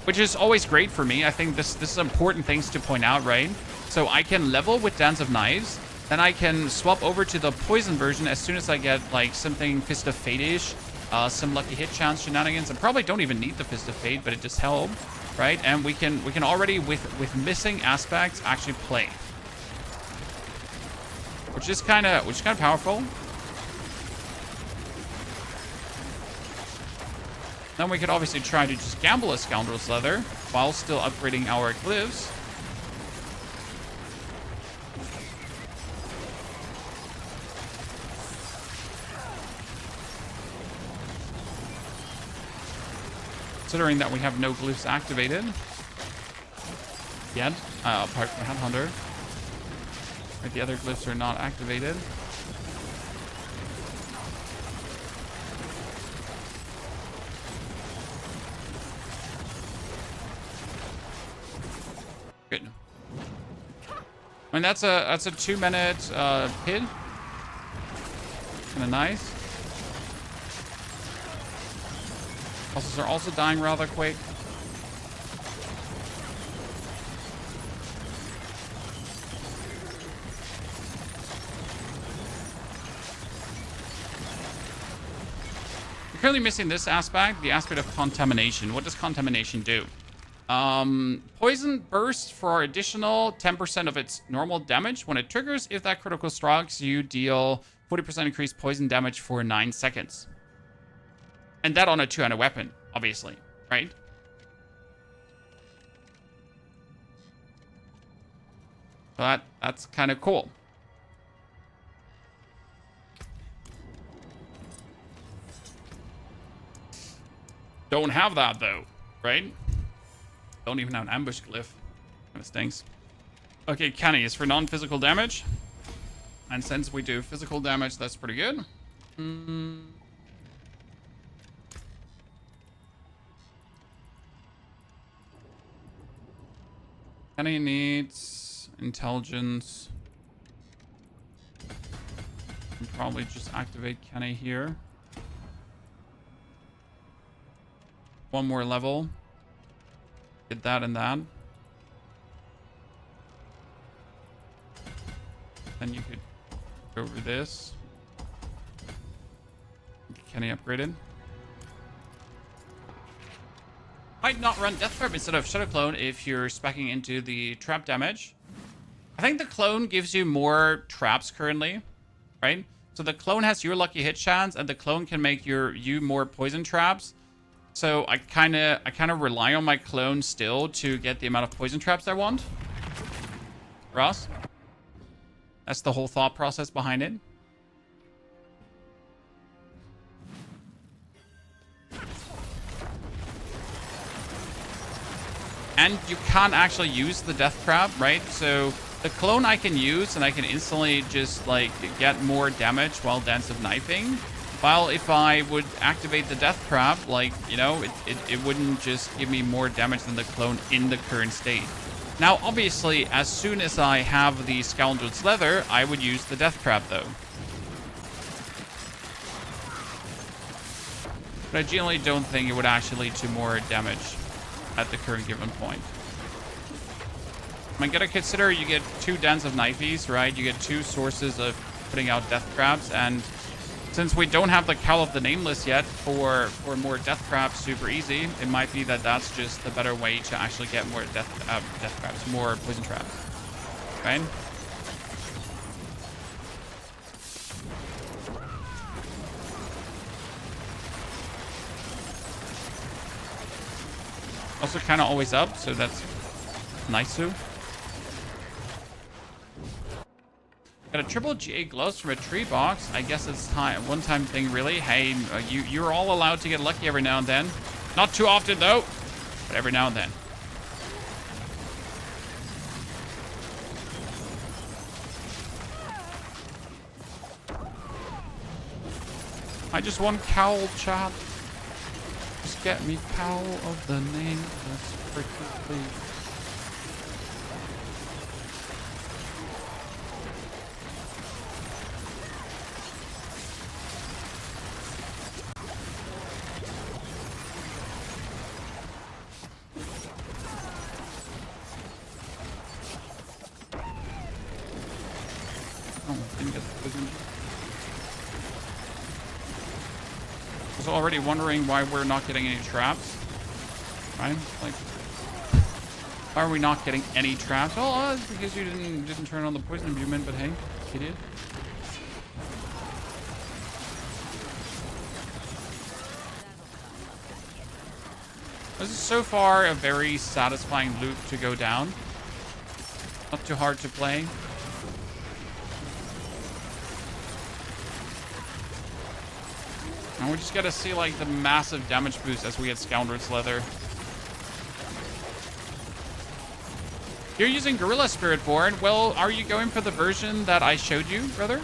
which is always great for me. I think this is important things to point out, right? So I can level with Dance of Knives, then I can swap over to the poison version as soon as I get like something Fist of Fate-ish, some lucky hit chance shenanigans. I probably don't even need the Fist of Fate, but it just helped, right? And we can already with missing aspects actually play, which is kind of powerful. Then we could obviously try to just gamble a Scoundrel's Leather while still upgrading our glyphs. Considering that we have no glyphs activated yet, apart from Headhunter. Right, the other glyphs are not activated. Good. And that's a 2-minute pit. Kind of nice. Bosses are also dying rather quick. We're currently missing this aspect, the aspect of contamination. What does contamination do? Poison bursts for additional 10% of its normal damage. When it triggers, if that critical strikes, you deal 40% increased poison damage for 9 seconds. And that on a 2-handed weapon, obviously, right? So that's kind of cool. Don't have that though, right? Don't even have an ambush glyph. Kind of stinks. Okay, Kenny is for non-physical damage. And since we do physical damage, that's pretty good. Kenny needs intelligence. Can probably just activate Kenny here. One more level. Get that and that. Then you could go over this. Get Kenny upgraded. Might not run Death Trap instead of Shadow Clone if you're speccing into the trap damage. I think the clone gives you more traps currently, right? So the clone has your lucky hit chance, and the clone can make you more poison traps. So I kind of rely on my clone still to get the amount of poison traps I want. Ross? That's the whole thought process behind it. And you can't actually use the death trap, right? So the clone I can use, and I can instantly just like get more damage while Dance of Knifing. While if I would activate the death trap, like, you know, it wouldn't just give me more damage than the clone in the current state. Now, obviously, as soon as I have the Scoundrel's Leather, I would use the death trap, though. But I generally don't think it would actually lead to more damage at the current given point. I mean, gotta consider you get 2 Dance of Knifies, right? You get 2 sources of putting out death traps, and since we don't have the Cowl of the Nameless yet for more death traps super easy, it might be that that's just the better way to actually get more death traps, more poison traps, right? Also kind of always up, so that's nice too. Got a triple GA gloves from a tree box. I guess it's one-time thing, really. Hey, you're all allowed to get lucky every now and then. Not too often, though, but every now and then. I just want cowl, chat. Just get me cow of the name. That's pretty. Didn't get the poison. I was already wondering why we're not getting any traps. Right? Like, why are we not getting any traps? Oh, it's because you didn't turn on the poison imbuement, but hey, idiot. This is so far a very satisfying loop to go down. Not too hard to play. And we just gotta see like the massive damage boost as we get Scoundrel's Leather. You're using Gorilla Spiritborn. Well, are you going for the version that I showed you, brother?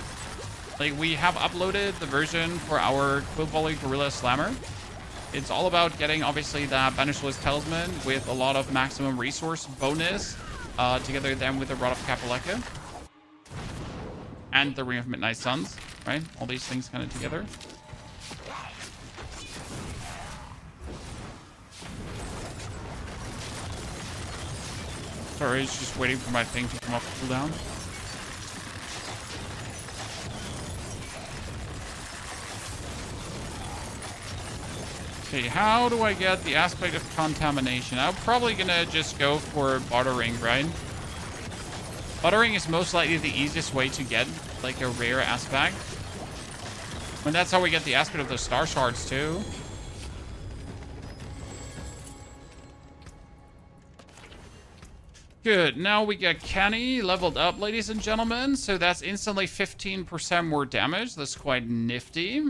Like, we have uploaded the version for our Quill Volley Gorilla Slammer. It's all about getting, obviously, the Banishless Talisman with a lot of maximum resource bonus, together then with the Rod of Kapaleka. And the Ring of Midnight Suns, right? All these things kind of together. Sorry, it's just waiting for my thing to come off cooldown. Okay, how do I get the aspect of contamination? I'm probably gonna just go for bartering, right? Bartering is most likely the easiest way to get like a rare aspect. And that's how we get the aspect of the star shards too. Good. Now we get Kenny leveled up, ladies and gentlemen. So that's instantly 15% more damage. That's quite nifty.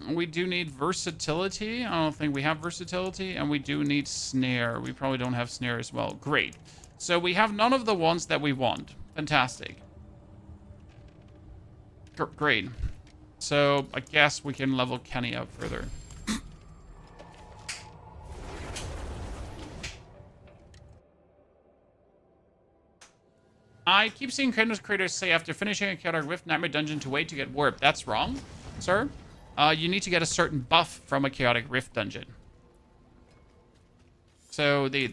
We do need versatility. I don't think we have versatility. And we do need snare. We probably don't have snare as well. Great. So we have none of the ones that we want. Fantastic. Great. So I guess we can level Kenny up further. I keep seeing content creators say after finishing a Chaotic Rift Nightmare Dungeon to wait to get warp. That's wrong, sir. You need to get a certain buff from a Chaotic Rift dungeon. So the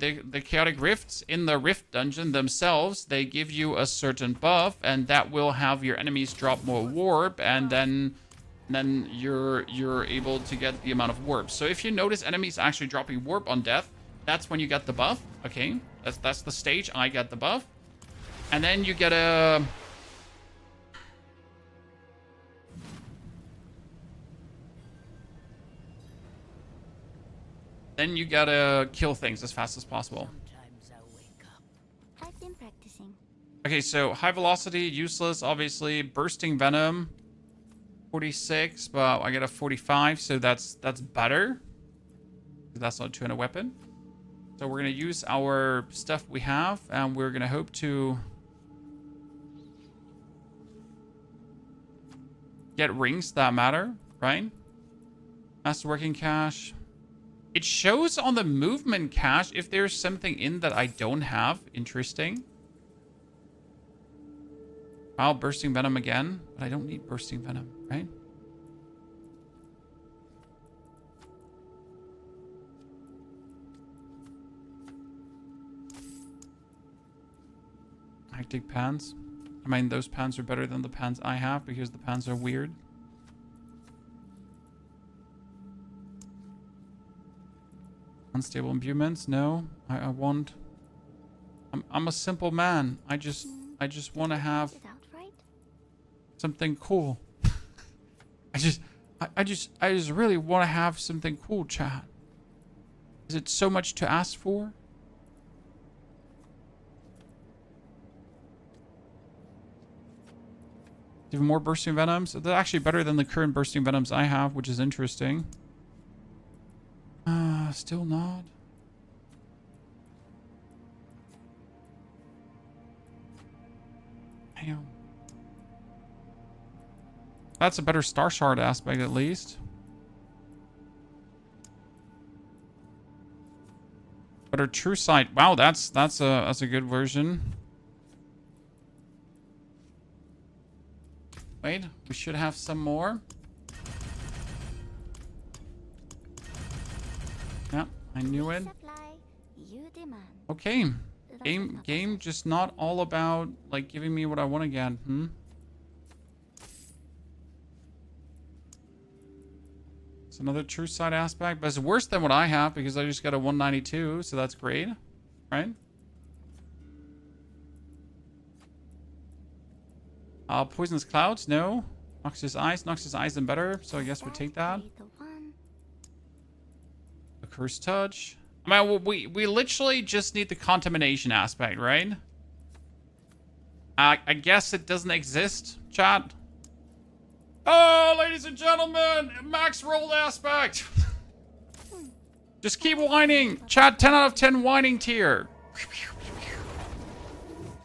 Chaotic Rifts in the Rift dungeon themselves, they give you a certain buff, and that will have your enemies drop more warp, and then you're able to get the amount of warp. So if you notice enemies actually dropping warp on death, that's when you get the buff. Okay, that's the stage I get the buff. And then you get a... Then you gotta kill things as fast as possible. Sometimes I wake up. I've been practicing. Okay, so high velocity, useless, obviously. Bursting Venom, 46, but I get a 45, so that's better. That's not a 200 weapon. So we're gonna use our stuff we have, and we're gonna hope to get rings that matter, right? Master Working Cache. It shows on the movement cache if there's something in that I don't have. Interesting. Wow, Bursting Venom again. But I don't need Bursting Venom, right? Hectic Pants. I mean, those pants are better than the pants I have because the pants are weird. Unstable imbuements? No, I want. I'm a simple man. I just want to have something cool. I just really want to have something cool, chat. Is it so much to ask for? Even more Bursting Venoms? They're actually better than the current Bursting Venoms I have, which is interesting. Still not. Damn. That's a better Star Shard aspect, at least. But our true sight. Wow, that's a good version. Wait, we should have some more. Yeah, I knew it. Supply, you demand. Okay. Game just not all about like giving me what I want again. It's another true sight aspect, but it's worse than what I have because I just got a 192, so that's great, right? Poisonous clouds, no. Noxious eyes and better, so I guess we take that. A cursed touch. I mean, we literally just need the contamination aspect, right? I guess it doesn't exist, chat. Oh, ladies and gentlemen, max rolled aspect. Just keep whining. Chat, 10 out of 10 whining tier.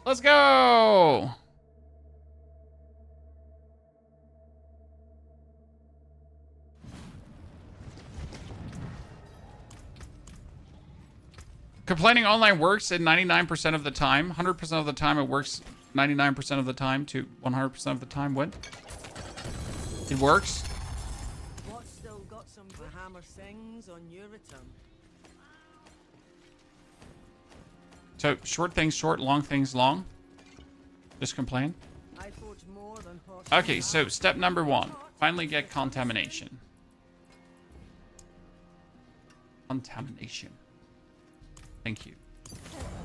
Let's go. Complaining online works in 99% of the time. 100% of the time it works 99% of the time to 100% of the time. What? It works. What still got some hammer sings on your return? So short things short, long things long. Just complain. I forge more than horse. Okay, so step number 1. Finally get contamination. Contamination. Thank you.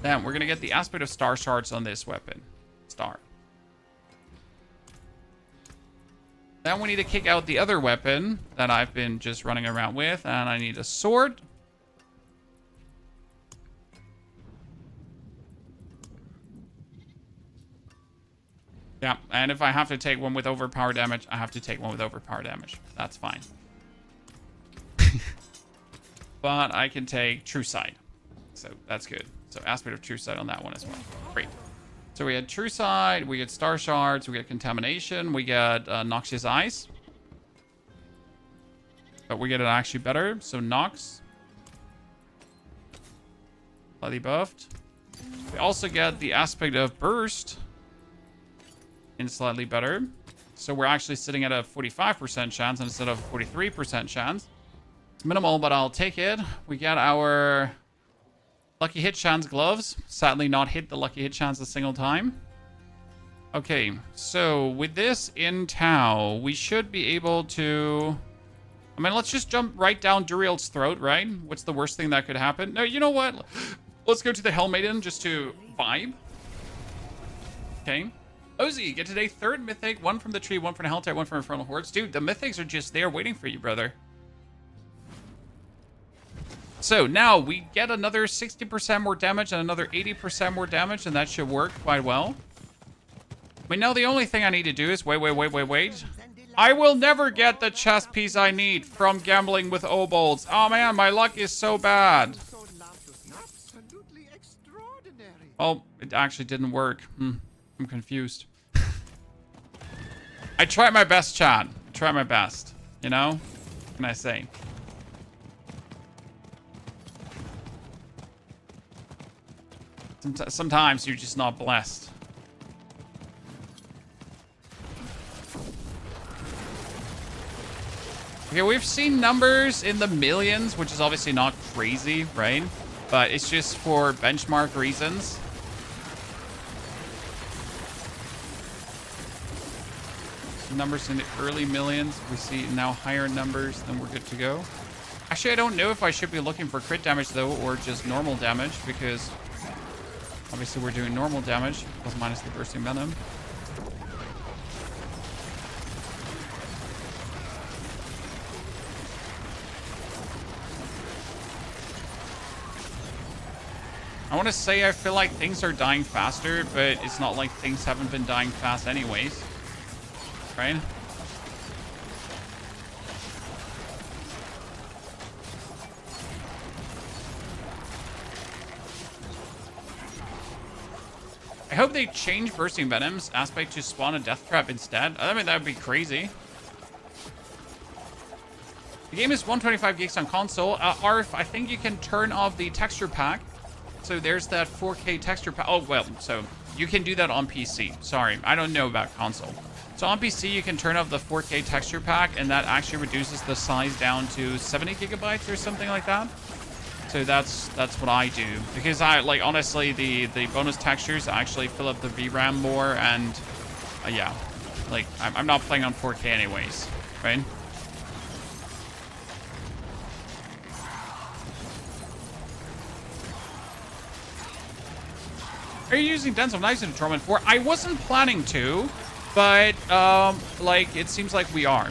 Then we're gonna get the aspect of star shards on this weapon. Star. Then we need to kick out the other weapon that I've been just running around with, and I need a sword. Yeah, and if I have to take one with overpower damage, I have to take one with overpower damage. That's fine. But I can take true sight. So that's good. So aspect of true sight on that one as well. Great. So we had true sight, we get star shards, we get contamination, we get noxious eyes. But we get it actually better. So Nox. Slightly buffed. We also get the aspect of burst. And slightly better. So we're actually sitting at a 45% chance instead of 43% chance. It's minimal, but I'll take it. We get our lucky hit chance gloves. Sadly not hit the lucky hit chance a single time. Okay, so with this in Tau, we should be able to... I mean, let's just jump right down Duriel's throat, right? What's the worst thing that could happen? No, you know what? Let's go to the Hell Maiden just to vibe. Okay. Ozzy, get today 3rd mythic, 1 from the tree, 1 from the Helltide, 1 from Infernal Hordes. Dude, the mythics are just there waiting for you, brother. So now we get another 60% more damage and another 80% more damage, and that should work quite well. I mean, now the only thing I need to do is wait. I will never get the chest piece I need from gambling with obols. Oh man, my luck is so bad. Oh, it actually didn't work. I'm confused. I tried my best, chat. I tried my best. You know? What can I say? Sometimes you're just not blessed. Okay, we've seen numbers in the millions, which is obviously not crazy, right? But it's just for benchmark reasons. Numbers in the early millions. We see now higher numbers, then we're good to go. Actually, I don't know if I should be looking for crit damage, though, or just normal damage, because obviously we're doing normal damage, plus minus the bursting venom. I want to say I feel like things are dying faster, but it's not like things haven't been dying fast anyways. Right? I hope they change Bursting Venom's aspect to spawn a Death Trap instead. I mean, that would be crazy. The game is 125 gigs on console. Arf, I think you can turn off the texture pack So there's that 4K texture pack. Oh, well, so you can do that on PC. Sorry, I don't know about console. So on PC, you can turn off the 4K texture pack, and that actually reduces the size down to 70 gigabytes or something like that. So that's what I do, because I like, honestly, the bonus textures actually fill up the VRAM more, and yeah, like I'm not playing on 4K anyways, right? Are you using Dance of Knives in Torment 4? I wasn't planning to, but like it seems like we are.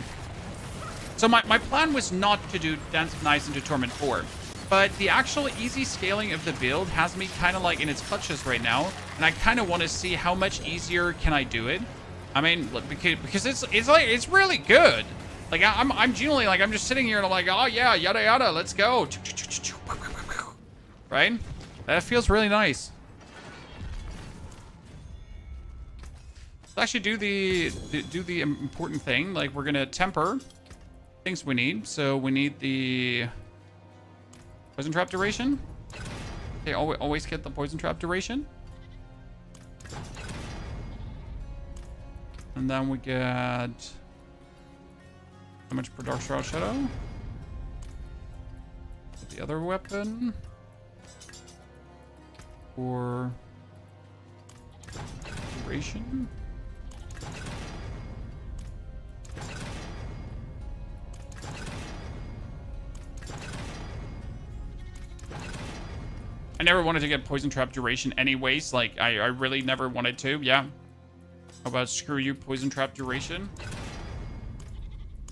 So my plan was not to do Dance of Knives into Torment 4. But the actual easy scaling of the build has me kind of like in its clutches right now, and I kind of want to see how much easier can I do it. I mean, because it's really good. Like I'm genuinely like, I'm just sitting here and I'm like, oh yeah, yada yada, let's go. Right? That feels really nice. Let's actually do the important thing. Like, we're gonna temper things we need. So we need the poison trap duration. Okay, always get the poison trap duration. And then we get damage per Dark Shroud Shadow. The other weapon. For duration. I never wanted to get poison trap duration anyways. Like, I really never wanted to. Yeah. How about screw you, poison trap duration?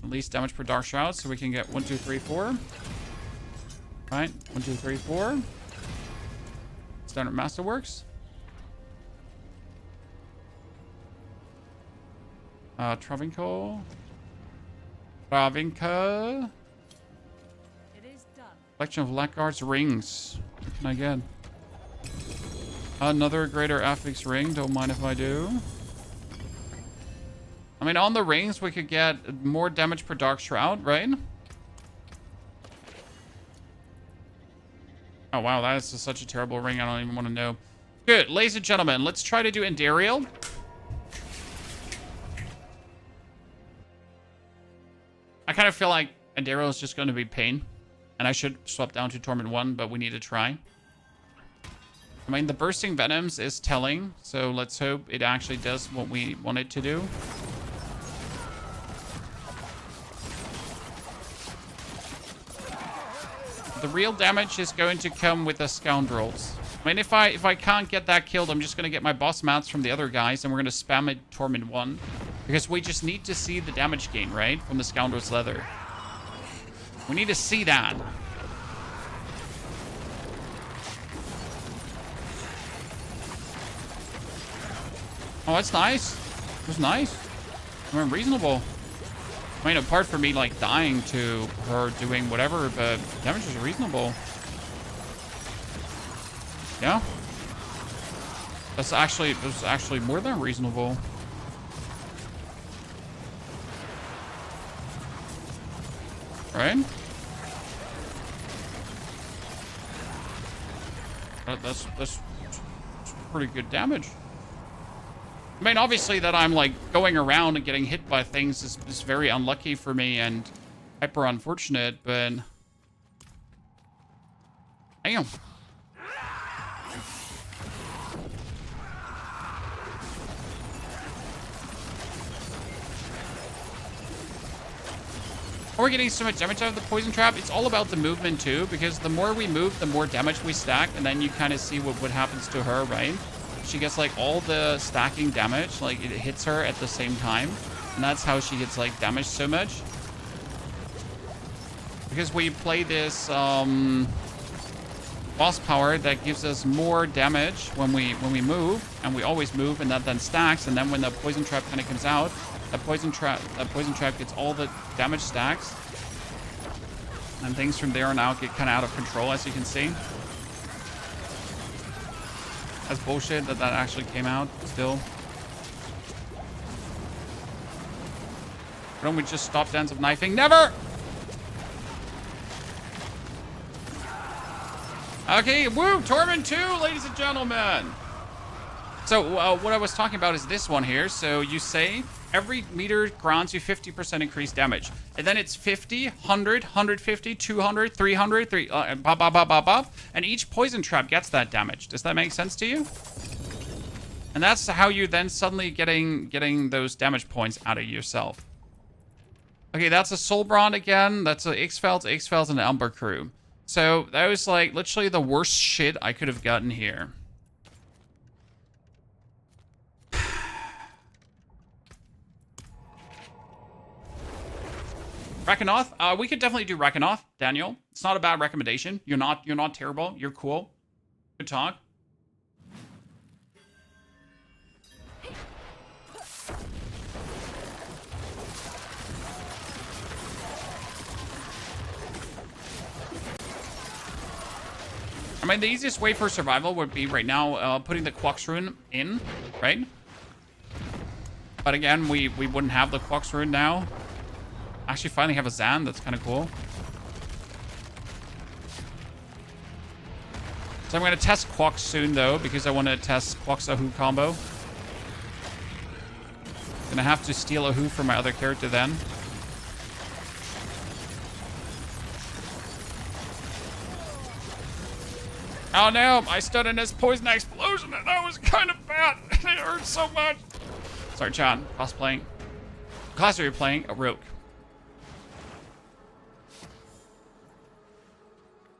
At least damage per Dark Shroud, so we can get 1, 2, 3, 4. Right, 1, 2, 3, 4. Standard Masterworks. Travinko. Travinka. It is done. Collection of Blackguard's rings. What can I get? Another greater affix ring. Don't mind if I do. I mean, on the rings, we could get more damage per Dark Shroud, right? Oh, wow. That is just such a terrible ring. I don't even want to know. Good. Ladies and gentlemen, let's try to do Endariel. I kind of feel like Endariel is just going to be pain. And I should swap down to Torment 1, but we need to try. I mean, the Bursting Venoms is telling, so let's hope it actually does what we want it to do. The real damage is going to come with the Scoundrels. I mean, if I can't get that killed, I'm just going to get my boss mats from the other guys, and we're going to spam it Torment 1. Because we just need to see the damage gain, right? From the Scoundrels Leather. We need to see that. Oh, that's nice. It was nice. I mean, reasonable. I mean, apart from me, like, dying to her doing whatever, but damage is reasonable. Yeah. That's actually more than reasonable. Right? That's pretty good damage. I mean, obviously that I'm like going around and getting hit by things is very unlucky for me and hyper unfortunate, but damn. We're getting so much damage out of the poison trap. It's all about the movement too, because the more we move, the more damage we stack, and then you kind of see what happens to her, right? She gets like all the stacking damage, like it hits her at the same time, and that's how she gets like damaged so much. Because we play this boss power that gives us more damage when we move, and we always move, and that then stacks, and then when the poison trap kind of comes out, that poison trap gets all the damage stacks, and things from there on out get kind of out of control, as you can see. That's bullshit that actually came out still. Why don't we just stop Dance of Knifing? Never! Okay, woo, Torment 2, ladies and gentlemen. So what I was talking about is this one here. So you say every meter grants you 50% increased damage. And then it's 50, 100, 150, 200, 300, bop, bop, bop, bop, bop. And each poison trap gets that damage. Does that make sense to you? And that's how you then suddenly getting those damage points out of yourself. Okay, that's a Soulbrand again. That's a X-Felds, and an Umber Crew. So that was like literally the worst shit I could have gotten here. Rekanoth, we could definitely do Rekanoth, Daniel. It's not a bad recommendation. You're not terrible. You're cool. Good talk. I mean, the easiest way for survival would be right now putting the Quox Rune in, right? But again, we wouldn't have the Quox Rune now. Actually, finally have a Zan. That's kind of cool. So I'm going to test Quox soon, though, because I want to test Quox Ahu combo. Gonna have to steal Ahu from my other character then. Oh no, I stood in this poison explosion and that was kind of bad. It hurt so much. Sorry, John. Cosplaying. Class are you playing? A Rogue.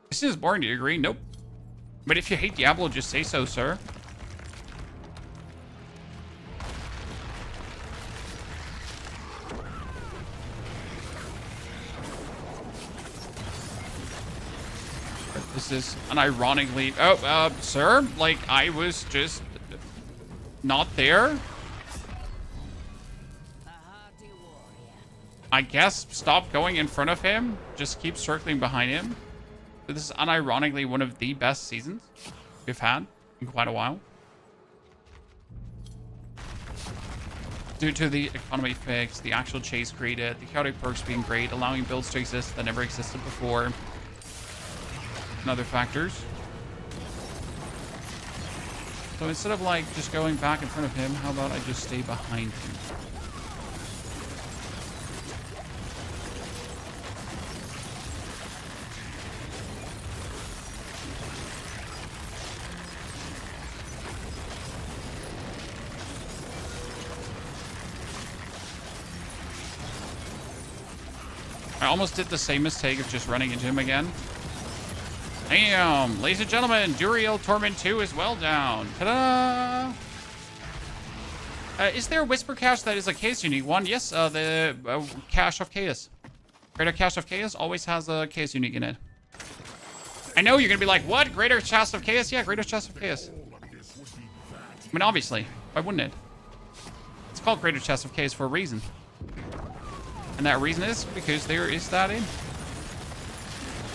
This is boring, do you agree? Nope. But if you hate Diablo, just say so, sir. This is unironically... Oh, sir? Like, I was just not there? I guess stop going in front of him. Just keep circling behind him. This is unironically one of the best seasons we've had in quite a while. Due to the economy fix, the actual chase created, the chaotic perks being great, allowing builds to exist that never existed before, and other factors. So instead of like just going back in front of him, how about I just stay behind him? I almost did the same mistake of just running into him again. Damn, ladies and gentlemen, Duriel Torment 2 is well down. Ta-da! Is there a Whisper Cache that is a Chaos Unique one? Yes, the Cache of Chaos. Greater Cache of Chaos always has a Chaos Unique in it. I know you're gonna be like, what? Greater Chest of Chaos? Yeah, Greater Chest of Chaos. I mean, obviously. Why wouldn't it? It's called Greater Chest of Chaos for a reason. And that reason is because there is that in.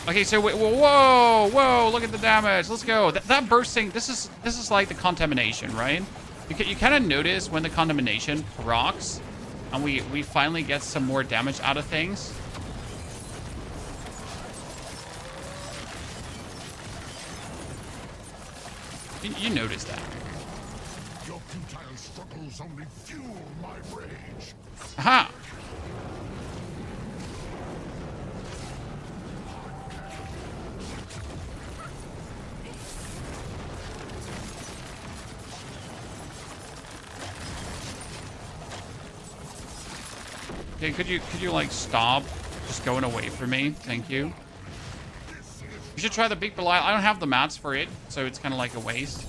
Okay, so whoa, look at the damage. Let's go. That bursting, this is like the contamination, right? You kind of notice when the contamination procs and we finally get some more damage out of things. You notice that. Your futile struggles only fuel my rage. Aha! Okay, could you like stop just going away from me? Thank you. You should try the Big Belial. I don't have the mats for it, so it's kind of like a waste.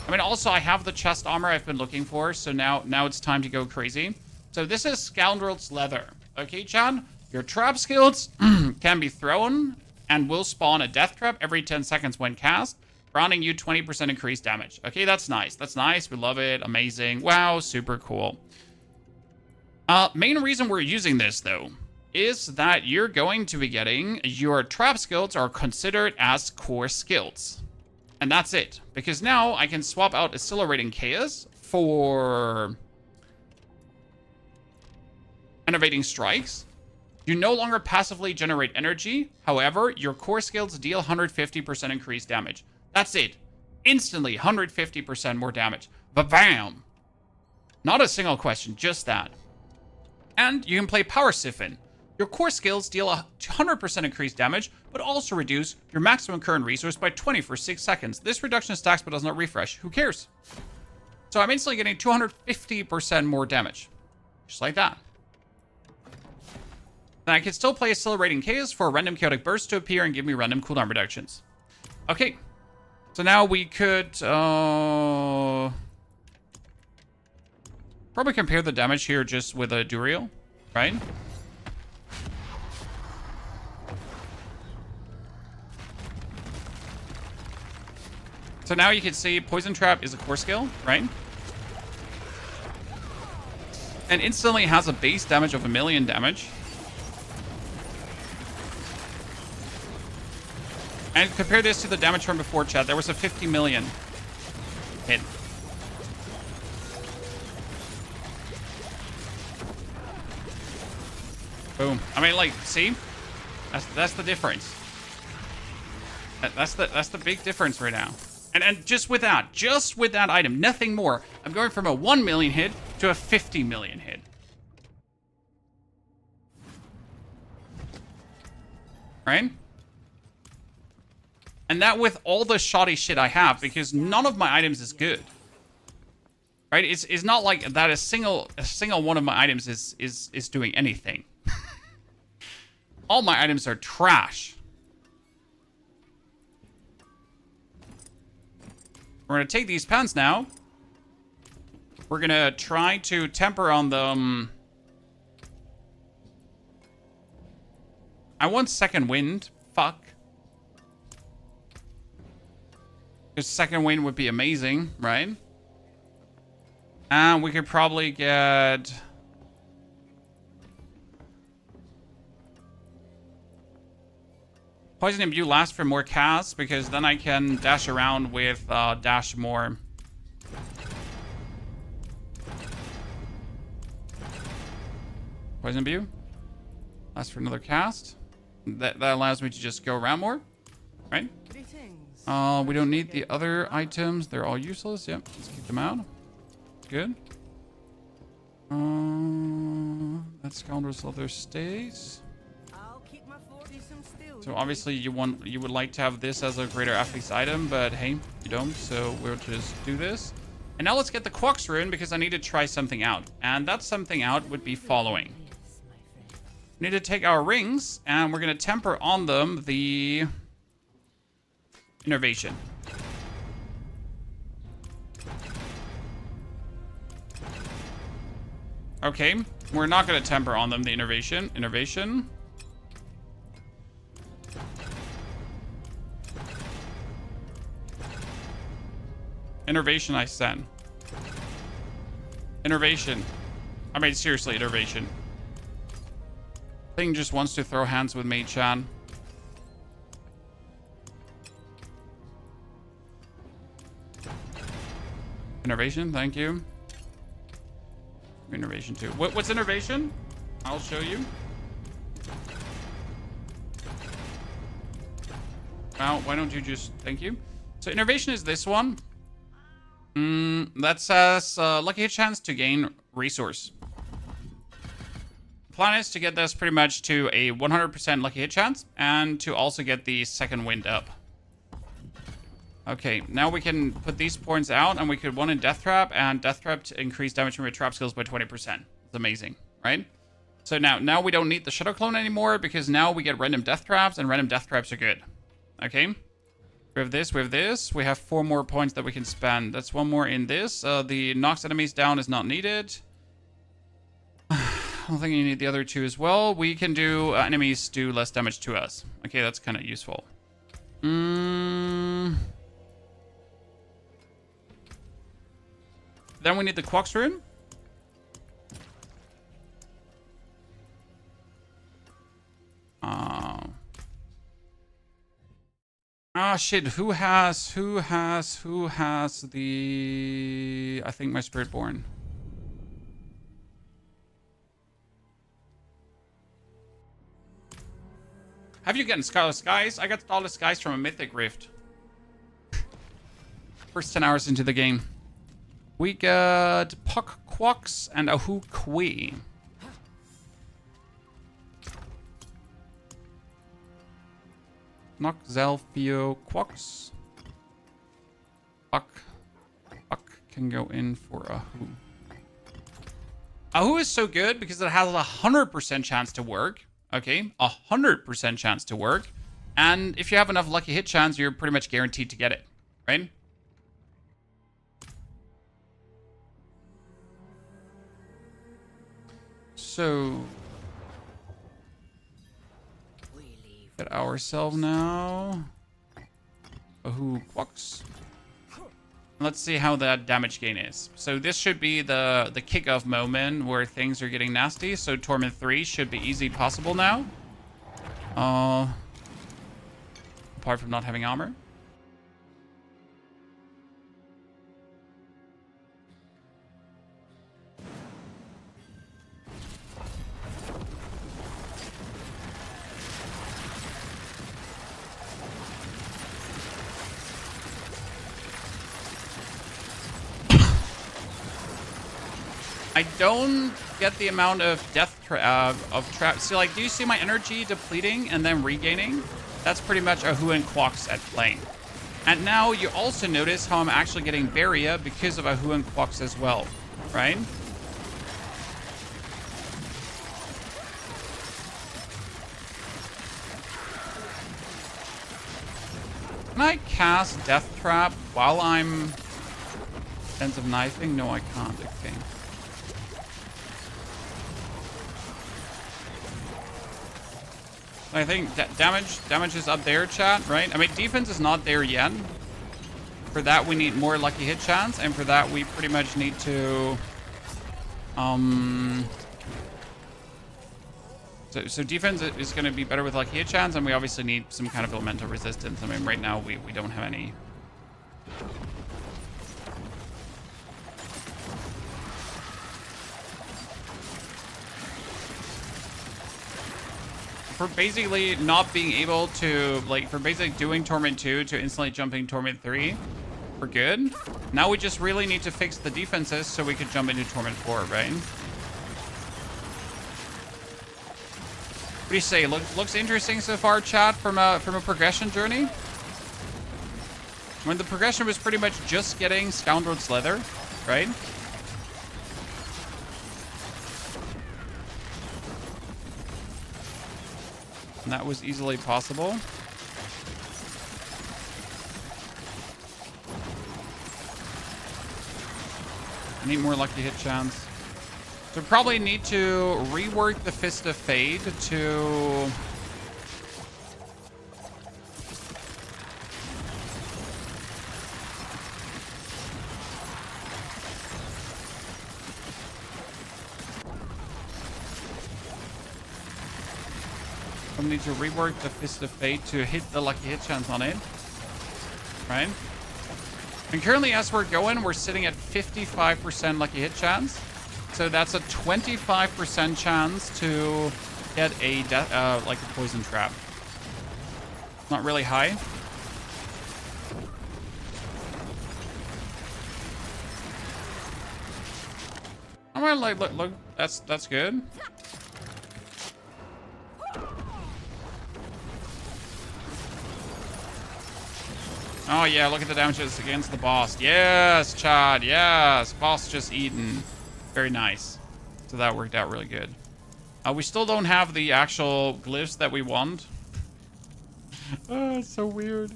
I mean, also, I have the chest armor I've been looking for, so now it's time to go crazy. So this is Scoundrel's Leather. Okay, Chan? Your trap skills can be thrown and will spawn a death trap every 10 seconds when cast, granting you 20% increased damage. Okay, that's nice. That's nice. We love it. Amazing. Wow, super cool. Main reason we're using this, though, is that you're going to be getting your trap skills are considered as core skills. And that's it. Because now I can swap out Accelerating Chaos for Innovating Strikes. You no longer passively generate energy. However, your core skills deal 150% increased damage. That's it. Instantly, 150% more damage. Ba-bam! Not a single question, just that. And you can play Power Siphon. Your core skills deal 100% increased damage, but also reduce your maximum current resource by 20 for 6 seconds. This reduction stacks but does not refresh. Who cares? So I'm instantly getting 250% more damage. Just like that. Then I can still play Accelerating Chaos for a random chaotic burst to appear and give me random cooldown reductions. Okay. So now we could probably compare the damage here just with a Duriel, right? So now you can see Poison Trap is a core skill, right? And instantly has a base damage of 1,000,000 damage. And compare this to the damage from before, chat. There was a 50 million hit. Boom. I mean, like, see? That's the difference. That's the big difference right now. And just with that item, nothing more. I'm going from a 1 million hit to a 50 million hit. Right? And that with all the shoddy shit I have, because none of my items is good. Right? It's not like that a single one of my items is doing anything. All my items are trash. We're going to take these pants now. We're going to try to temper on them. I want second wind. Fuck. Because second wind would be amazing, right? And we could probably get... Poison Imbue lasts for more casts, because then I can dash around with dash more. Poison Imbue lasts for another cast. That allows me to just go around more, right? We don't need the other items. They're all useless. Yep, let's keep them out. Good. That Scoundrel's Leather stays. So obviously you would like to have this as a greater athlete's item, but hey, you don't, so we'll just do this. And now let's get the Quox rune, because I need to try something out. And that something out would be following. We need to take our rings, and we're going to temper on them the Innervation. Okay, we're not going to temper on them the Innervation. Innervation. Innervation, I sent. Innervation. I mean, seriously, Innervation. Thing just wants to throw hands with me, Chan. Innervation, thank you. Innervation too. What's Innervation? I'll show you. Well, why don't you just... Thank you. So Innervation is this one. That says lucky hit chance to gain resource. The plan is to get this pretty much to a 100% lucky hit chance, and to also get the second wind up. Okay, now we can put these points out, and we could one in Death Trap, and Death Trap to increase damage from your trap skills by 20%. It's amazing, right? So now we don't need the Shadow Clone anymore, because now we get random Death Traps, and random Death Traps are good. Okay? We have this, we have this. We have 4 more points that we can spend. That's 1 more in this. The knocks enemies down is not needed. I don't think you need the other 2 as well. We can do enemies do less damage to us. Okay, that's kind of useful. Then we need the Quox rune. Ah, shit. Who has the... I think my Spiritborn. Have you gotten Starless Skies? I got Starless Skies from a Mythic Rift. First 10 hours into the game. We got Puck Quox and Ahu Kui. Nock Zalfio Quox. Puck can go in for Ahu. Ahu is so good because it has a 100% chance to work. Okay, 100% chance to work. And if you have enough lucky hit chance, you're pretty much guaranteed to get it, right? So, get ourselves now. Ahu Quox. Let's see how that damage gain is. So this should be the kickoff moment where things are getting nasty. So Torment 3 should be easy possible now. Apart from not having armor. I don't get the amount of death traps. So, like, do you see my energy depleting and then regaining? That's pretty much Ahu and Quox at play. And now you also notice how I'm actually getting Barrier because of Ahu and Quox as well, right? Can I cast Death Trap while I'm Sense of Knifing? No, I can't. Okay. I think damage is up there, chat, right? I mean, defense is not there yet. For that, we need more lucky hit chance, and for that, we pretty much need to... So defense is going to be better with lucky hit chance, and we obviously need some kind of elemental resistance. I mean, right now, we don't have any. For basically not being able to, like, for basically doing Torment 2 to instantly jumping Torment 3, we're good. Now we just really need to fix the defenses so we could jump into Torment 4, right? What do you say? Looks interesting so far, chat, from a progression journey? When the progression was pretty much just getting Scoundrel's Leather, right? And that was easily possible. I need more lucky hit chance. So probably need to rework the Fist of Fate to... I need to rework the Fist of Fate to hit the lucky hit chance on it. Right? And currently, as we're going, we're sitting at 55% lucky hit chance. So that's a 25% chance to get a like a poison trap. Not really high. I'm gonna like look. That's good. Oh yeah, look at the damages against the boss. Yes, Chad, yes. Boss just eaten. Very nice. So that worked out really good. We still don't have the actual glyphs that we want. Oh, it's so weird.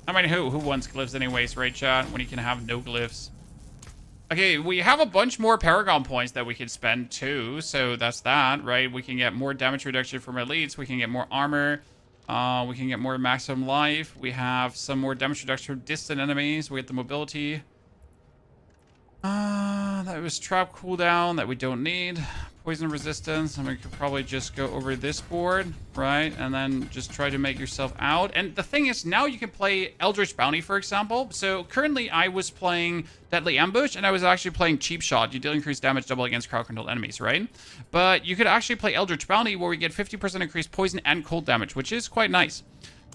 I mean, who wants glyphs anyways, right, chat? When you can have no glyphs. Okay, we have a bunch more Paragon points that we can spend too. So that's that, right? We can get more damage reduction from elites. We can get more armor. We can get more maximum life. We have some more damage reduction from distant enemies. We get the mobility. That was trap cooldown that we don't need. poison resistance, and we could probably just go over this board, right? And then just try to make yourself out. And the thing is, now you can play Eldritch Bounty, for example. So currently I was playing Deadly Ambush, and I was actually playing Cheap Shot. You deal increased damage double against crowd-controlled enemies, right? But you could actually play Eldritch Bounty, where we get 50% increased poison and cold damage, which is quite nice.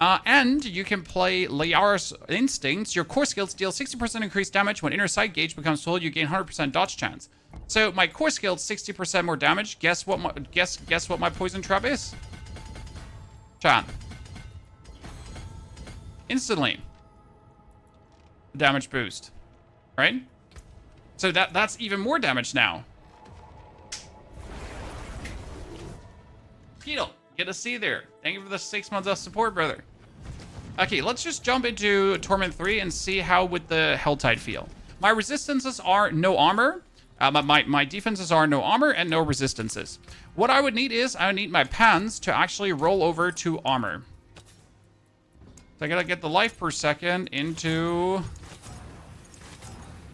And you can play Liara's Instincts. Your core skills deal 60% increased damage. When inner sight gauge becomes full, you gain 100% dodge chance. So my core skill 60% more damage. Guess what my poison trap is? Chat. Instantly. Damage boost. Right? So that's even more damage now. Keto, get a C there. Thank you for the 6 months of support, brother. Okay, let's just jump into Torment 3 and see how would the Helltide feel. My resistances are no armor. My defenses are no armor and no resistances. What I would need is, I would need my pans to actually roll over to armor. So I gotta get the life per second into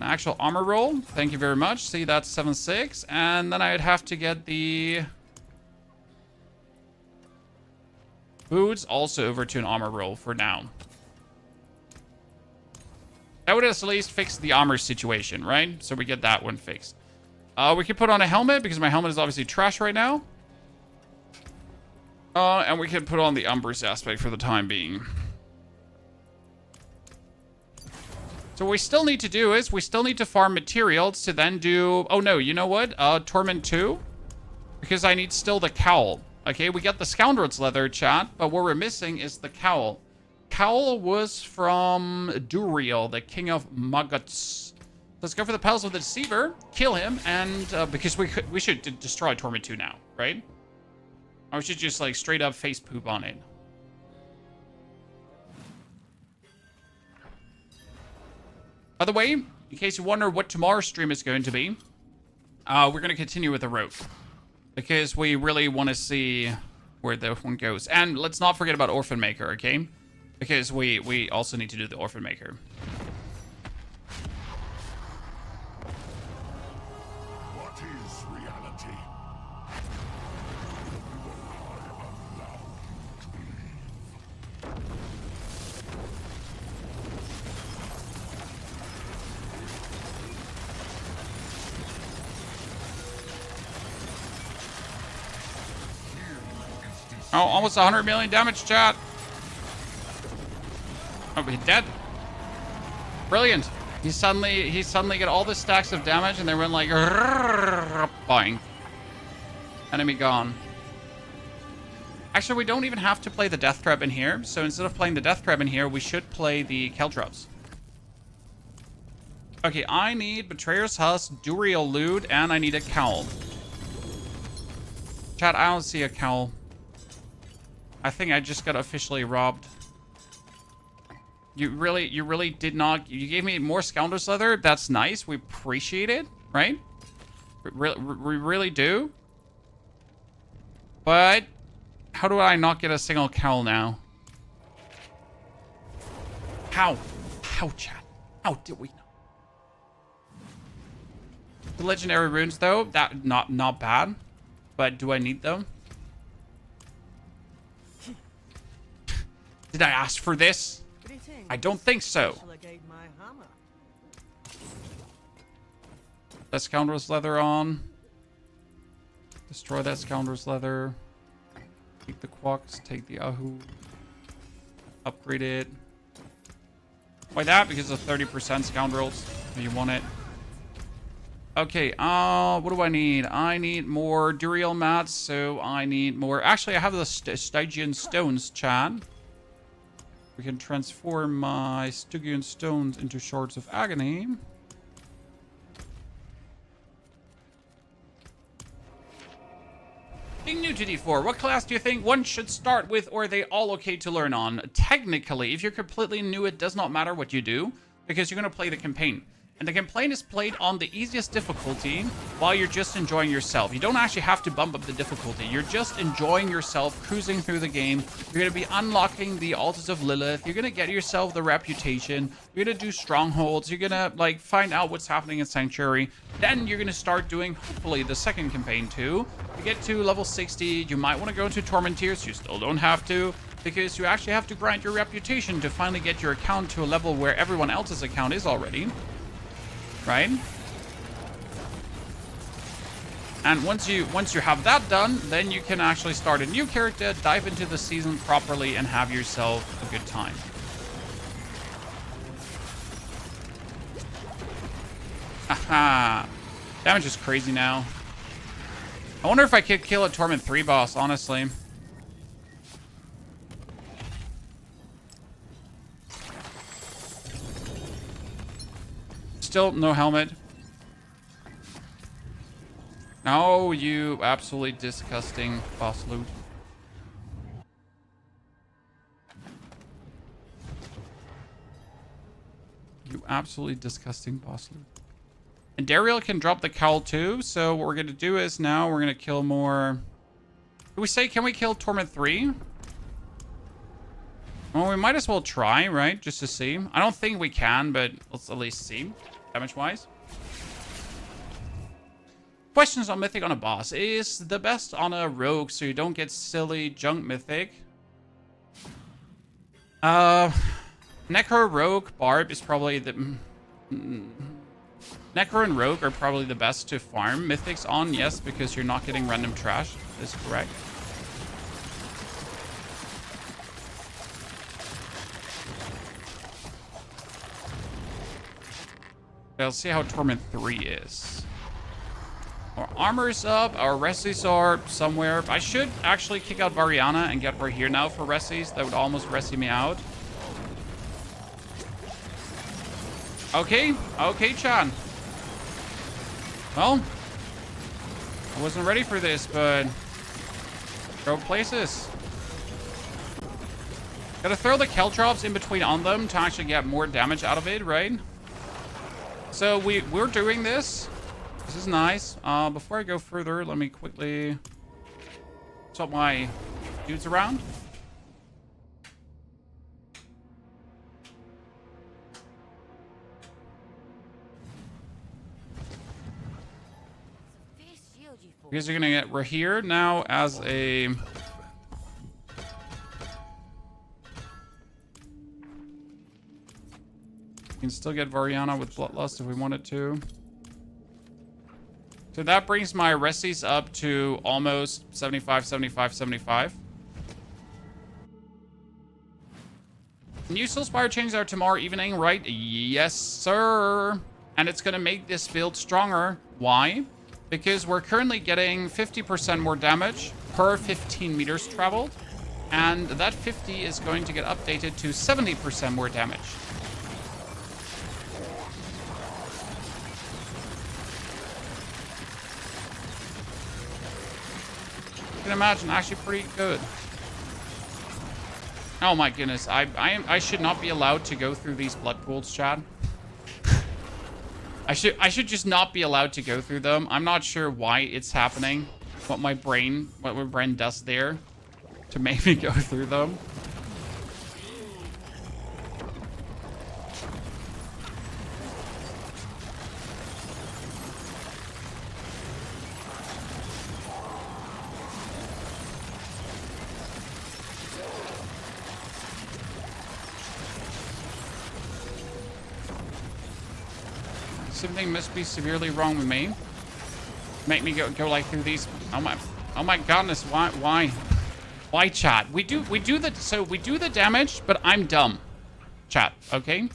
an actual armor roll. Thank you very much. See, that's 7-6. And then I'd have to get the boots also over to an armor roll for now. That would at least fix the armor situation, right? So we get that one fixed. We could put on a helmet because my helmet is obviously trash right now. And we can put on the Umbrus aspect for the time being. So what we still need to do is we still need to farm materials to then do... Oh no, you know what? Torment 2. Because I need still the cowl. Okay, we got the Scoundrel's Leather, chat. But what we're missing is the cowl. Cowl was from Duriel, the King of Maggots. Let's go for the Palace of the Deceiver, kill him, and because we should destroy Torment 2 now, right? Or we should just like straight up face poop on it. By the way, in case you wonder what tomorrow's stream is going to be, we're going to continue with the rogue. Because we really want to see where the one goes. And let's not forget about Orphan Maker, okay? Because we also need to do the Orphan Maker. What is reality? Oh, almost 100 million damage, chat. Oh, he's dead. Brilliant. He suddenly got all the stacks of damage, and they went like, boing. Enemy gone. Actually, we don't even have to play the Death Trap in here. So instead of playing the Death Trap in here, we should play the Caltrops. Okay, I need Betrayer's Husk, Duriel Lute, and I need a cowl. Chat, I don't see a cowl. I think I just got officially robbed. You really did not. You gave me more Scoundrel's Leather. That's nice. We appreciate it, right? We really do. But how do I not get a single cowl now? How? How, chat? How did we know? The legendary runes, though, that not bad. But do I need them? Did I ask for this? I don't think so. That Scoundrel's Leather on. Destroy that Scoundrel's Leather. Take the Quacks, take the Ahu. Upgrade it. Why that? Because of 30% Scoundrels. You want it. Okay, what do I need? I need more Duriel mats, so I need more... Actually, I have the Stygian Stones, chat. We can transform my Stygian Stones into Shards of Agony. Being new to D4, what class do you think one should start with, or are they all okay to learn on? Technically, if you're completely new, it does not matter what you do, because you're going to play the campaign. And the campaign is played on the easiest difficulty while you're just enjoying yourself. You don't actually have to bump up the difficulty. You're just enjoying yourself, cruising through the game. You're going to be unlocking the Altars of Lilith. You're going to get yourself the reputation. You're going to do strongholds. You're going to like find out what's happening in Sanctuary. Then you're going to start doing, hopefully, the second campaign too. You get to level 60. You might want to go into Torment tiers. You still don't have to, because you actually have to grind your reputation to finally get your account to a level where everyone else's account is already. Right? And once you have that done, then you can actually start a new character, dive into the season properly, and have yourself a good time. Aha! Damage is crazy now. I wonder if I could kill a Torment 3 boss, honestly. Still no helmet. Oh, you absolutely disgusting boss loot. You absolutely disgusting boss loot. And Dariel can drop the cowl too, so what we're gonna do is now we're gonna kill more. Do we say, can we kill Torment 3? Well, we might as well try, right? Just to see. I don't think we can, but let's at least see. Damage-wise. Questions on Mythic on a boss. Is the best on a rogue so you don't get silly junk Mythic? Necro, Rogue, Barb is probably the... Necro and Rogue are probably the best to farm Mythics on, yes, because you're not getting random trash. That is correct. Let's see how Torment 3 is. Our armor's up, our resties are somewhere. I should actually kick out Variana and get her here now for resties. That would almost resi me out. Okay, okay, Chan. Well, I wasn't ready for this, but throw places. Gotta throw the Caltrops in between on them to actually get more damage out of it, right? So we're doing this. This is nice. Before I go further, let me quickly swap my dudes around. Because you're gonna get, we're here now as a... We can still get Variana with Bloodlust if we wanted to. So that brings my resties up to almost 75, 75, 75. New Soulspire changes are tomorrow evening, right? Yes, sir. And it's going to make this build stronger. Why? Because we're currently getting 50% more damage per 15 meters traveled. And that 50 is going to get updated to 70% more damage. I can imagine, actually pretty good. Oh my goodness, I should not be allowed to go through these blood pools, Chad. I should just not be allowed to go through them. I'm not sure why it's happening. What my brain does there to make me go through them. Something must be severely wrong with me. Make me go like through these. Oh my goodness, why chat? We do the damage, but I'm dumb. Chat, okay?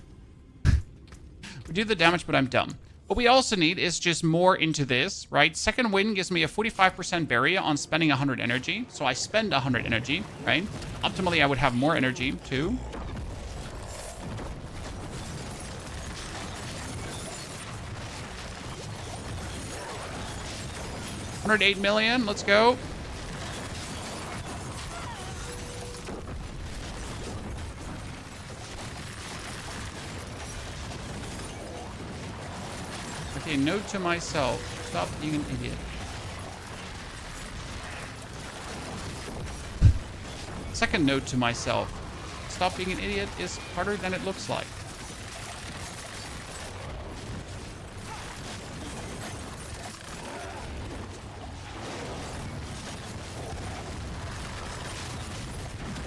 We do the damage, but I'm dumb. What we also need is just more into this, right? Second wind gives me a 45% barrier on spending 100 energy. So I spend 100 energy, right? Optimally, I would have more energy too. $108 million, let's go. Okay, note to myself. Stop being an idiot. Second note to myself. Stop being an idiot is harder than it looks like.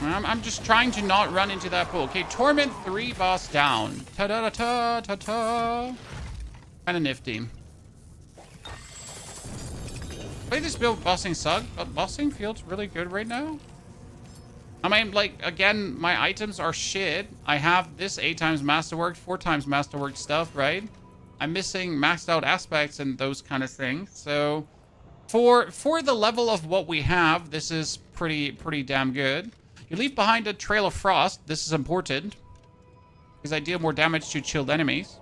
I'm just trying to not run into that pool. Okay, Torment 3 boss down. Ta-da-da-ta-ta-ta. Kind of nifty. Play this build bossing suck, but bossing feels really good right now. I mean, like, again, my items are shit. I have this 8 times masterwork, 4 times masterwork stuff, right? I'm missing maxed out aspects and those kind of things. So for the level of what we have, this is pretty damn good. You leave behind a trail of frost. This is important because I deal more damage to chilled enemies.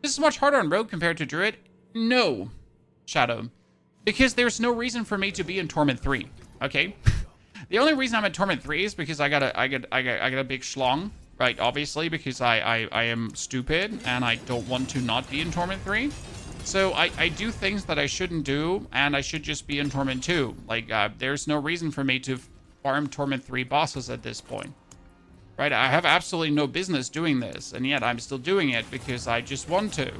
This is much harder on Rogue compared to Druid. No, Shadow, because there's no reason for me to be in Torment 3. Okay, the only reason I'm in Torment 3 is because I got a big schlong, right? Obviously, because I am stupid and I don't want to not be in Torment 3. So I do things that I shouldn't do, and I should just be in Torment 2. Like, there's no reason for me to farm Torment 3 bosses at this point. Right? I have absolutely no business doing this, and yet I'm still doing it because I just want to.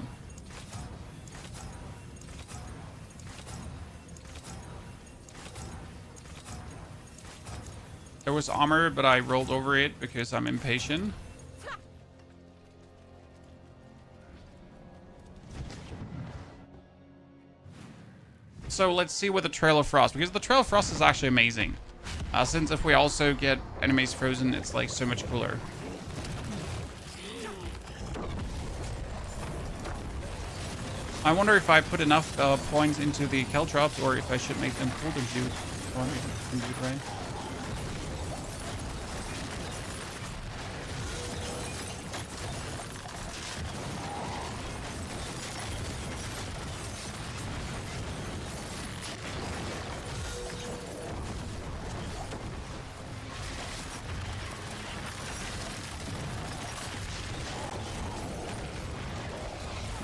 There was armor, but I rolled over it because I'm impatient. So let's see with the Trail of Frost, because the Trail of Frost is actually amazing. Since if we also get enemies frozen, it's like so much cooler. I wonder if I put enough points into the Caltrops, or if I should make them full compute. Right?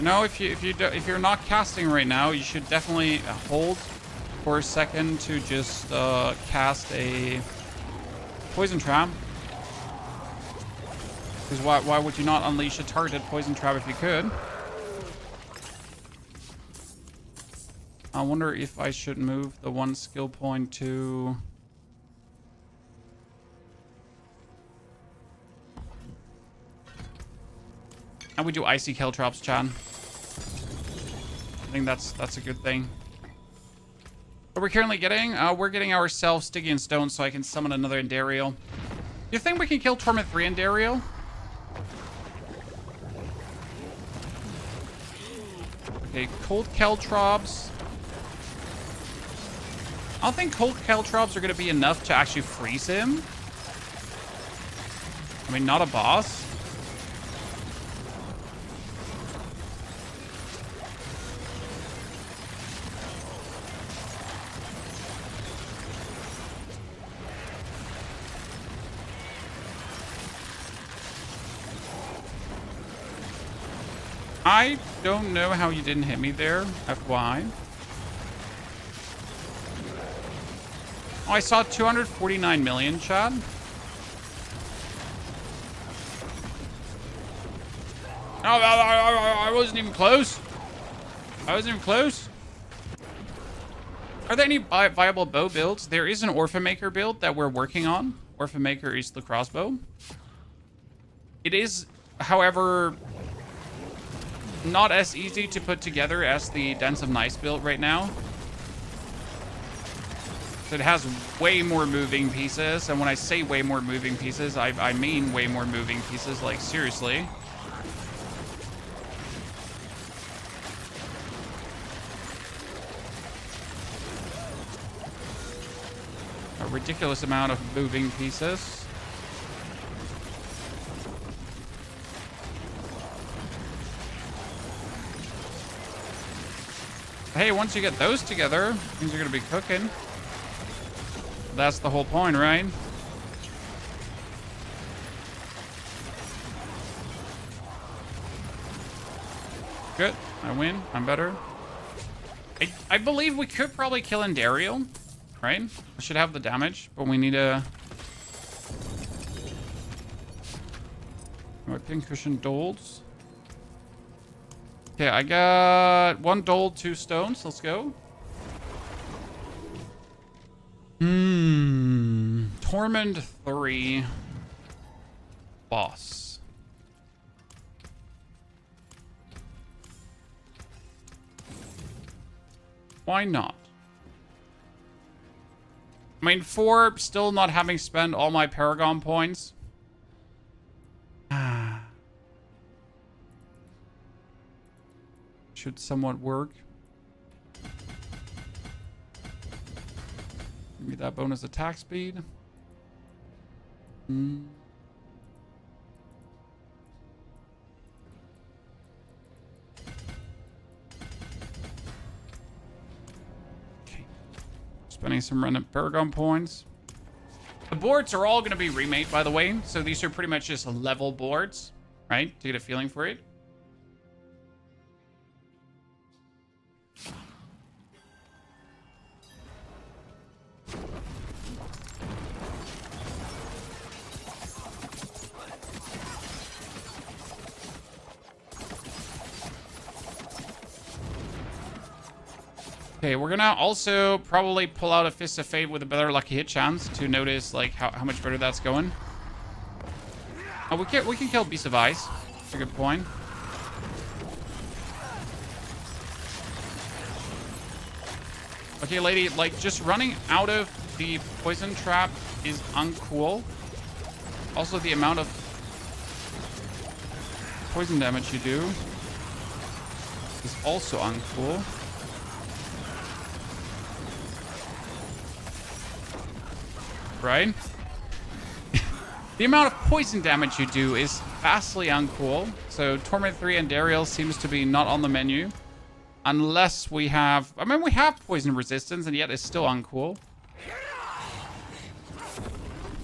No, if you're not casting right now, you should definitely hold for a second to just cast a poison trap. Because why would you not unleash a targeted poison trap if you could? I wonder if I should move the 1 skill point to... And we do icy Caltrops, Chan. I think that's a good thing. What we're currently getting, we're getting ourselves Stygian Stone so I can summon another Endariel. Do you think we can kill Torment 3 Endariel? Okay, Cold Caltrops. I don't think Cold Caltrops are going to be enough to actually freeze him. I mean, not a boss. I don't know how you didn't hit me there, FY. Oh, I saw 249 million, Chad. No, I wasn't even close. I wasn't even close. Are there any viable bow builds? There is an Orphan Maker build that we're working on. Orphan Maker is the crossbow. It is, however, not as easy to put together as the Dance of Nice build right now. So it has way more moving pieces, and when I say way more moving pieces, I mean way more moving pieces, like seriously. A ridiculous amount of moving pieces. Hey, once you get those together, things are going to be cooking. That's the whole point, right? Good. I win. I'm better. I believe we could probably kill Endario, right? We should have the damage, but we need a... My pincushion dolds. Okay, I got 1 dold, 2 stones. Let's go. Torment 3. Boss. Why not? I mean, 4, still not having spent all my Paragon points. Should somewhat work. Give me that bonus attack speed. Okay. Spending some random Paragon points. The boards are all going to be remade, by the way. So these are pretty much just level boards, right? To get a feeling for it. Okay, we're gonna also probably pull out a Fist of Fate with a better lucky hit chance to notice like how much better that's going. Oh, we can kill Beast of Ice. That's a good point. Okay, lady, like just running out of the poison trap is uncool. Also, the amount of poison damage you do is also uncool. Right? The amount of poison damage you do is vastly uncool. So Torment 3 and Dariel seems to be not on the menu. Unless we have... I mean, we have poison resistance, and yet it's still uncool.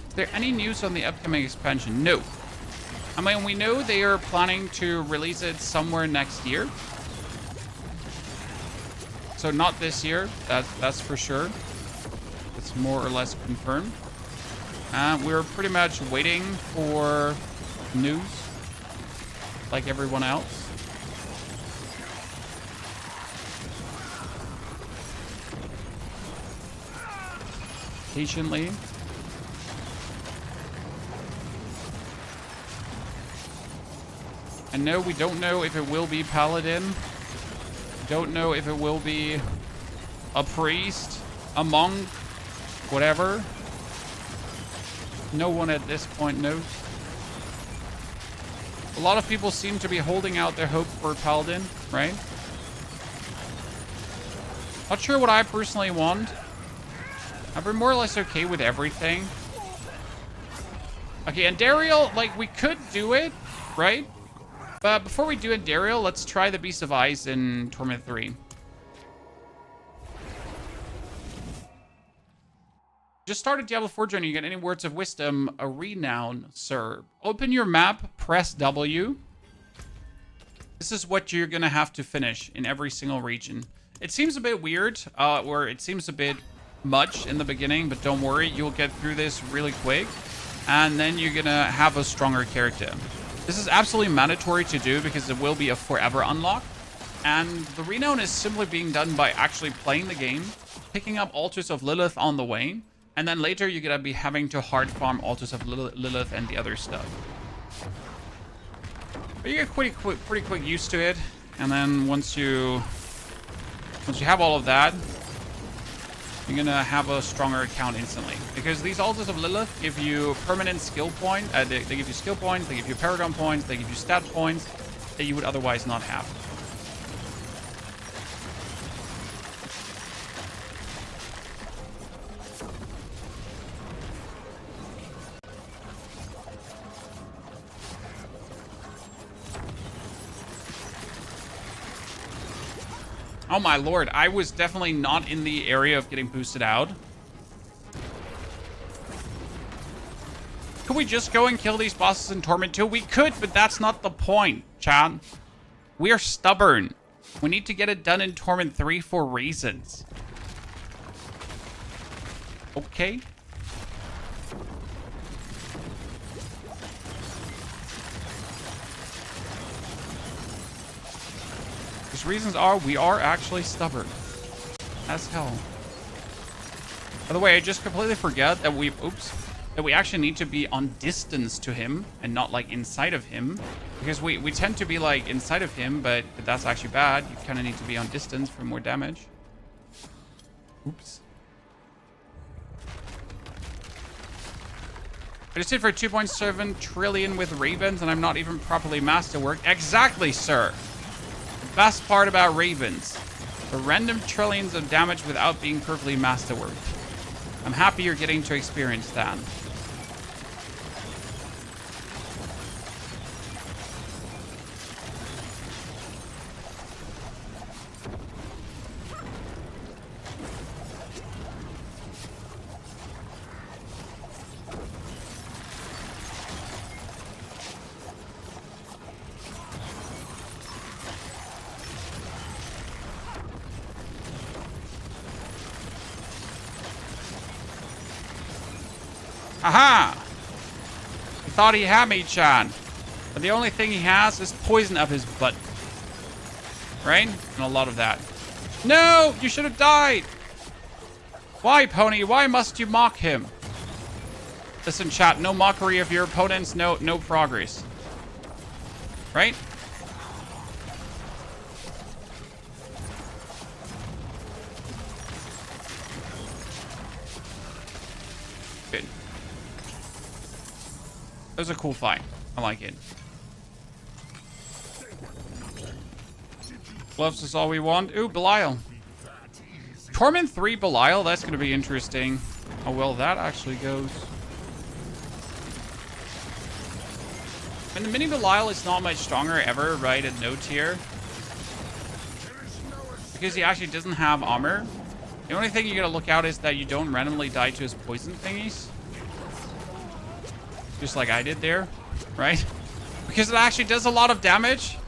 Is there any news on the upcoming expansion? No. I mean, we know they are planning to release it somewhere next year. So not this year. That's for sure. It's more or less confirmed. We're pretty much waiting for news, like everyone else. Patiently. And no, we don't know if it will be Paladin. Don't know if it will be a priest, a monk, whatever. No one at this point knows. A lot of people seem to be holding out their hope for Paladin, right? Not sure what I personally want. I've been more or less okay with everything. Okay, and Dariel, like, we could do it, right? But before we do it, Dariel, let's try the Beast of Ice in Torment 3. Just started Diablo 4 journey. You get any words of wisdom? A renown, sir. Open your map, press W. This is what you're going to have to finish in every single region. It seems a bit weird, or it seems a bit much in the beginning, but don't worry, you'll get through this really quick, and then you're going to have a stronger character. This is absolutely mandatory to do because it will be a forever unlock, and the renown is simply being done by actually playing the game, picking up Altars of Lilith on the way, and then later you're going to be having to hard farm Altars of Lilith and the other stuff. But you get pretty quick used to it, and then once you have all of that, you're going to have a stronger account instantly. Because these Altars of Lilith give you permanent skill points, they give you skill points, they give you Paragon points, they give you stat points that you would otherwise not have. Oh my lord, I was definitely not in the area of getting boosted out. Could we just go and kill these bosses in Torment 2? We could, but that's not the point, chat. We are stubborn. We need to get it done in Torment 3 for reasons. Okay. These reasons are we are actually stubborn as hell. By the way, I just completely forgot that we actually need to be on distance to him and not like inside of him, because we tend to be like inside of him, but that's actually bad. You kind of need to be on distance for more damage. Oops. I just hit for 2.7 trillion with Ravens, and I'm not even properly masterworked. Exactly, sir. The best part about Ravens. The random trillions of damage without being perfectly masterworked. I'm happy you're getting to experience that. Aha! He thought he had me, Chan. But the only thing he has is poison up his butt. Right? And a lot of that. No! You should have died! Why, Pony? Why must you mock him? Listen, chat. No mockery of your opponents. No progress. Right? Good. That was a cool fight. I like it. Gloves is all we want. Ooh, Belial. Torment 3 Belial. That's going to be interesting. How well that actually goes. And the mini Belial is not much stronger ever, right, at no tier. Because he actually doesn't have armor. The only thing you gotta look out is that you don't randomly die to his poison thingies. Just like I did there, right? Because it actually does a lot of damage.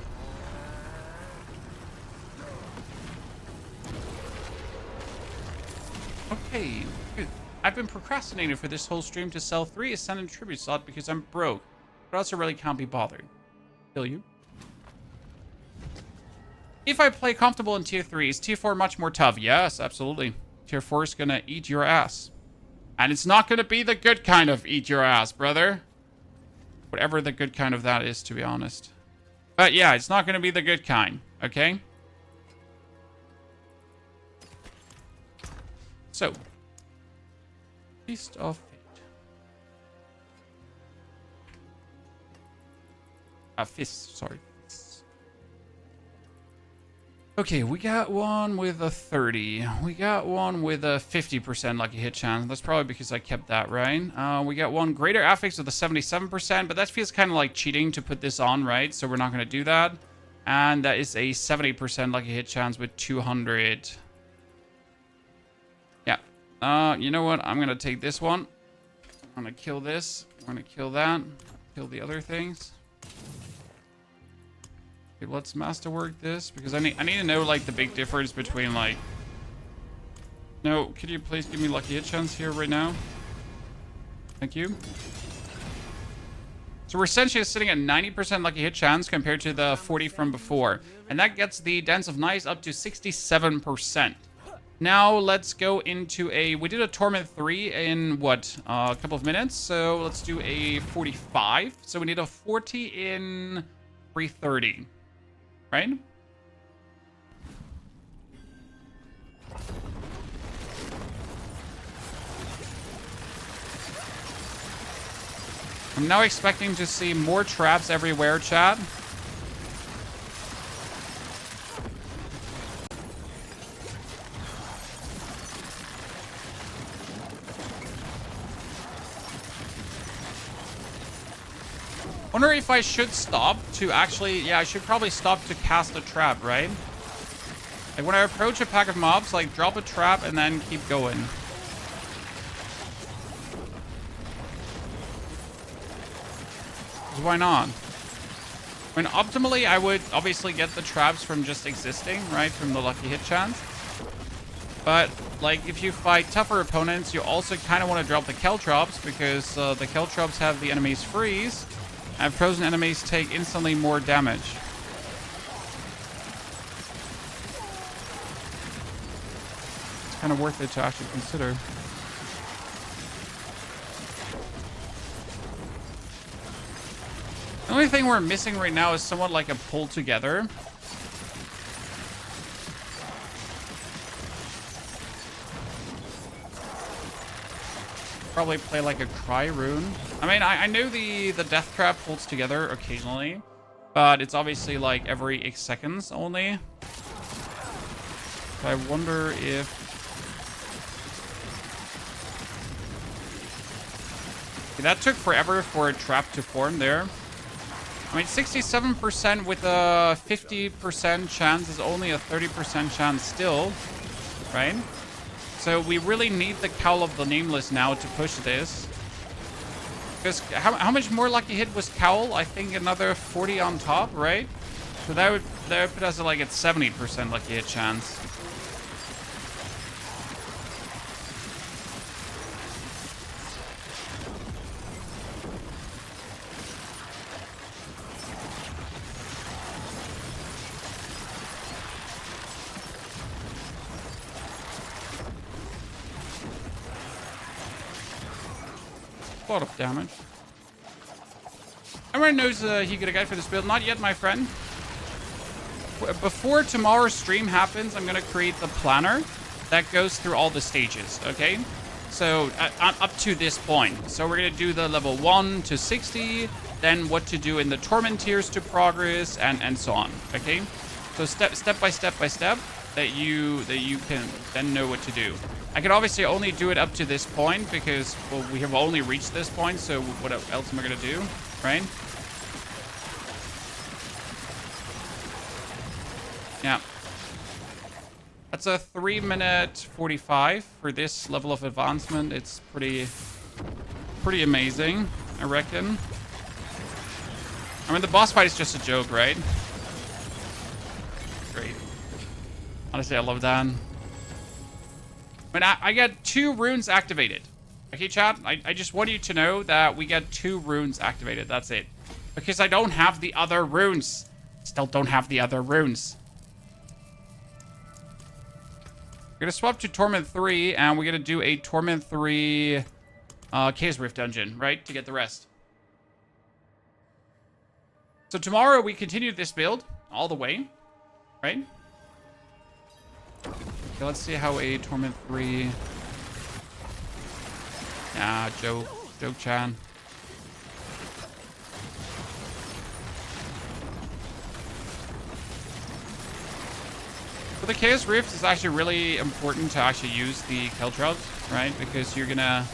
Okay, good. I've been procrastinating for this whole stream to sell 3 Ascendant Tribute slot because I'm broke. But also really can't be bothered. Kill you. If I play comfortable in tier 3, is tier 4 much more tough? Yes, absolutely. Tier 4 is gonna eat your ass. And it's not gonna be the good kind of eat your ass, brother. Whatever the good kind of that is, to be honest. But yeah, it's not gonna be the good kind, okay? So. Feast of Fate. Fist, sorry. Okay, we got one with a 30. We got one with a 50% lucky hit chance. That's probably because I kept that, right? We got one greater affix with a 77%, but that feels kind of like cheating to put this on, right? So we're not going to do that. And that is a 70% lucky hit chance with 200. Yeah. You know what? I'm going to take this one. I'm going to kill this. I'm going to kill that. Kill the other things. Okay, let's masterwork this because I need to know like the big difference between like. No, could you please give me lucky hit chance here right now? Thank you. So we're essentially sitting at 90% lucky hit chance compared to the 40 from before, and that gets the Dance of Nice up to 67%. Now let's go into a. We did a Torment 3 in what a couple of minutes, so let's do a 45. So we need a 40 in 330. Right? I'm now expecting to see more traps everywhere, chat. Wonder if I should stop to actually... Yeah, I should probably stop to cast a trap, right? Like when I approach a pack of mobs, like drop a trap and then keep going. Why not? I mean, optimally, I would obviously get the traps from just existing, right? From the lucky hit chance. But, like, if you fight tougher opponents, you also kind of want to drop the Caltrops because the Caltrops have the enemies freeze, and frozen enemies take instantly more damage. It's kind of worth it to actually consider. The only thing we're missing right now is somewhat like a pull together. Probably play like a cry rune. I mean, I know the death trap pulls together occasionally, but it's obviously like every 8 seconds only. So I wonder if... That took forever for a trap to form there. I mean, 67% with a 50% chance is only a 30% chance still, right? So we really need the Cowl of the Nameless now to push this. Because how much more lucky hit was Cowl? I think another 40 on top, right? So that would put us at like at 70% lucky hit chance. A lot of damage. Everyone knows he got a guide for this build. Not yet, my friend. Before tomorrow's stream happens, I'm going to create the planner that goes through all the stages, okay? So, up to this point. So we're going to do the level 1 to 60, then what to do in the Torment tiers to progress, and so on, okay? So step by step that you can then know what to do. I can obviously only do it up to this point because, well, we have only reached this point, so what else am I going to do, right? Yeah. That's a 3-minute 45 for this level of advancement. It's pretty amazing, I reckon. I mean, the boss fight is just a joke, right? Great. Honestly, I love that. But I got 2 runes activated. Okay, chat? I just want you to know that we got 2 runes activated. That's it. Because I don't have the other runes. Still don't have the other runes. We're going to swap to Torment 3, and we're going to do a Torment 3 Chaos Rift dungeon, right? To get the rest. So tomorrow we continue this build all the way, right? Okay, let's see how a Torment 3... Yeah, joke-chan. For the Chaos Rift, it's actually really important to actually use the Caltrops, right? Because you're gonna...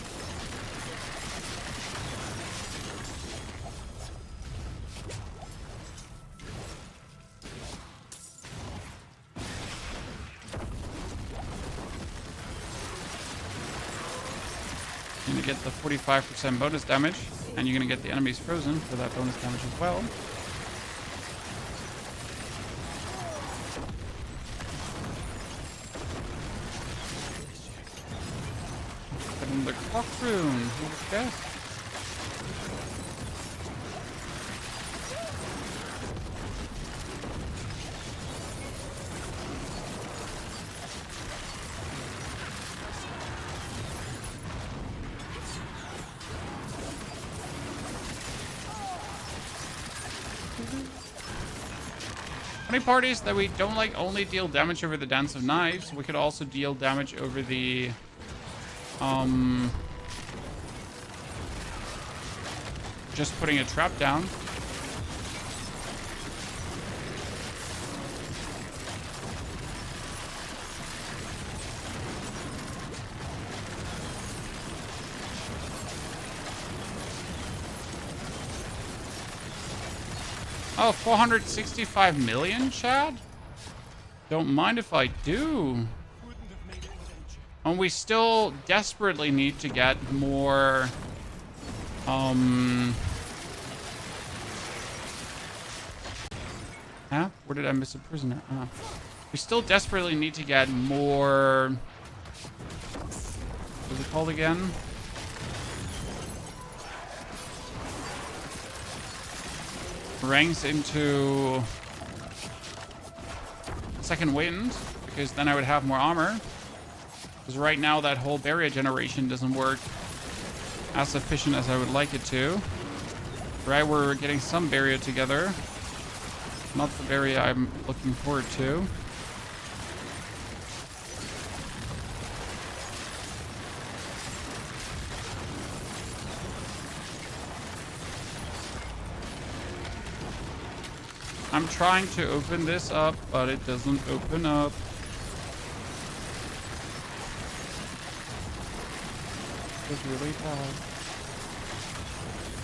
You're gonna get the 45% bonus damage, and you're gonna get the enemies frozen for that bonus damage as well. And the clock rune, who would guess? Many parties that we don't like only deal damage over the Dance of Knives. We could also deal damage over the just putting a trap down. Oh, 465 million, Chad? Don't mind if I do. And we still desperately need to get more... Huh? Where did I miss a prisoner? We still desperately need to get more... What's it called again? Ranks into second wind, because then I would have more armor. Because right now that whole barrier generation doesn't work as efficient as I would like it to. Right, we're getting some barrier together. Not the barrier I'm looking forward to. I'm trying to open this up, but it doesn't open up. It's really bad.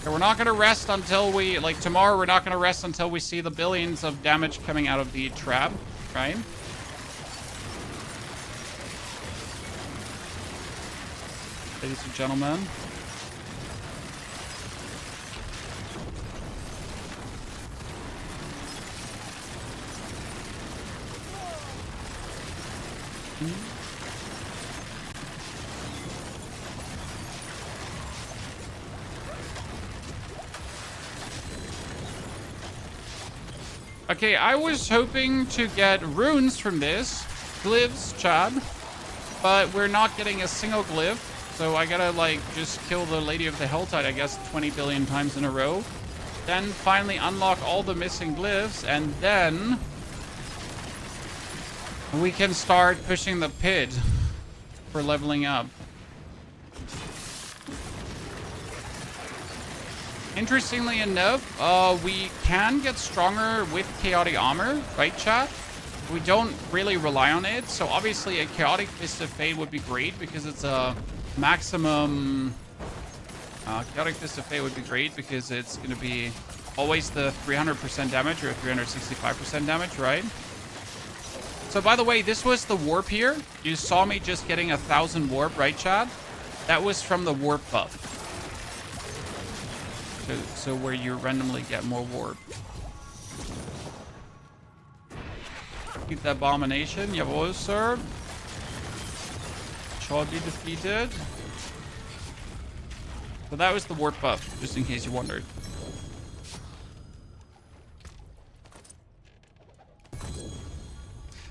Okay, we're not gonna rest until we, like tomorrow, we're not gonna rest until we see the billions of damage coming out of the trap, right? Ladies and gentlemen. Okay, I was hoping to get runes from this. Glyphs, Chad. But we're not getting a single glyph. So I gotta, like, just kill the Lady of the Helltide, I guess, 20 billion times in a row. Then finally unlock all the missing glyphs. And then we can start pushing the pit for leveling up. Interestingly enough, we can get stronger with chaotic armor, right, chat? We don't really rely on it. So obviously a chaotic fist of fate would be great because it's a maximum. Chaotic fist of fate would be great because it's going to be always the 300% damage or 365% damage, right? So by the way, this was the warp here. You saw me just getting 1,000 warp, right, Chad? That was from the warp buff. So where you randomly get more warp. Keep the abomination. Jawohl, sir. Shall be defeated. So that was the warp buff, just in case you wondered.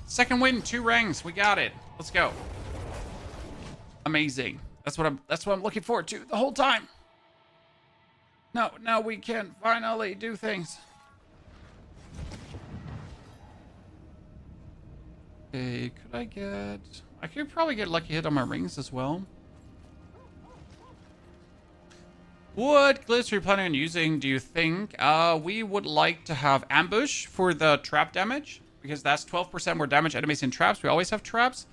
Second win, 2 ranks. We got it. Let's go. Amazing. That's what I'm looking forward to the whole time. No, now we can finally do things. Okay, I could probably get lucky hit on my rings as well. What glyphs are you planning on using, do you think? We would like to have ambush for the trap damage, because that's 12% more damage enemies in traps. We always have traps.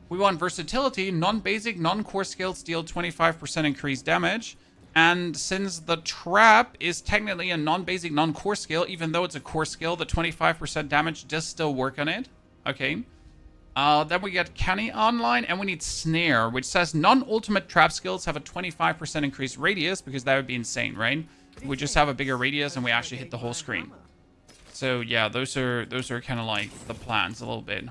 We want versatility, non-basic, non-core skills deal 25% increased damage. And since the trap is technically a non-basic, non-core skill, even though it's a core skill, the 25% damage does still work on it. Okay. Then we get Canny online, and we need Snare, which says non-ultimate trap skills have a 25% increased radius, because that would be insane, right? We just have a bigger radius, and we actually hit the whole screen. So yeah, those are kind of like the plans a little bit.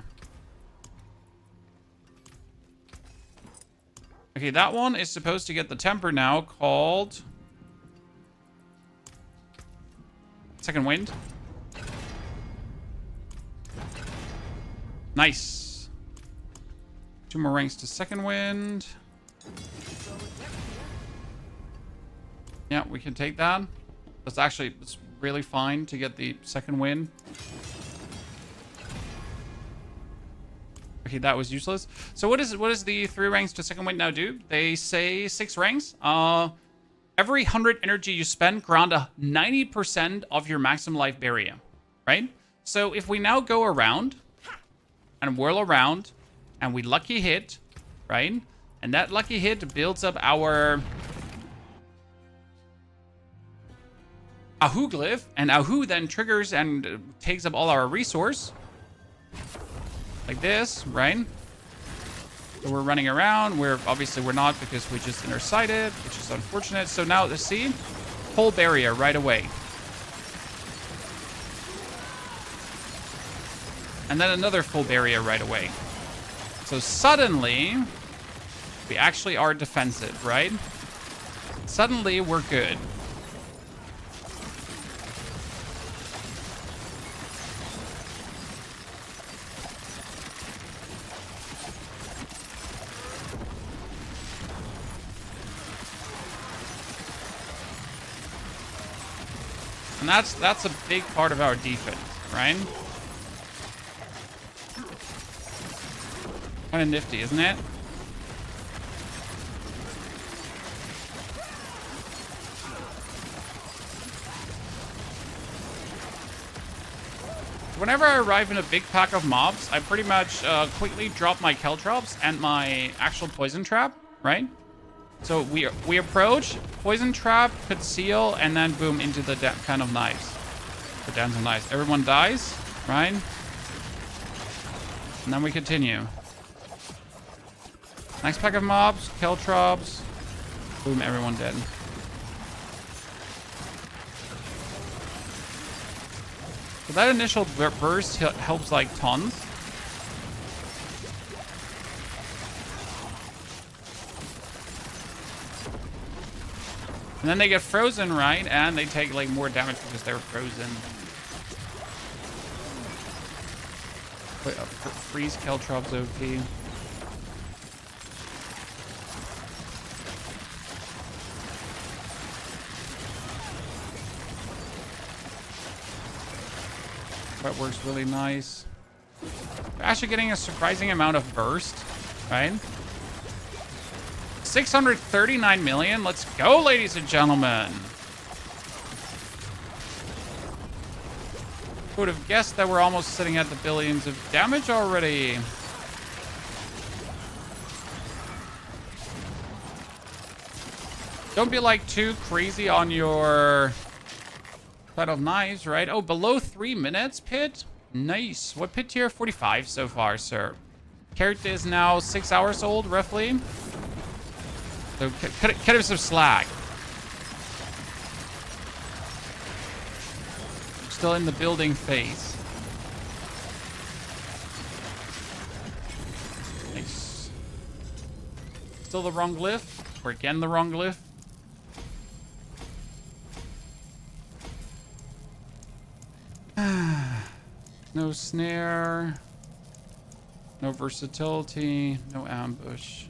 Okay, that one is supposed to get the temper now, called Second Wind. Nice. 2 more ranks to Second Wind. Yeah, we can take that. It's really fine to get the Second Wind. Okay, that was useless. So what is the 3 ranks to Second Wind now do? They say 6 ranks. Every 100 energy you spend, grant a 90% of your maximum life barrier, right? So if we now go around and whirl around and we lucky hit, right? And that lucky hit builds up our Ahu glyph, and Ahu then triggers and takes up all our resource. Like this, right? So we're running around. We're not, because we just intersighted, which is unfortunate. So now, see? Whole barrier right away. And then another full barrier right away. So suddenly, we actually are defensive, right? Suddenly, we're good. And that's a big part of our defense, right? Kind of nifty, isn't it? Whenever I arrive in a big pack of mobs, I pretty much quickly drop my Caltrops and my actual poison trap, right? So we approach, poison trap, conceal, and then boom into the kind of knives. The dance of knives. Everyone dies, right? And then we continue. Next pack of mobs, Caltrops, boom, everyone dead. So that initial burst helps like tons. And then they get frozen, right? And they take like more damage because they're frozen. Wait, freeze Caltrops OP. That works really nice. We're actually getting a surprising amount of burst, right? 639 million. Let's go, ladies and gentlemen. Who would have guessed that we're almost sitting at the billions of damage already? Don't be like too crazy on your set of knives, right? Oh, below 3 minutes, Pit? Nice. What pit tier? 45 so far, sir. Character is now 6 hours old, roughly. So cut him some slack. Still in the building phase. Nice. Still the wrong glyph? Or again the wrong glyph? No snare. No versatility. No ambush.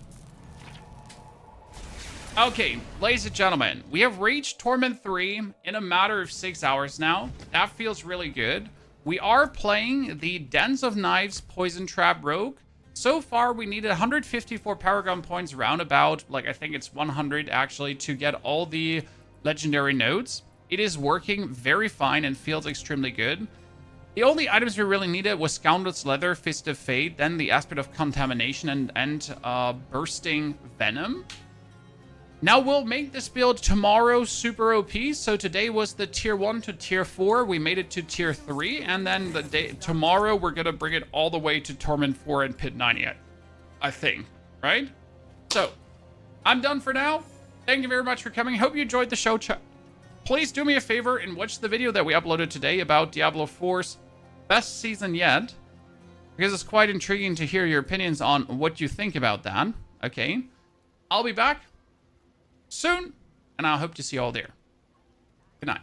Okay, ladies and gentlemen, we have reached Torment 3 in a matter of 6 hours now. That feels really good. We are playing the Dens of Knives Poison Trap Rogue. So far, we needed 154 Paragon points roundabout, like I think it's 100 actually, to get all the legendary nodes. It is working very fine and feels extremely good. The only items we really needed was Scoundrel's Leather, Fist of Fate, then the aspect of Contamination and Bursting Venom. Now we'll make this build tomorrow super OP. So today was the tier 1 to tier 4. We made it to tier 3. And then tomorrow we're going to bring it all the way to Torment 4 and Pit 98. I think. Right? So, I'm done for now. Thank you very much for coming. Hope you enjoyed the show. Please do me a favor and watch the video that we uploaded today about Diablo 4's best season yet. Because it's quite intriguing to hear your opinions on what you think about that. Okay? I'll be back soon, and I hope to see you all there. Good night.